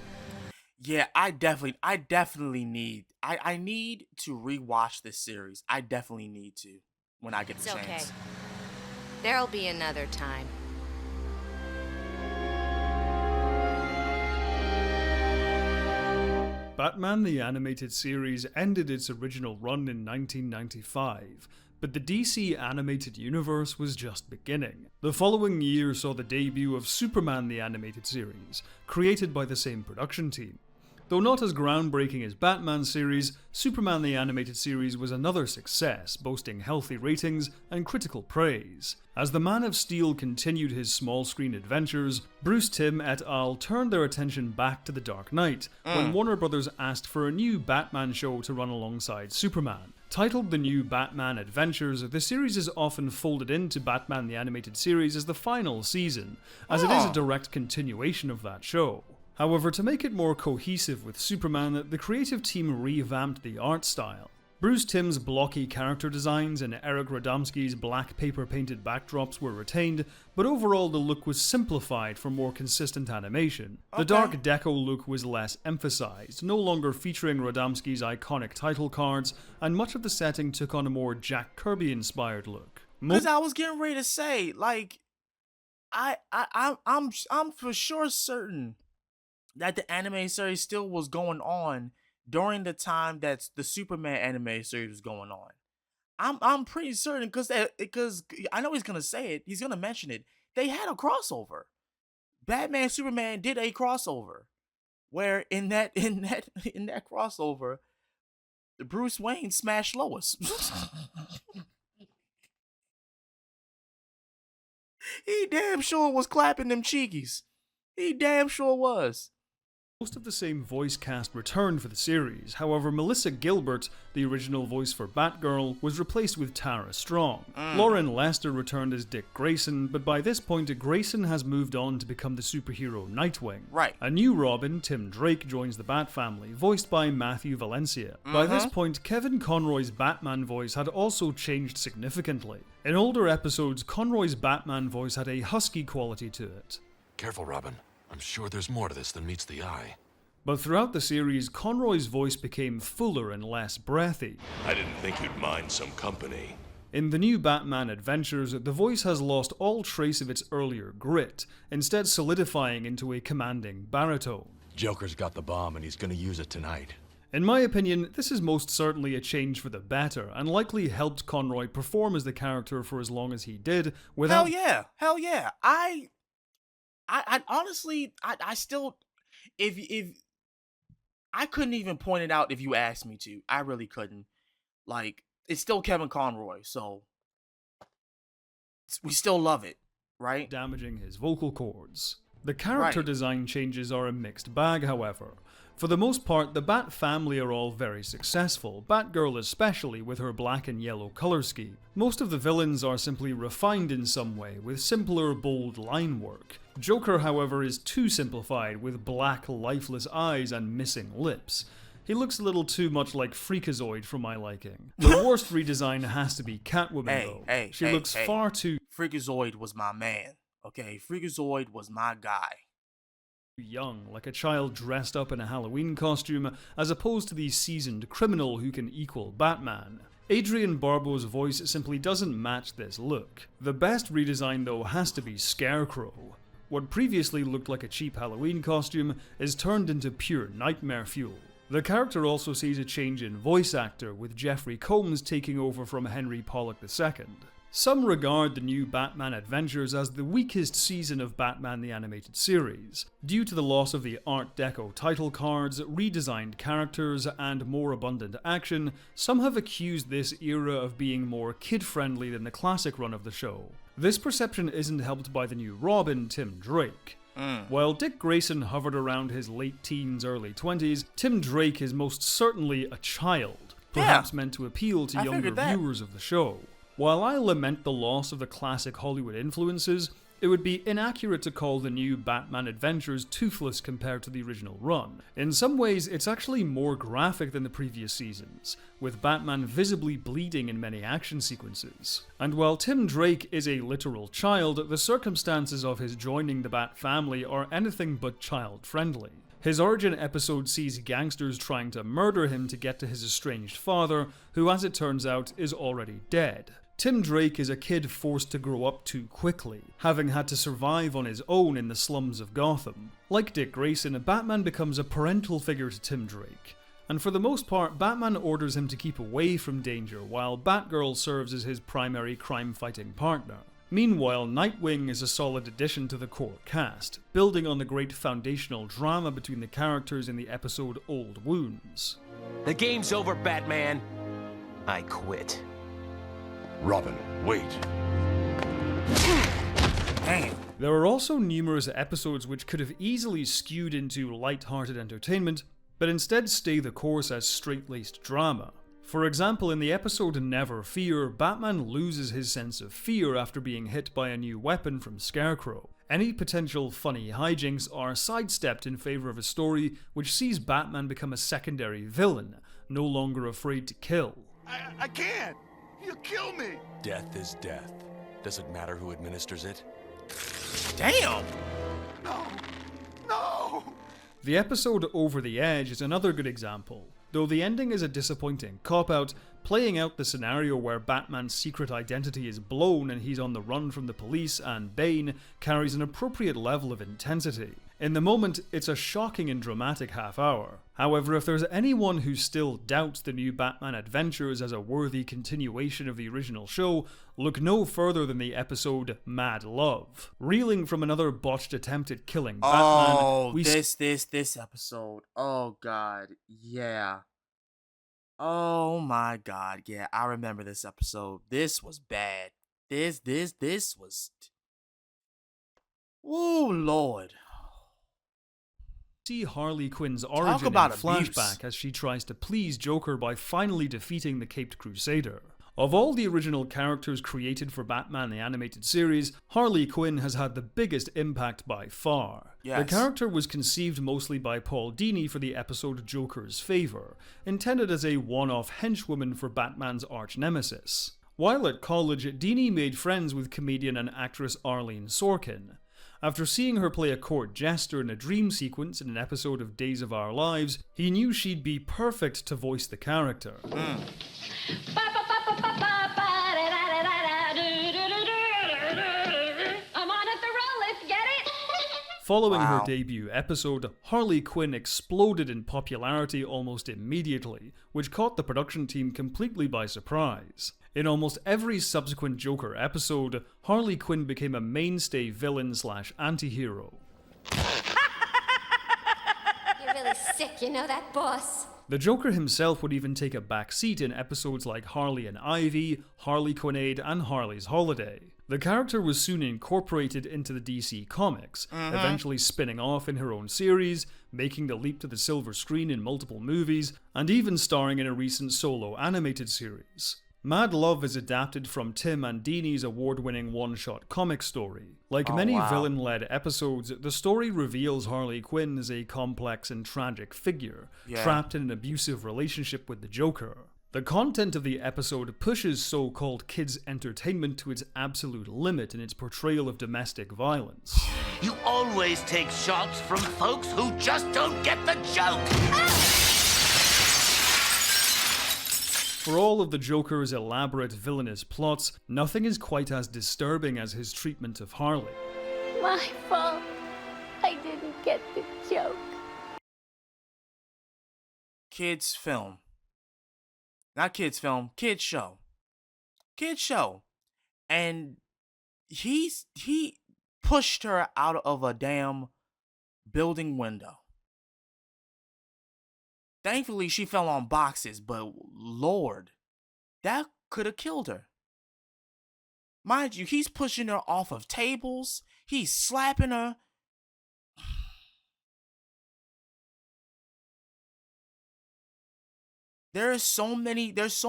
Yeah, I definitely need. I need to rewatch this series. I definitely need to when I get the chance. It's okay. There'll be another time. Batman the Animated Series ended its original run in 1995, but the DC Animated Universe was just beginning. The following year saw the debut of Superman the Animated Series, created by the same production team. Though not as groundbreaking as Batman series, Superman the Animated Series was another success, boasting healthy ratings and critical praise. As the Man of Steel continued his small-screen adventures, Bruce Timm et al. Turned their attention back to The Dark Knight, when Warner Bros. Asked for a new Batman show to run alongside Superman. Titled The New Batman Adventures, the series is often folded into Batman the Animated Series as the final season, as it is a direct continuation of that show. However, to make it more cohesive with Superman, the creative team revamped the art style. Bruce Timm's blocky character designs and Eric Radomski's black paper-painted backdrops were retained, but overall the look was simplified for more consistent animation. The dark deco look was less emphasized, no longer featuring Radomski's iconic title cards, and much of the setting took on a more Jack Kirby-inspired look. Because I was getting ready to say, like, I'm for sure certain that the anime series still was going on during the time that the Superman anime series was going on. I'm pretty certain because I know he's gonna say it. He's gonna mention it. They had a crossover. Batman Superman did a crossover where in that crossover, Bruce Wayne smashed Lois. He damn sure was clapping them cheekies. He damn sure was. Most of the same voice cast returned for the series, however Melissa Gilbert, the original voice for Batgirl, was replaced with Tara Strong. Lauren Lester returned as Dick Grayson, but by this point Grayson has moved on to become the superhero Nightwing. Right. A new Robin, Tim Drake, joins the Bat family, voiced by Matthew Valencia. By this point, Kevin Conroy's Batman voice had also changed significantly. In older episodes, Conroy's Batman voice had a husky quality to it. Careful, Robin. I'm sure there's more to this than meets the eye. But throughout the series, Conroy's voice became fuller and less breathy. I didn't think you'd mind some company. In the new Batman Adventures, the voice has lost all trace of its earlier grit, instead solidifying into a commanding baritone. Joker's got the bomb and he's gonna use it tonight. In my opinion, this is most certainly a change for the better, and likely helped Conroy perform as the character for as long as he did without... Hell yeah. I honestly, I still, if I couldn't even point it out if you asked me to. I really couldn't. Like, it's still Kevin Conroy, so we still love it, right? Damaging his vocal cords. The character Right. design changes are a mixed bag, however. For the most part, the Bat family are all very successful, Batgirl especially with her black and yellow colour scheme. Most of the villains are simply refined in some way, with simpler, bold line work. Joker, however, is too simplified, with black, lifeless eyes and missing lips. He looks a little too much like Freakazoid for my liking. The worst redesign has to be Catwoman, though. She looks far too Freakazoid was my man. Okay, Freakazoid was my guy. young, like a child dressed up in a Halloween costume, as opposed to the seasoned criminal who can equal Batman. Adrian Barbeau's voice simply doesn't match this look. The best redesign, though, has to be Scarecrow. What previously looked like a cheap Halloween costume is turned into pure nightmare fuel. The character also sees a change in voice actor, with Jeffrey Combs taking over from Henry Pollock II. Some regard the new Batman Adventures as the weakest season of Batman the Animated Series. Due to the loss of the Art Deco title cards, redesigned characters, and more abundant action, some have accused this era of being more kid-friendly than the classic run of the show. This perception isn't helped by the new Robin, Tim Drake. While Dick Grayson hovered around his late teens, early 20s, Tim Drake is most certainly a child, perhaps meant to appeal to younger viewers of the show. While I lament the loss of the classic Hollywood influences, it would be inaccurate to call the new Batman Adventures toothless compared to the original run. In some ways, it's actually more graphic than the previous seasons, with Batman visibly bleeding in many action sequences. And while Tim Drake is a literal child, the circumstances of his joining the Bat family are anything but child-friendly. His origin episode sees gangsters trying to murder him to get to his estranged father, who, as it turns out, is already dead. Tim Drake is a kid forced to grow up too quickly, having had to survive on his own in the slums of Gotham. Like Dick Grayson, Batman becomes a parental figure to Tim Drake, and for the most part, Batman orders him to keep away from danger, while Batgirl serves as his primary crime-fighting partner. Meanwhile, Nightwing is a solid addition to the core cast, building on the great foundational drama between the characters in the episode Old Wounds. The game's over, Batman. I quit. Robin, wait. Damn. There are also numerous episodes which could have easily skewed into light-hearted entertainment, but instead stay the course as straight-laced drama. For example, in the episode Never Fear, Batman loses his sense of fear after being hit by a new weapon from Scarecrow. Any potential funny hijinks are sidestepped in favor of a story which sees Batman become a secondary villain, no longer afraid to kill. I can't! You kill me! Death is death. Does it matter who administers it? Damn! No! The episode Over the Edge is another good example. Though the ending is a disappointing cop-out, playing out the scenario where Batman's secret identity is blown and he's on the run from the police and Bane carries an appropriate level of intensity. In the moment, it's a shocking and dramatic half hour. However, if there's anyone who still doubts the new Batman Adventures as a worthy continuation of the original show, look no further than the episode Mad Love. Reeling from another botched attempt at killing Batman, this episode. Oh god, yeah. Oh my god, yeah, I remember this episode. This was bad. This was... Oh Lord. See Harley Quinn's origin in flashback as she tries to please Joker by finally defeating the Caped Crusader. Of all the original characters created for Batman the Animated Series, Harley Quinn has had the biggest impact by far. Yes. The character was conceived mostly by Paul Dini for the episode Joker's Favor, intended as a one-off henchwoman for Batman's arch-nemesis. While at college, Dini made friends with comedian and actress Arlene Sorkin. After seeing her play a court jester in a dream sequence in an episode of Days of Our Lives, he knew she'd be perfect to voice the character. I'm on at the roll, let's get it! Following her debut episode, Harley Quinn exploded in popularity almost immediately, which caught the production team completely by surprise. In almost every subsequent Joker episode, Harley Quinn became a mainstay villain/anti-hero. You're really sick, you know that, boss? The Joker himself would even take a back seat in episodes like Harley and Ivy, Harley Quinade, and Harley's Holiday. The character was soon incorporated into the DC comics, eventually spinning off in her own series, making the leap to the silver screen in multiple movies, and even starring in a recent solo animated series. Mad Love is adapted from Tim Andini's award-winning one-shot comic story. Like many villain-led episodes, the story reveals Harley Quinn as a complex and tragic figure, trapped in an abusive relationship with the Joker. The content of the episode pushes so-called kids' entertainment to its absolute limit in its portrayal of domestic violence. You always take shots from folks who just don't get the joke! For all of the Joker's elaborate villainous plots, nothing is quite as disturbing as his treatment of Harley. My fault. I didn't get the joke. Kids film. Not kids film, kids show. Kids show. And he pushed her out of a damn building window. Thankfully, she fell on boxes, but Lord, that could have killed her. Mind you, he's pushing her off of tables. He's slapping her. There's so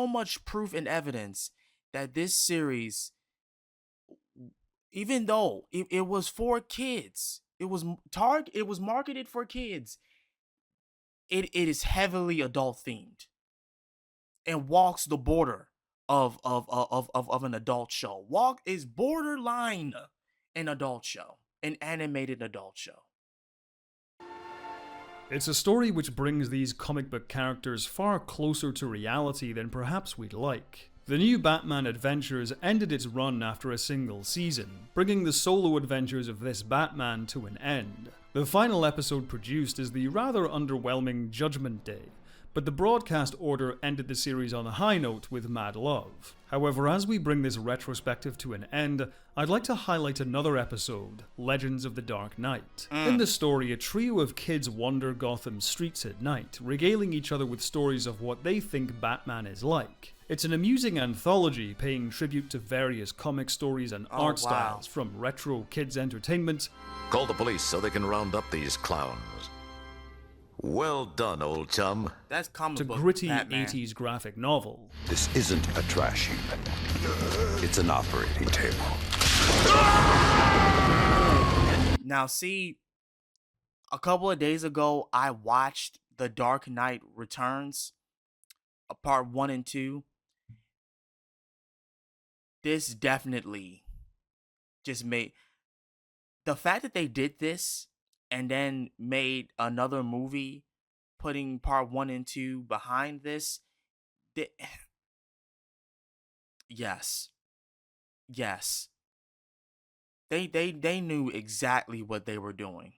much proof and evidence that this series, even though it was for kids, it was marketed for kids, it is heavily adult themed and walks the border of an adult show. Is borderline an adult show, an animated adult show. It's a story which brings these comic book characters far closer to reality than perhaps we'd like. The new Batman Adventures ended its run after a single season, bringing the solo adventures of this Batman to an end. The final episode produced is the rather underwhelming Judgment Day, but the broadcast order ended the series on a high note with Mad Love. However, as we bring this retrospective to an end, I'd like to highlight another episode, Legends of the Dark Knight. In the story, a trio of kids wander Gotham streets at night, regaling each other with stories of what they think Batman is like. It's an amusing anthology paying tribute to various comic stories and art styles, from retro kids' entertainment. Call the police so they can round up these clowns. Well done, old chum. That's comic to book gritty Batman. 80s graphic novel. This isn't a trash heap. It's an operating table. Now, see, a couple of days ago, I watched The Dark Knight Returns, part 1 and 2. This definitely just made the fact that they did this and then made another movie putting part 1 and 2 behind this. Yes. They knew exactly what they were doing.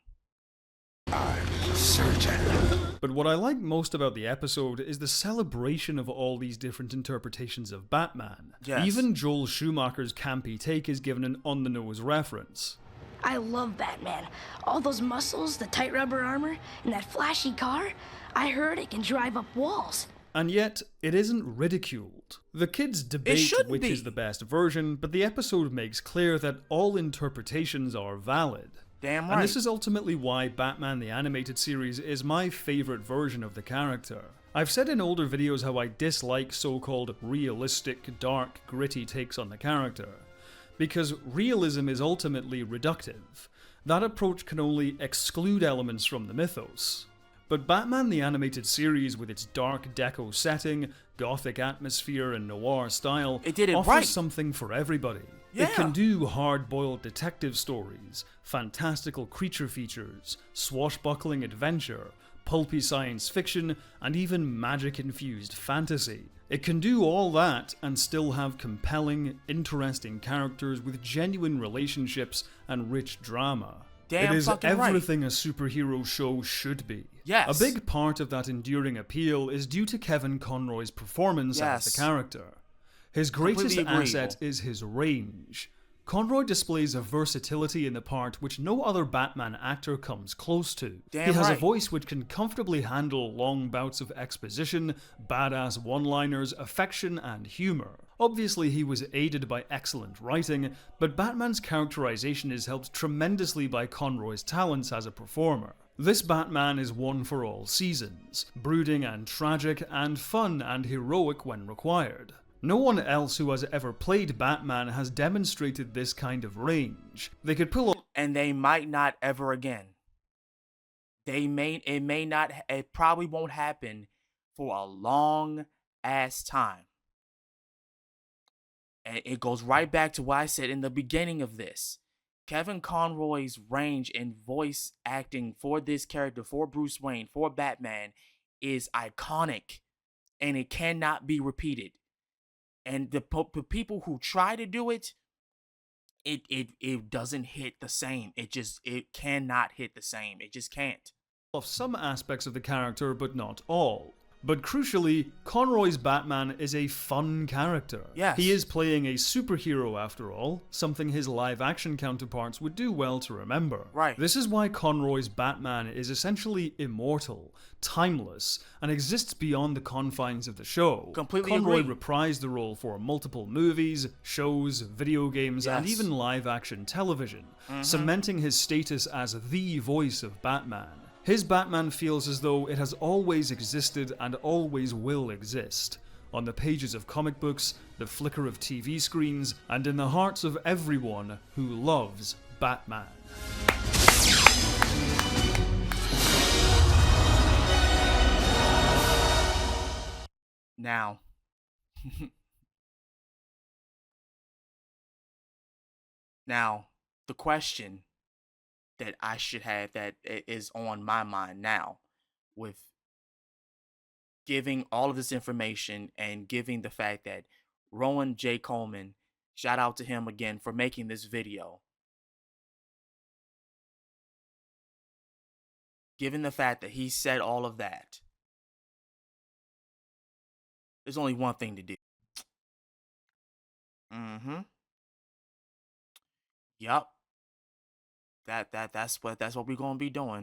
But what I like most about the episode is the celebration of all these different interpretations of Batman. Yes. Even Joel Schumacher's campy take is given an on-the-nose reference. I love Batman. All those muscles, the tight rubber armor, and that flashy car. I heard it can drive up walls. And yet, it isn't ridiculed. The kids debate which is the best version, but the episode makes clear that all interpretations are valid. Damn right. And this is ultimately why Batman the Animated Series is my favorite version of the character. I've said in older videos how I dislike so-called realistic, dark, gritty takes on the character, because realism is ultimately reductive. That approach can only exclude elements from the mythos. But Batman the Animated Series, with its dark deco setting, gothic atmosphere, and noir style, offers something for everybody. Yeah. It can do hard-boiled detective stories, fantastical creature features, swashbuckling adventure, pulpy science fiction, and even magic-infused fantasy. It can do all that and still have compelling, interesting characters with genuine relationships and rich drama. Damn it is fucking right. everything a superhero show should be. Yes. A big part of that enduring appeal is due to Kevin Conroy's performance as the character. His greatest Completely asset agreeable. is his range. Conroy displays a versatility in the part which no other Batman actor comes close to. Damn he has a right. voice which can comfortably handle long bouts of exposition, badass one-liners, affection, and humor. Obviously, he was aided by excellent writing, but Batman's characterization is helped tremendously by Conroy's talents as a performer. This Batman is one for all seasons, brooding and tragic, and fun and heroic when required. No one else who has ever played Batman has demonstrated this kind of range. They could pull off, And they might not ever again. It probably won't happen for a long ass time. And it goes right back to what I said in the beginning of this. Kevin Conroy's range in voice acting for this character, for Bruce Wayne, for Batman, is iconic. And it cannot be repeated. And the people who try to do it, it doesn't hit the same. It cannot hit the same. It just can't. some aspects of the character, but not all. But crucially, Conroy's Batman is a fun character. Yes. He is playing a superhero after all, something his live-action counterparts would do well to remember. Right. This is why Conroy's Batman is essentially immortal, timeless, and exists beyond the confines of the show. Completely Conroy agree. reprised the role for multiple movies, shows, video games, and Yes. even live-action television, cementing his status as the voice of Batman. His Batman feels as though it has always existed and always will exist, on the pages of comic books, the flicker of TV screens, and in the hearts of everyone who loves Batman. Now, the question that I should have that is on my mind now, with giving all of this information and giving the fact that Rowan J. Coleman, shout out to him again for making this video, given the fact that he said all of that, there's only one thing to do. Yup. That's what we're gonna be doing.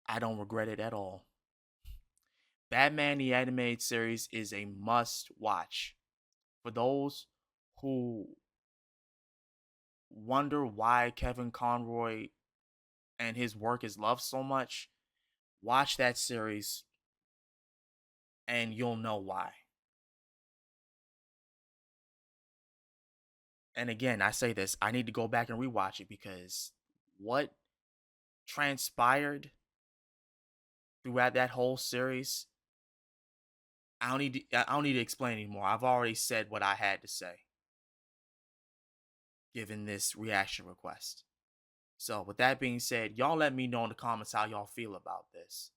I don't regret it at all. Batman the Animated Series is a must watch. For those who wonder why Kevin Conroy and his work is loved so much, watch that series and you'll know why. And again, I say this, I need to go back and rewatch it because what transpired throughout that whole series, I don't need to explain anymore. I've already said what I had to say, given this reaction request. So with that being said, y'all let me know in the comments how y'all feel about this.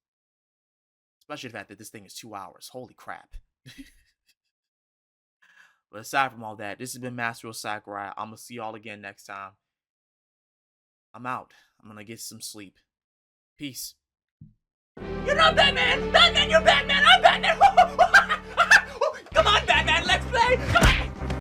Especially the fact that this thing is 2 hours. Holy crap. But aside from all that, this has been Master of Sakurai. I'm going to see y'all again next time. I'm out. I'm going to get some sleep. Peace. You're not Batman! Batman, you're Batman! I'm Batman! Come on, Batman, let's play! Come on!